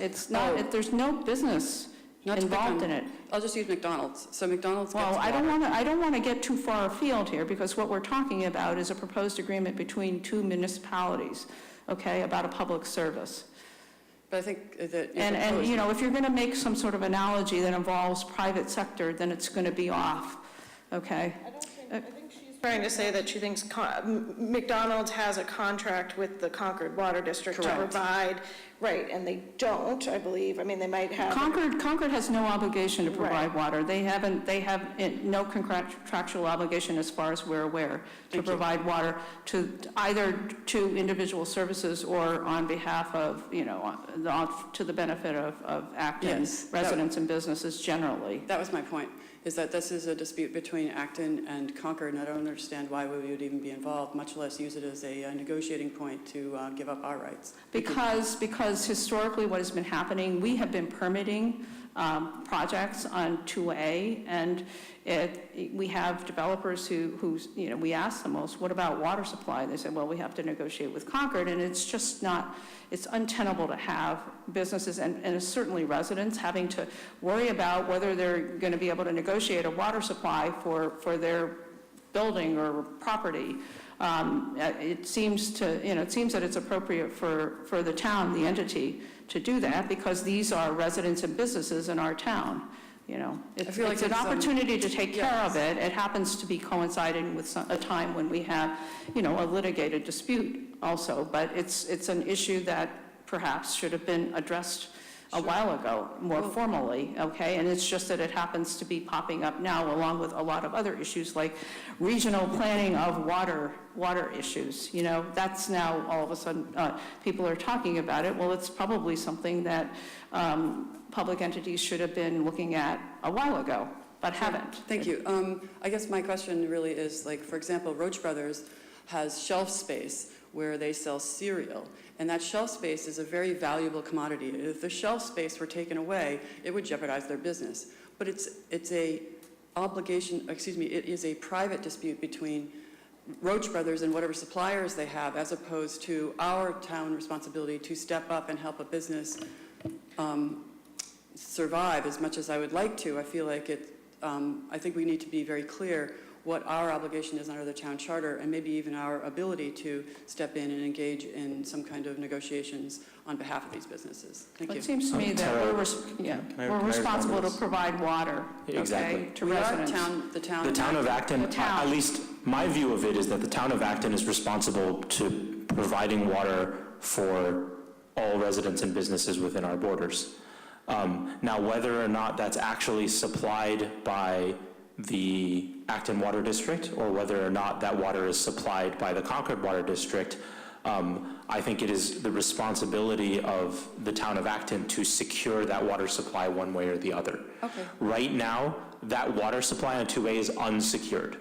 It's not. There's no business involved in it. I'll just use McDonald's. So McDonald's gets Well, water. I don't want to get too far afield here because what we're talking about is a proposed agreement between two municipalities, about a public service. But I think that and if you're going to make some sort of analogy that involves private sector, then it's going to be off. Okay. I think she's trying to say that she thinks McDonald's has a contract with the Concord Water District to provide, and they don't, I believe. I mean, they might have. Concord has no obligation to provide water. They have no contractual obligation, as far as we're aware, to provide water to either to individual services or on behalf of, to the benefit of Acton residents and businesses generally. That was my point, is that this is a dispute between Acton and Concord, and I don't understand why we would even be involved, much less use it as a negotiating point to give up our rights. Because historically what has been happening, we have been permitting projects on 2A, and we have developers who, you know, we ask them, well, what about water supply? They said, well, we have to negotiate with Concord, and it's just not, it's untenable to have businesses and certainly residents having to worry about whether they're going to be able to negotiate a water supply for their building or property. It seems to, you know, it seems that it's appropriate for the town, the entity, to do that, because these are residents and businesses in our town. You know, it's an opportunity to take care of it. It happens to be coinciding with a time when we have, you know, a litigated dispute also, but it's an issue that perhaps should have been addressed a while ago, more formally, okay? And it's just that it happens to be popping up now, along with a lot of other issues like regional planning of water issues. You know, that's now all of a sudden people are talking about it. Well, it's probably something that public entities should have been looking at a while ago, but haven't. Thank you. I guess my question really is, like, for example, Roach Brothers has shelf space where they sell cereal. And that shelf space is a very valuable commodity. If the shelf space were taken away, it would jeopardize their business. But it's a obligation, excuse me, it is a private dispute between Roach Brothers and whatever suppliers they have, as opposed to our town responsibility to step up and help a business survive. As much as I would like to, I feel like I think we need to be very clear what our obligation is under the town charter, and maybe even our ability to step in and engage in some kind of negotiations on behalf of these businesses. Thank you. It seems to me that we're responsible to provide water, okay, to residents. The town of Acton, at least my view of it is that the town of Acton is responsible to providing water for all residents and businesses within our borders. Now, whether or not that's actually supplied by the Acton Water District, or whether or not that water is supplied by the Concord Water District, I think it is the responsibility of the town of Acton to secure that water supply one way or the other. Okay. Right now, that water supply on 2A is unsecured.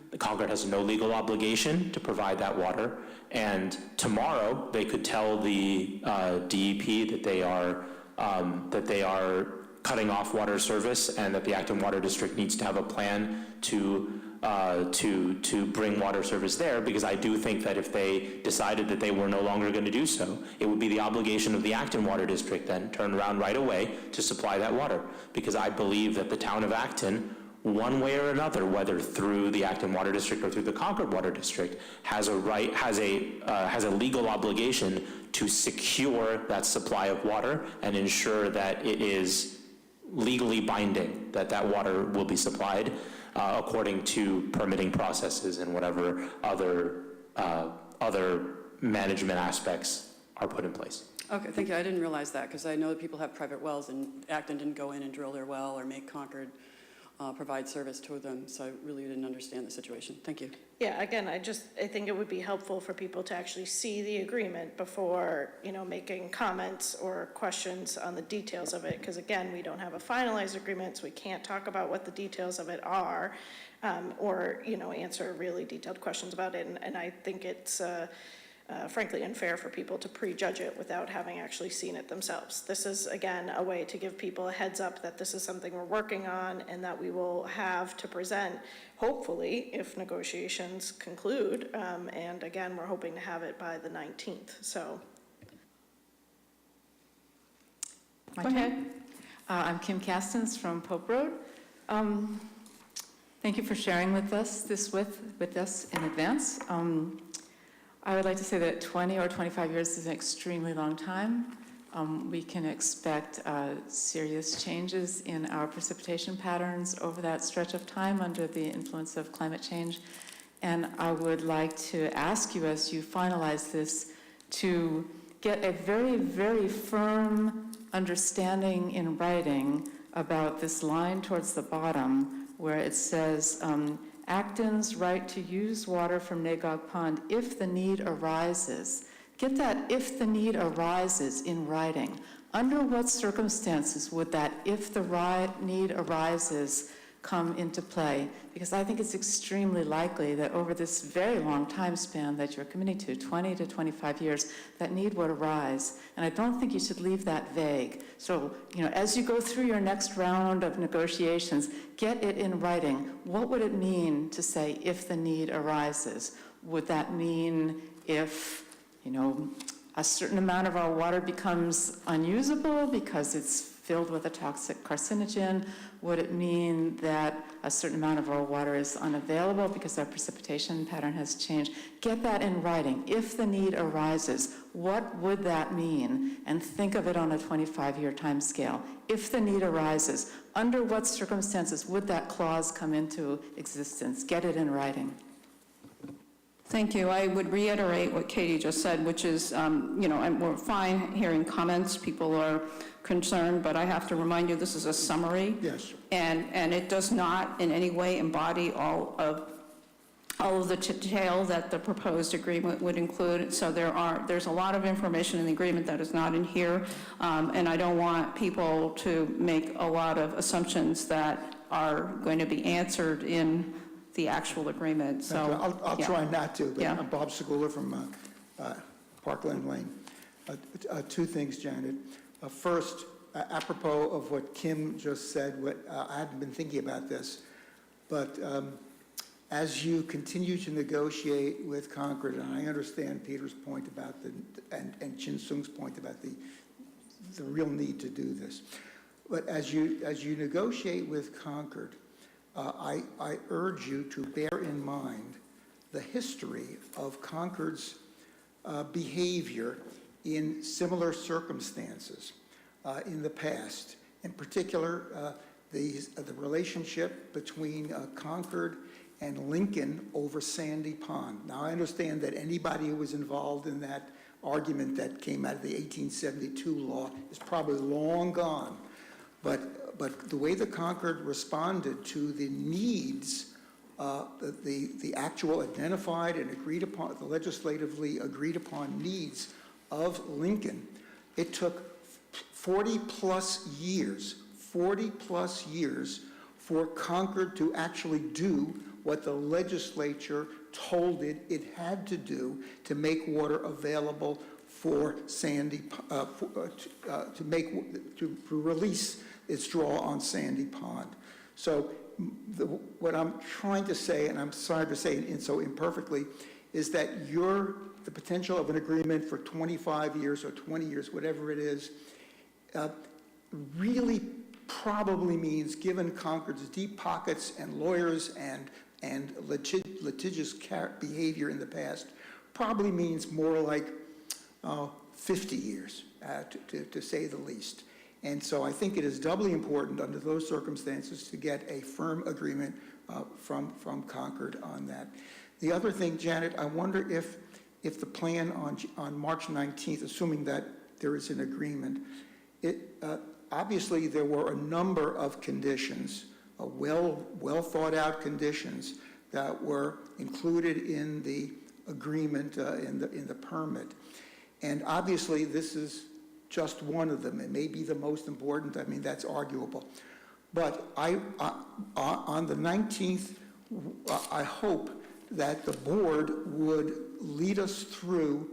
The Concord has no legal obligation to provide that water, and tomorrow they could tell the DEP that they are cutting off water service, and that the Acton Water District needs to have a plan to bring water service there, because I do think that if they decided that they were no longer going to do so, it would be the obligation of the Acton Water District then turn around right away to supply that water, because I believe that the town of Acton, one way or another, whether through the Acton Water District or through the Concord Water District, has a legal obligation to secure that supply of water and ensure that it is legally binding, that water will be supplied according to permitting processes and whatever other management aspects are put in place. Okay, thank you. I didn't realize that, because I know that people have private wells, and Acton didn't go in and drill their well or make Concord provide service to them, so I really didn't understand the situation. Thank you. Yeah, again, I think it would be helpful for people to actually see the agreement before, you know, making comments or questions on the details of it, because again, we don't have a finalized agreement, so we can't talk about what the details of it are, or, you know, answer really detailed questions about it, and I think it's frankly unfair for people to prejudge it without having actually seen it themselves. This is, again, a way to give people a heads up that this is something we're working on and that we will have to present, hopefully, if negotiations conclude. And again, we're hoping to have it by the 19th, so. Go ahead. I'm Kim Castens from Pope Road. Thank you for sharing with us with us in advance. I would like to say that 20 or 25 years is an extremely long time. We can expect serious changes in our precipitation patterns over that stretch of time under the influence of climate change. And I would like to ask you, as you finalize this, to get a very, very firm understanding in writing about this line towards the bottom where it says, Acton's right to use water from Nagog Pond if the need arises. Get that "if the need arises" in writing. Under what circumstances would that "if the need arises" come into play, because I think it's extremely likely that over this very long time span that you're committing to, 20 to 25 years, that need would arise. And I don't think you should leave that vague. So, as you go through your next round of negotiations, get it in writing. What would it mean to say if the need arises? Would that mean if, a certain amount of our water becomes unusable because it's filled with a toxic carcinogen? Would it mean that a certain amount of our water is unavailable because our precipitation pattern has changed? Get that in writing. If the need arises, what would that mean? And think of it on a 25-year time scale. If the need arises, under what circumstances would that clause come into existence? Get it in writing. Thank you. I would reiterate what Katie just said, which is, and we're fine hearing comments. People are concerned, but I have to remind you, this is a summary. Yes. And it does not in any way embody all of the detail that the proposed agreement would include. So there's a lot of information in the agreement that is not in here. And I don't want people to make a lot of assumptions that are going to be answered in the actual agreement. So I'll try not to, but Yeah. I'm Bob Segula from Parkland Lane. Two things, Janet. First, apropos of what Kim just said, I hadn't been thinking about this, but as you continue to negotiate with Concord, and I understand Peter's point about and Chin Sung's point about the real need to do this, but as you negotiate with Concord, I urge you to bear in mind the history of Concord's behavior in similar circumstances in the past. In particular, the relationship between Concord and Lincoln over Sandy Pond. Now, I understand that anybody who was involved in that argument that came out of the 1872 law is probably long gone, but the way that Concord responded to the needs, the actual identified and agreed upon, the legislatively agreed upon needs of Lincoln, it took 40 plus years for Concord to actually do what the legislature told it had to do to make water available for Sandy, to release its draw on Sandy Pond. So what I'm trying to say, and I'm sorry to say it so imperfectly, is that the potential of an agreement for 25 years or 20 years, whatever it is, really probably means, given Concord's deep pockets and lawyers and litigious behavior in the past, probably means more like 50 years, to say the least. And so I think it is doubly important under those circumstances to get a firm agreement from Concord on that. The other thing, Janet, I wonder if the plan on March 19th, assuming that there is an agreement, obviously there were a number of conditions, well thought out conditions that were included in the agreement, in the permit. And obviously this is just one of them. It may be the most important. I mean, that's arguable. But on the 19th, I hope that the board would lead us through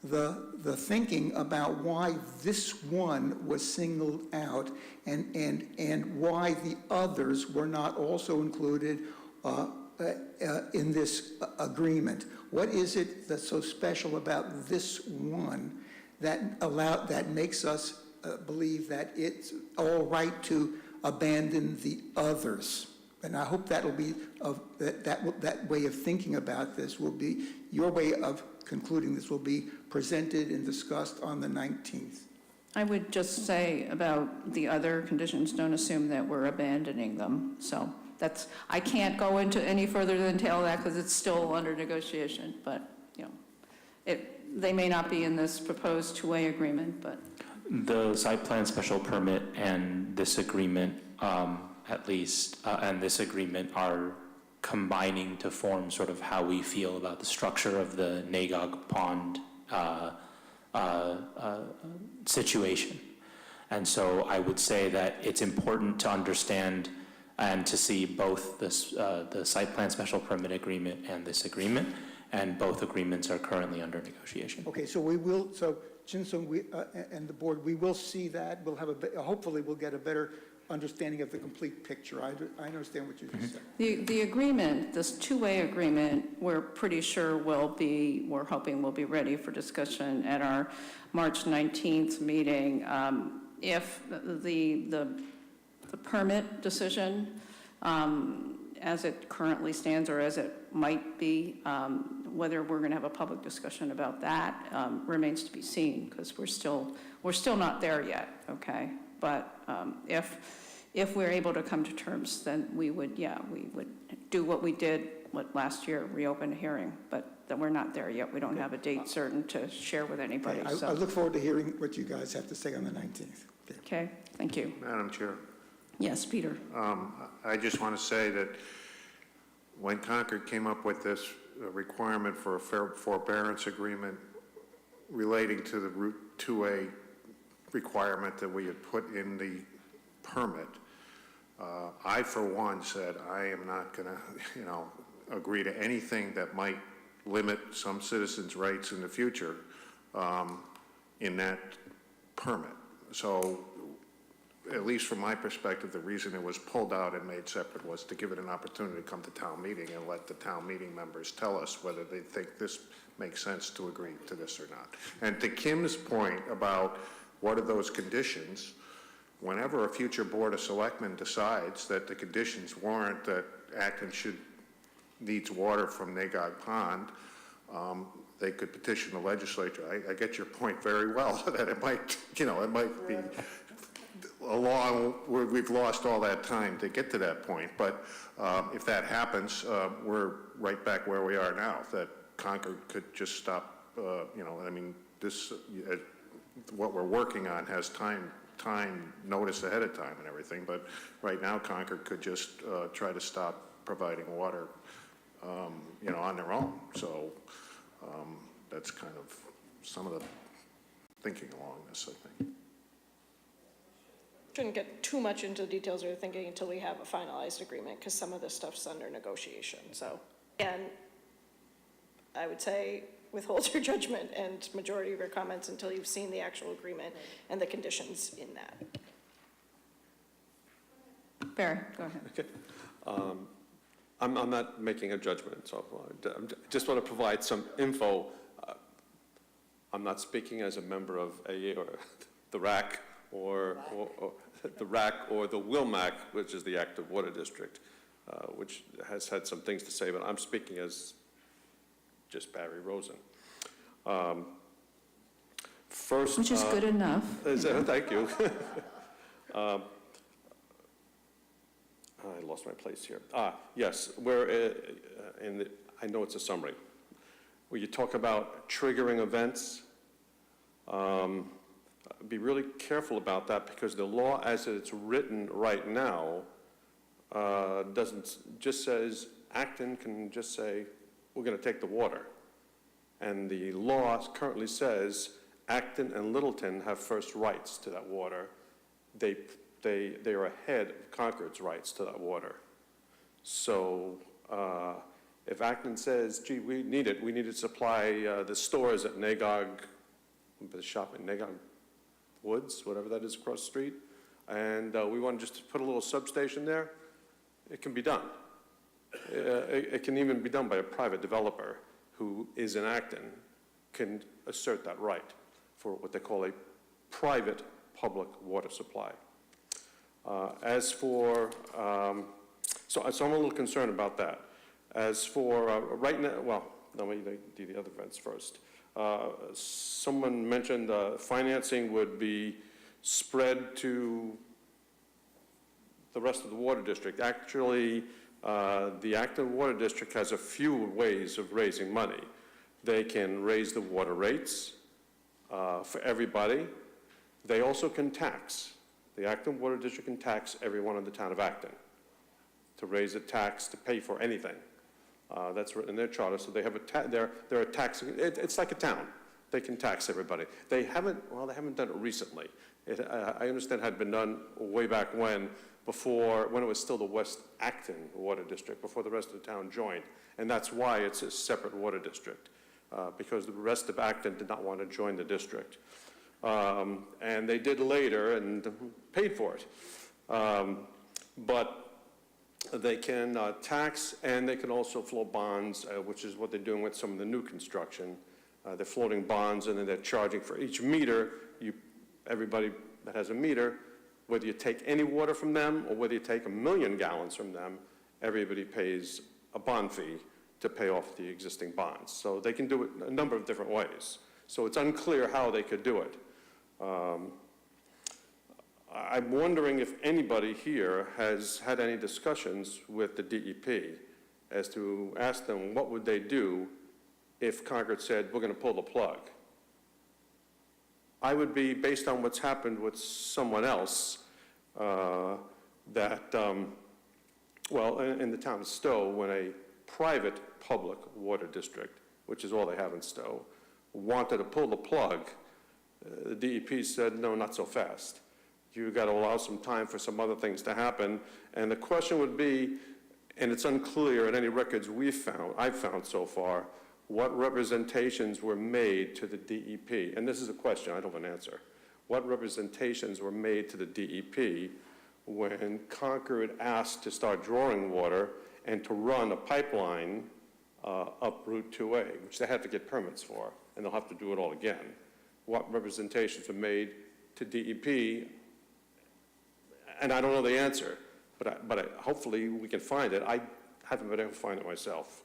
the thinking about why this one was singled out and why the others were not also included in this agreement. What is it that's so special about this one that makes us believe that it's all right to abandon the others? And I hope that'll be that way of thinking about this will be your way of concluding this will be presented and discussed on the 19th. I would just say about the other conditions, don't assume that we're abandoning them. So I can't go into any further detail of that because it's still under negotiation, but they may not be in this proposed two-way agreement, but. The site plan special permit and this agreement, at least, and this agreement are combining to form sort of how we feel about the structure of the Nagog Pond situation. And so I would say that it's important to understand and to see both the site plan special permit agreement and this agreement, and both agreements are currently under negotiation. Okay, so we will, so Jinsun, and the board, we will see that. We'll have hopefully we'll get a better understanding of the complete picture. I understand what you just said. The agreement, this two-way agreement, we're pretty sure we're hoping will be ready for discussion at our March 19th meeting. If the permit decision, as it currently stands or as it might be, whether we're going to have a public discussion about that remains to be seen, because we're still not there yet, okay? But if we're able to come to terms, then we would do what we did last year, reopen a hearing. But that we're not there yet. We don't have a date certain to share with anybody. I look forward to hearing what you guys have to say on the 19th. Okay, thank you. Madam Chair. Yes, Peter. I just want to say that when Concord came up with this requirement for a forbearance agreement relating to the Route 2A requirement that we had put in the permit, I, for one, said I am not going to, agree to anything that might limit some citizens' rights in the future in that permit. So, at least from my perspective, the reason it was pulled out and made separate was to give it an opportunity to come to town meeting and let the town meeting members tell us whether they think this makes sense to agree to this or not. And to Kim's point about what are those conditions, whenever a future Board of Selectmen decides that the conditions warrant that Acton needs water from Nagog Pond, they could petition the legislature. I get your point very well, that it might be a long, we've lost all that time to get to that point. But if that happens, we're right back where we are now, that Concord could just stop, this, what we're working on has time notice ahead of time and everything, but right now Concord could just try to stop providing water, on their own. So that's kind of some of the thinking along this, I think. Shouldn't get too much into the details of your thinking until we have a finalized agreement, because some of this stuff's under negotiation. So, and I would say withhold your judgment and majority of your comments until you've seen the actual agreement and the conditions in that. Barry, go ahead. Okay. I'm not making a judgment, so I just want to provide some info. I'm not speaking as a member of AA or the RAC or the RAC or the WRAC, which is the Active Water District, which has had some things to say, but I'm speaking as just Barry Rosen. First, which is good enough. Thank you. I lost my place here. Yes, we're I know it's a summary. Where you talk about triggering events, be really careful about that, because the law as it's written right now just says Acton can just say, we're going to take the water. And the law currently says Acton and Littleton have first rights to that water. They are ahead of Concord's rights to that water. So if Acton says, gee, we need to supply the stores at Nagog, the shop in Nagog Woods, whatever that is across the street, and we want to just put a little substation there, it can be done. It can even be done by a private developer who is in Acton, can assert that right for what they call a private public water supply. As for, so I'm a little concerned about that. As for right now, well, let me do the other events first. Someone mentioned financing would be spread to the rest of the water district. Actually, the Acton Water District has a few ways of raising money. They can raise the water rates for everybody. They also can tax. The Acton Water District can tax everyone in the town of Acton to raise a tax to pay for anything. That's written in their charter. So they have they're a taxing. It's like a town. They can tax everybody. They haven't done it recently. I understand it had been done way back when, before, when it was still the West Acton Water District, before the rest of the town joined. And that's why it's a separate water district, because the rest of Acton did not want to join the district. And they did later and paid for it. But they can tax, and they can also float bonds, which is what they're doing with some of the new construction. They're floating bonds, and then they're charging for each meter. Everybody that has a meter, whether you take any water from them or whether you take 1 million gallons from them, everybody pays a bond fee to pay off the existing bonds. So they can do it a number of different ways. So it's unclear how they could do it. I'm wondering if anybody here has had any discussions with the DEP as to ask them what would they do if Concord said, we're going to pull the plug. I would be, based on what's happened with someone else, well, in the town of Stowe, when a private public water district, which is all they have in Stowe, wanted to pull the plug, the DEP said, no, not so fast. You've got to allow some time for some other things to happen. And the question would be, and it's unclear in any records I've found so far, what representations were made to the DEP? And this is a question, I don't have an answer. What representations were made to the DEP when Concord asked to start drawing water and to run a pipeline up Route 2A, which they had to get permits for, and they'll have to do it all again? What representations were made to DEP? And I don't know the answer, but hopefully we can find it. I haven't been able to find it myself.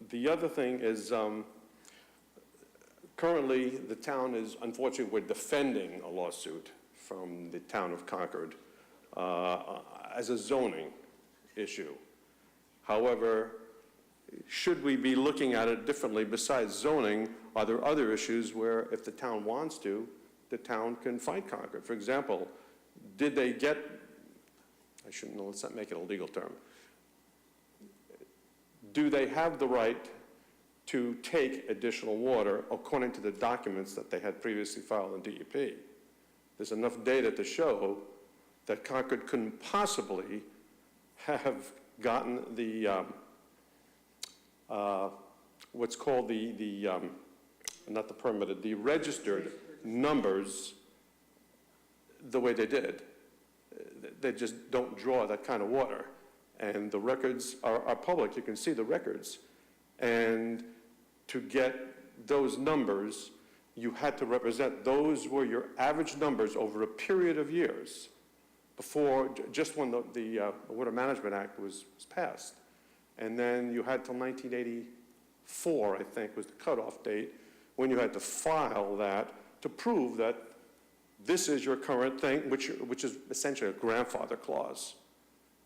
The other thing is, currently the town is, unfortunately, we're defending a lawsuit from the town of Concord as a zoning issue. However, should we be looking at it differently besides zoning? Are there other issues where if the town wants to, the town can fight Concord? For example, did they get, I shouldn't know, let's not make it a legal term. Do they have the right to take additional water according to the documents that they had previously filed in DEP? There's enough data to show that Concord couldn't possibly have gotten the, what's called not the permitted, the registered numbers the way they did. They just don't draw that kind of water. And the records are public. You can see the records. And to get those numbers, you had to represent those were your average numbers over a period of years before, just when the Water Management Act was passed. And then you had till 1984, I think, was the cutoff date, when you had to file that to prove that this is your current thing, which is essentially a grandfather clause.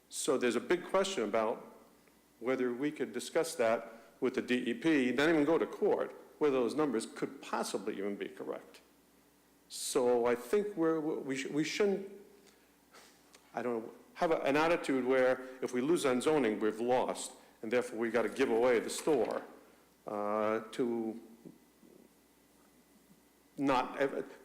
So there's a big question about whether we could discuss that with the DEP, not even go to court, whether those numbers could possibly even be correct. So I think we shouldn't, I don't know, have an attitude where if we lose on zoning, we've lost, and therefore we've got to give away the store to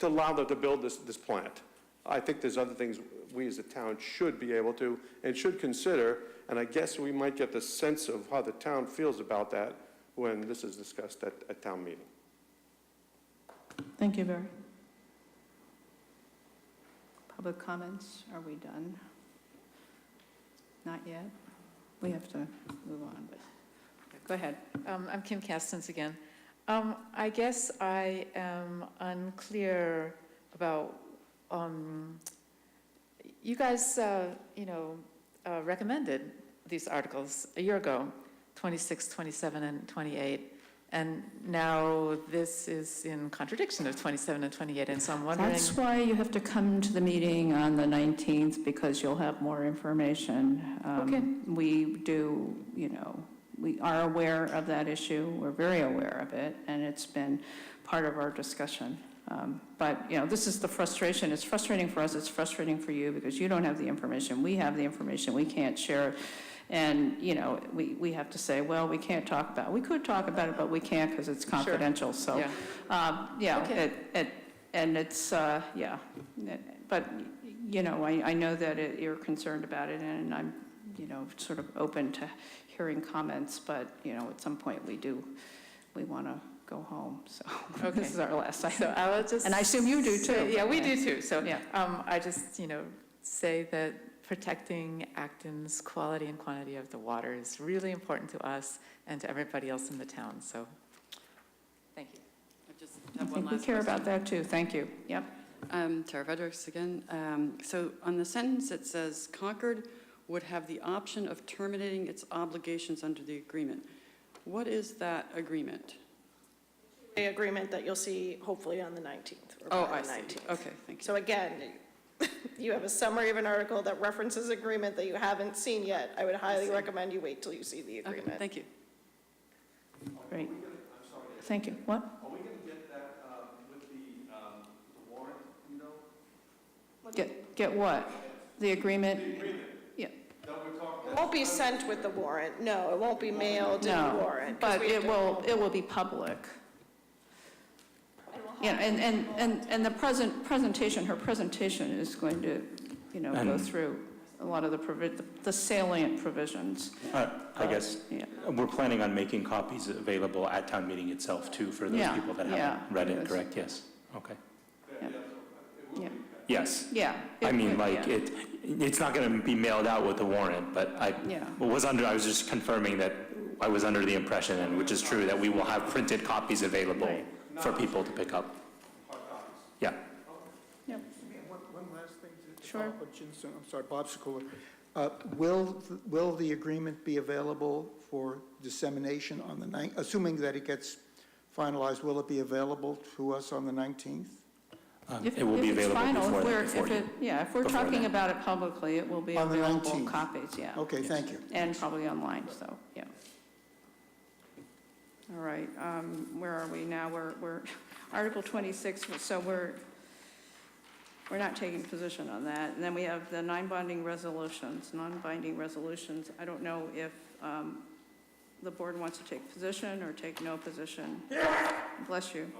allow them to build this plant. I think there's other things we as a town should be able to and should consider, and I guess we might get the sense of how the town feels about that when this is discussed at town meeting. Thank you, Barry. Public comments, are we done? Not yet. We have to move on, but go ahead. I'm Kim Castens again. I guess I am unclear about, you guys, recommended these articles a year ago, 26, 27, and 28. And now this is in contradiction of 27 and 28, and so I'm wondering... That's why you have to come to the meeting on the 19th, because you'll have more information. Okay. We do, we are aware of that issue. We're very aware of it, and it's been part of our discussion. But, this is the frustration. It's frustrating for us. It's frustrating for you because you don't have the information. We have the information. We can't share it. And, we have to say, well, we can't talk about it. We could talk about it, but we can't because it's confidential. Sure. So, Okay. and it's, but you know, I know that you're concerned about it, and I'm, you know, sort of open to hearing comments, but, you know, at some point we want to go home, so Okay. this is our last item. So I will just. And I assume you do too. Yeah, we do too. So Yeah. I just, say that protecting Acton's quality and quantity of the water is really important to us and to everybody else in the town. So, thank you. I just I have one think we last care question. about that too, thank you, yep. Tara Fredericks again. So on the sentence, it says Concord would have the option of terminating its obligations under the agreement. What is that agreement? The agreement that you'll see hopefully on the 19th. or Oh, by I the see. 19th. Okay, thank you. So again, you have a summary of an article that references agreement that you haven't seen yet. I would highly recommend you wait till you see the Okay, agreement. thank you. Great. Thank you. What? Are we going to get that with the warrant, Get what? The agreement? Yeah. It won't be sent with the warrant. No, it won't be mailed in the No, warrant. 'cause but we have it will be public. Yeah, and the presentation, her presentation is going to, go And- through a lot of the salient provisions. I guess, Yeah. we're planning on making copies available at town meeting itself too, for those Yeah, people that yeah, haven't read it, yes. correct? Yes, okay. Yeah. Yes. Yeah. I mean, yeah. like, it's not going to be mailed out with the warrant, but I Yeah. I was just confirming that I was under the impression, and which is true, that we will have printed copies available Right. for people to pick up. Yeah. Yep. One last thing to Sure. follow up with Jim, I'm sorry, Bob Sekula. Will the agreement be available for dissemination on the 9th? Assuming that it gets finalized, will it be available to us on the 19th? It will be available before that. If we're before talking that. about it publicly, it will be On the available 19th. copies, yeah. Okay, thank you. And probably online, so, yeah. All right, where are we now? We're Article 26, so we're not taking position on that. And then we have the non-binding resolutions. Non-binding resolutions, I don't know if the board wants to take position or take no position. Bless you.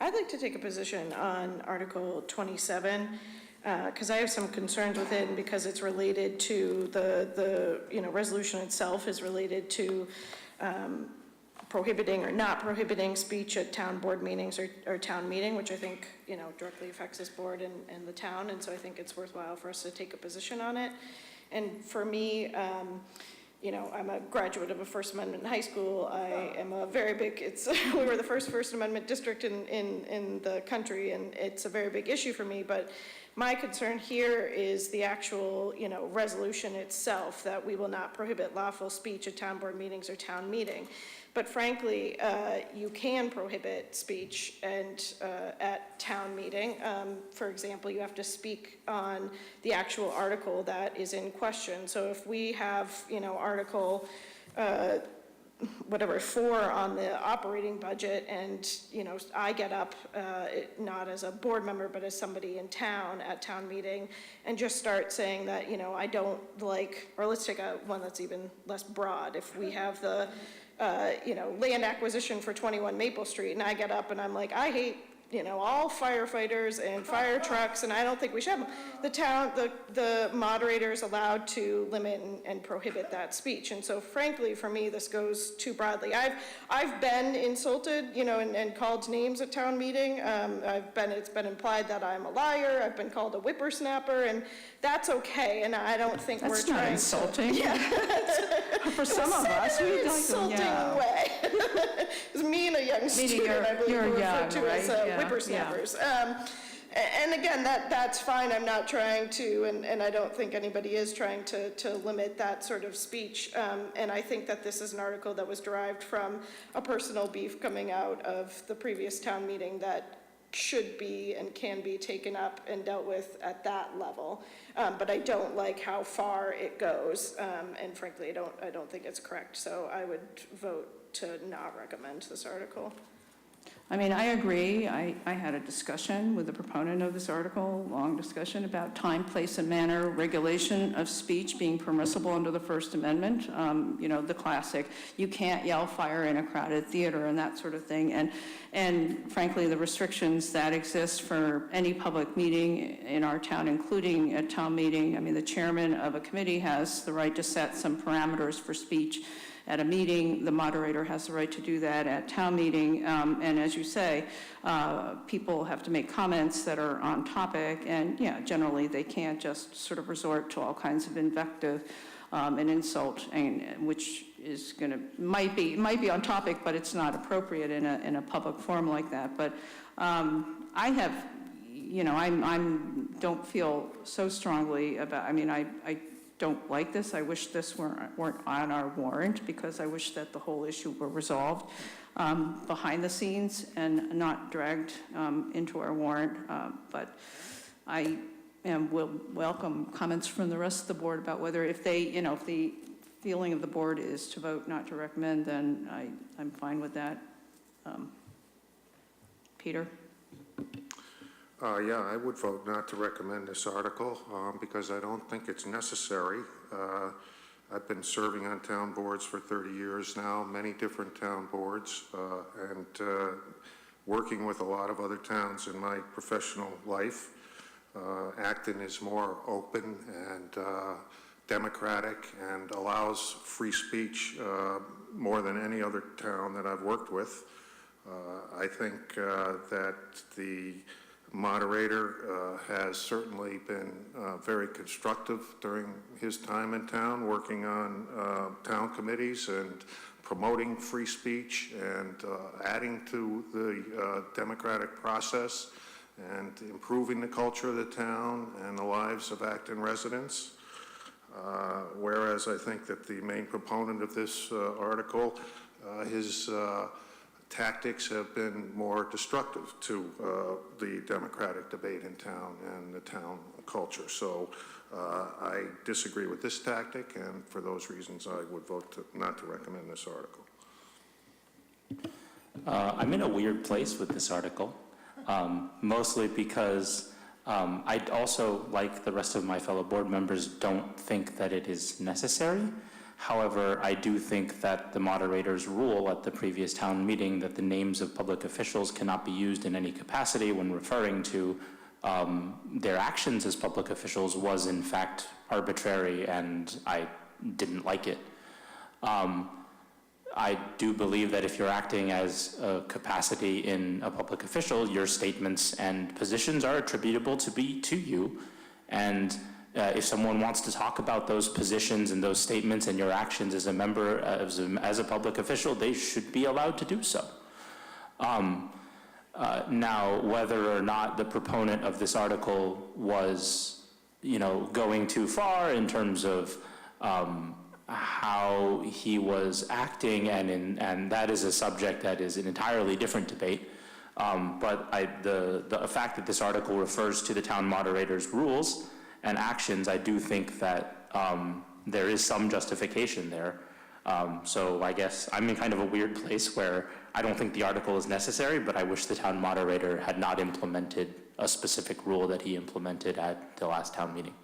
I'd like to take a position on Article 27, because I have some concerns with it, and because it's related to the resolution itself is related to prohibiting or not prohibiting speech at town board meetings or town meeting, which I think, directly affects this board and the town, and so I think it's worthwhile for us to take a position on it. And for me, I'm a graduate of a First Amendment in high school. I am a very big, we were the First Amendment district in the country, and it's a very big issue for me, but my concern here is the actual, resolution itself, that we will not prohibit lawful speech at town board meetings or town meeting. But frankly, you can prohibit speech at town meeting. For example, you have to speak on the actual article that is in question. So if we have, Article, 4 on the operating budget, and, I get up, not as a board member, but as somebody in town at town meeting, and just start saying that, I don't like, or let's take one that's even less broad. If we have the land acquisition for 21 Maple Street, and I get up and I'm like, I hate, all firefighters and fire trucks, and I don't think we should have them. The moderator is allowed to limit and prohibit that speech. And so frankly, for me, this goes too broadly. I've been insulted, and called names at town meeting. It's been implied that I'm a liar. I've been called a whippersnapper, and that's okay. And I don't think we're trying. That's not insulting. Yeah. For some of us, we like insulting them, way. It was me and a young student, I believe, were referred to as whippersnappers. And again, that's fine. I'm not trying to, and I don't think anybody is trying to limit that sort of speech. And I think that this is an article that was derived from a personal beef coming out of the previous town meeting that should be and can be taken up and dealt with at that level. But I don't like how far it goes. And frankly, I don't think it's correct. So I would vote to not recommend this article. I mean, I agree. I had a discussion with the proponent of this article, long discussion about time, place, and manner, regulation of speech being permissible under the First Amendment. You know, the classic, you can't yell fire in a crowded theater and that sort of thing. And frankly, the restrictions that exist for any public meeting in our town, including a town meeting. I mean, the chairman of a committee has the right to set some parameters for speech at a meeting. The moderator has the right to do that at town meeting. And as you say, people have to make comments that are on topic. And yeah, generally they can't just sort of resort to all kinds of invective and insult, and which is going to might be on topic, but it's not appropriate in a public forum like that. But I have, you know, don't feel so strongly about. I mean, I don't like this. I wish this weren't on our warrant, because I wish that the whole issue were resolved behind the scenes and not dragged into our warrant. But I will welcome comments from the rest of the board about whether, if they, you know, if the feeling of the board is to vote not to recommend, then I'm fine with that. Peter? Yeah, I would vote not to recommend this article because I don't think it's necessary. I've been serving on town boards for 30 years now, many different town boards, and working with a lot of other towns in my professional life. Acton is more open and democratic and allows free speech more than any other town that I've worked with. I think that the moderator has certainly been very constructive during his time in town, working on town committees and promoting free speech and adding to the democratic process and improving the culture of the town and the lives of Acton residents. Whereas I think that the main proponent of this article, his tactics have been more destructive to the democratic debate in town and the town culture. So I disagree with this tactic, and for those reasons I would vote not to recommend this article. I'm in a weird place with this article, mostly because I also, like the rest of my fellow board members, don't think that it is necessary. However, I do think that the moderator's rule at the previous town meeting that the names of public officials cannot be used in any capacity when referring to their actions as public officials was in fact arbitrary, and I didn't like it. I do believe that if you're acting as a capacity in a public official, your statements and positions are attributable to you, and if someone wants to talk about those positions and those statements and your actions as a member, as a public official, they should be allowed to do so. Now, whether or not the proponent of this article was, going too far in terms of how he was acting, and that is a subject that is an entirely different debate. But the fact that this article refers to the town moderator's rules and actions, I do think that there is some justification there. So I guess I'm in kind of a weird place where I don't think the article is necessary, but I wish the town moderator had not implemented a specific rule that he implemented at the last town meeting.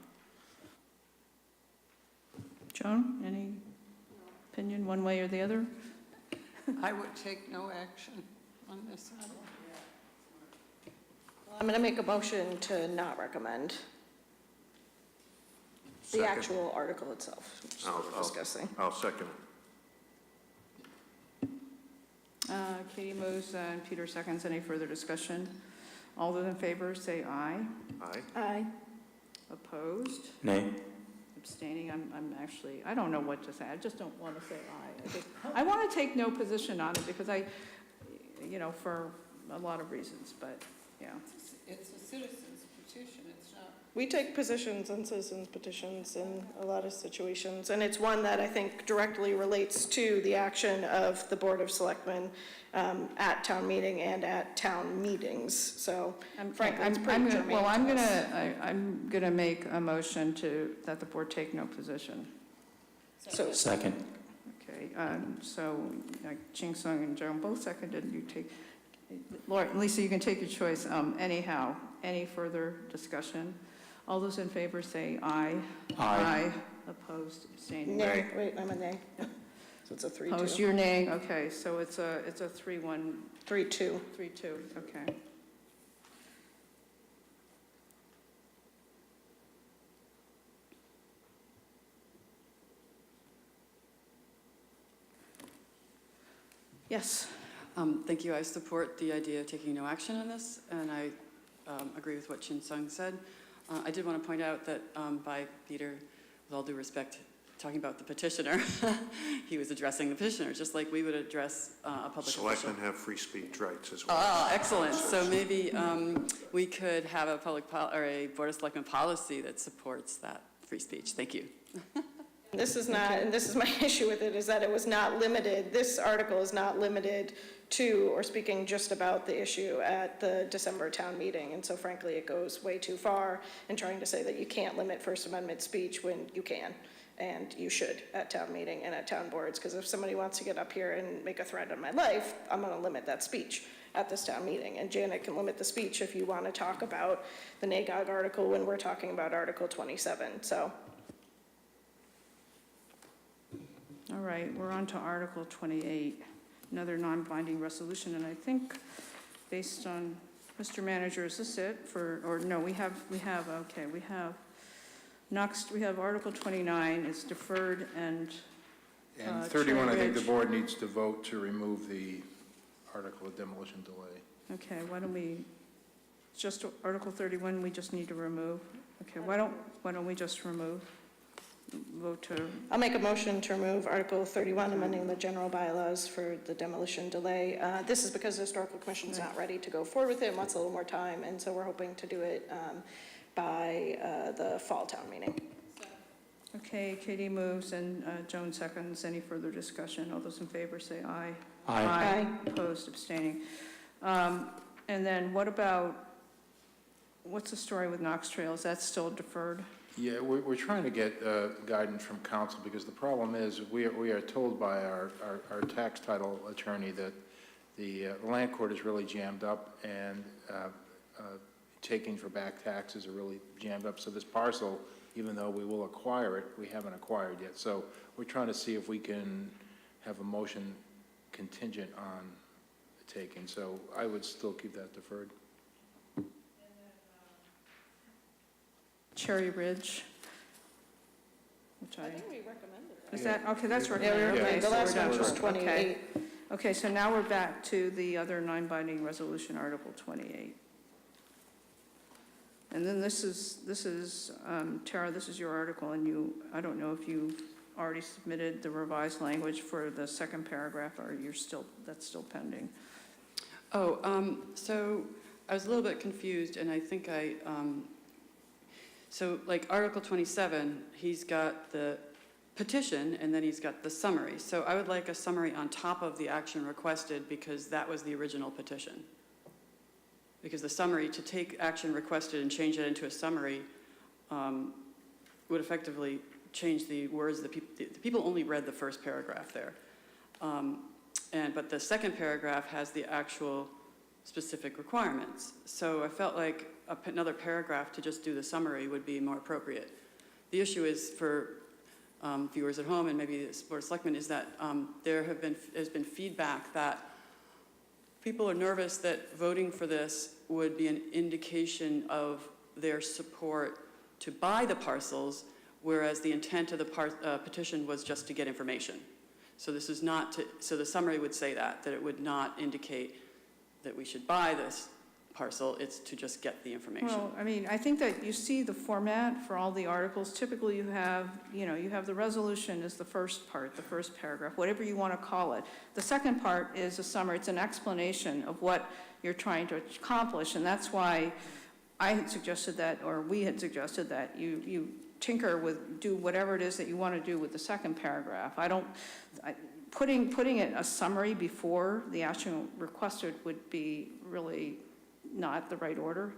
Joan, any opinion one way or the other? I would take no action on this article. I'm going to make a motion to not recommend the actual article itself, which we're discussing. I'll second it. Katie moves and Peter seconds. Any further discussion? All those in favor say aye. Aye. Aye. Opposed? Nay. Abstaining. I'm actually, I don't know what to say. I just don't want to say aye. I want to take no position on it because for a lot of reasons, but yeah. It's a citizen's petition, it's not. We take positions on citizens' petitions in a lot of situations, and it's one that I think directly relates to the action of the Board of Selectmen at town meeting and at town meetings. So, frankly, it's pretty germane. Well, I'm gonna make a motion that the board take no position. So second. Okay. So Ching Sung and Joan both seconded. You take. Laura, Lisa, you can take your choice. Anyhow, any further discussion? All those in favor say aye. Aye. Opposed, abstaining. Nay, wait, I'm a nay. So it's a 3-2. Opposed, you're nay, okay, so it's a 3-1. 3-2. 3-2, okay. Yes. Thank you. I support the idea of taking no action on this, and I agree with what Chin Sung said. I did want to point out that by Peter, with all due respect, talking about the petitioner, he was addressing the petitioner, just like we would address a public official. Selectmen have free speech rights as well. Ah, excellent. So maybe we could have a or a Board of Selectmen policy that supports that free speech. Thank you. This is not, and this is my issue with it, is that it was not limited, this article is not limited to or speaking just about the issue at the December town meeting. And so frankly, it goes way too far in trying to say that you can't limit First Amendment speech when you can. And you should at town meeting and at town boards, because if somebody wants to get up here and make a threat on my life, I'm going to limit that speech at this town meeting. And Janet can limit the speech if you want to talk about the NAGOG article when we're talking about Article 27. So. All right, we're on to Article 28, another non-binding resolution, and I think based on, Mr. Manager, is this it for, or no, we have next, we have Article 29, it's deferred, and 31, I think the board needs to vote to remove the article of demolition delay. Okay, why don't we, just Article 31, we just need to remove? Okay, why don't we just remove? Vote to... I'll make a motion to remove Article 31, amending the general bylaws for the demolition delay. This is because the Historical Commission's not ready to go forward with it and wants a little more time, and so we're hoping to do it by the fall town meeting. Okay, Katie moves and Joan seconds. Any further discussion? All those in favor say aye. Aye. Aye. Opposed, abstaining. And then what's the story with Knox Trail? Is that still deferred? Yeah, we're trying to get guidance from council, because the problem is we are told by our tax title attorney that the land court is really jammed up, and taking for back taxes are really jammed up. So this parcel, even though we will acquire it, we haven't acquired yet. So we're trying to see if we can have a motion contingent on the taking. So I would still keep that deferred. Cherry Ridge, which I think we recommended that. is that, okay, that's Yeah, recommended. we Okay, the so last we're one done. was 28. Okay. Okay, so now we're back to the other non-binding resolution, Article 28. And then this is Tara, this is your article, and I don't know if you already submitted the revised language for the second paragraph, or that's still pending. Oh, so I was a little bit confused, and I think so like Article 27, he's got the petition, and then he's got the summary. So I would like a summary on top of the action requested, because that was the original petition. Because the summary, to take action requested and change it into a summary, would effectively change the words. The people only read the first paragraph there. But the second paragraph has the actual specific requirements. So I felt like another paragraph to just do the summary would be more appropriate. The issue is for viewers at home, and maybe the Board of Selectmen, is that has been feedback that people are nervous that voting for this would be an indication of their support to buy the parcels, whereas the intent of the petition was just to get information. So this is not to, so the summary would say that it would not indicate that we should buy this parcel, it's to just get the information. Well, I mean, I think that you see the format for all the articles. Typically you have the resolution is the first part, the first paragraph, whatever you want to call it. The second part is a summary. It's an explanation of what you're trying to accomplish, and that's why I had suggested that, or we had suggested that you tinker with, do whatever it is that you want to do with the second paragraph. Putting it a summary before the action requested would be really not the right order,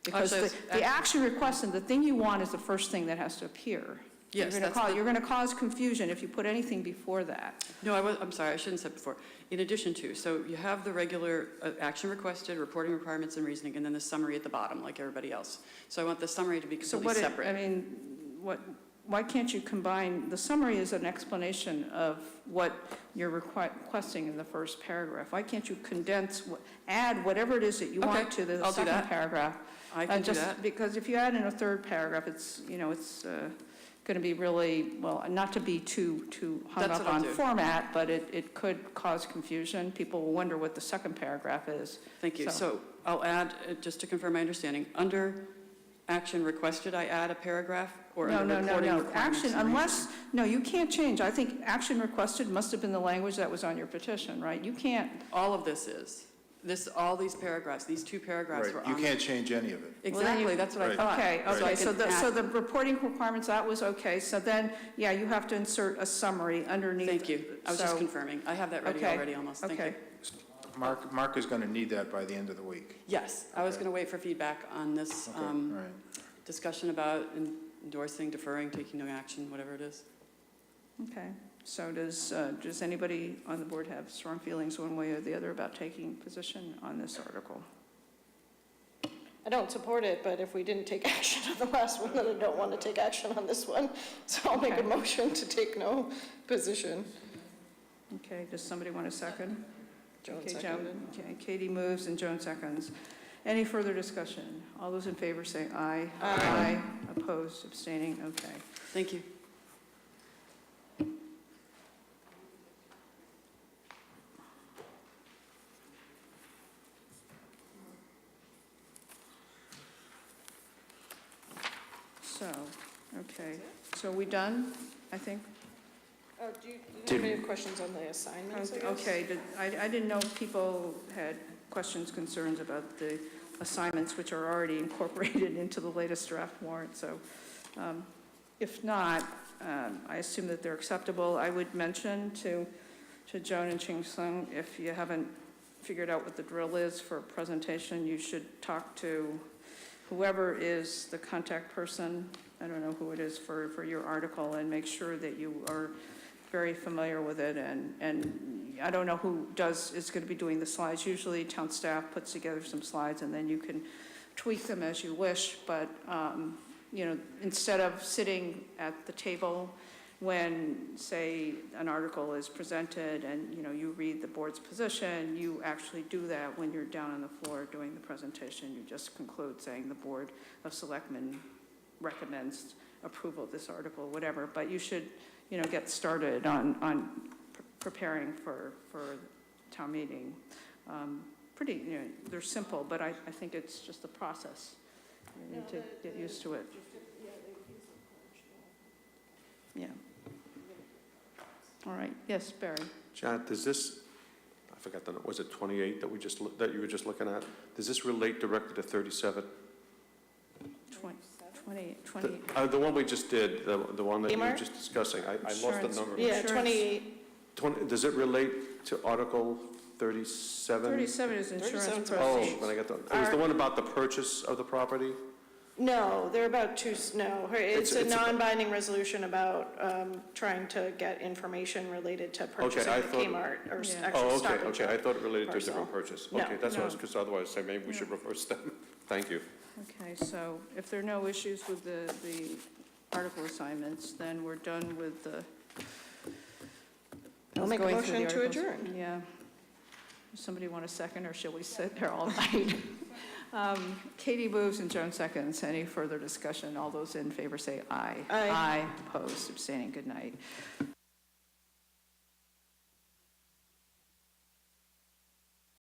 because the action requested, the thing you want is the first thing that has to appear. Yes, You're going to cause confusion if you put anything before that. No, I'm sorry, I shouldn't have said before. In addition to, so you have the regular action requested, reporting requirements and reasoning, and then the summary at the bottom, like everybody else. So I want the summary to be completely separate. Why can't you combine, the summary is an explanation of what you're requesting in the first paragraph. Why can't you condense, add whatever it is that you want to the second paragraph? I can do that. Because if you add in a third paragraph, it's going to be really, well, not to be too hung up on format, but it could cause confusion. People will wonder what the second paragraph is. Thank you. So I'll add, just to confirm my understanding, under action requested, I add a paragraph? Or under reporting requirements? Action, you can't change. I think action requested must have been the language that was on your petition, right? You can't. All of this is. All these paragraphs, these two paragraphs were on. You can't change any of it. Exactly, that's what I thought. Okay, so the reporting requirements, that was okay. So then, yeah, you have to insert a summary underneath. Thank you. I was just confirming. I have that ready already almost. Thank you. Mark is going to need that by the end of the week. Yes, I was going to wait for feedback on this discussion about endorsing, deferring, taking no action, whatever it is. Okay. So does anybody on the board have strong feelings one way or the other about taking position on this article? I don't support it, but if we didn't take action on the last one, then I don't want to take action on this one. So I'll make a motion to take no position. Okay, does somebody want a second? Joan seconded. Okay, Katie moves and Joan seconds. Any further discussion? All those in favor say aye. Aye. Opposed, abstaining, okay. Thank you. So, okay, so we done, I think? Oh, do you have any questions on the assignments, I guess? Okay, I didn't know if people had questions, concerns about the assignments, which are already incorporated into the latest draft warrant, so if not, I assume that they're acceptable. I would mention to Joan and Ching Sung, if you haven't figured out what the drill is for a presentation, you should talk to whoever is the contact person, I don't know who it is for your article, and make sure that you are very familiar with it. And I don't know who is going to be doing the slides. Usually town staff puts together some slides and then you can tweak them as you wish. But, instead of sitting at the table when, say, an article is presented and, you read the board's position, you actually do that when you're down on the floor doing the presentation. You just conclude saying the Board of Selectmen recommends approval of this article, whatever. But you should, get started on preparing for town meeting. They're simple, but I think it's just the process. You need to get used to it. Yeah. All right. Yes, Barry. Janet, does this, I forgot was it 28 that you were just looking at? Does this relate directly to 37? 28. The one we just did, the one that you were just discussing, I lost the number. Yeah, 28. Does it relate to Article 37? 37 is insurance proceeds. Oh, when I got it was the one about the purchase of the property? No, they're about it's a non-binding resolution about trying to get information related to purchasing the Kmart or actual Stop and Shop I thought it related to a different parcel. purchase. No. Okay, that's what I was, because otherwise I say maybe we should reverse them. Thank you. Okay, so if there are no issues with the article assignments, then we're done with the. I'll make a motion to adjourn. Yeah. Does somebody want a second, or shall we sit there all night? Katie moves and Joan seconds. Any further discussion? All those in favor say aye. Aye. Opposed, abstaining. Good night.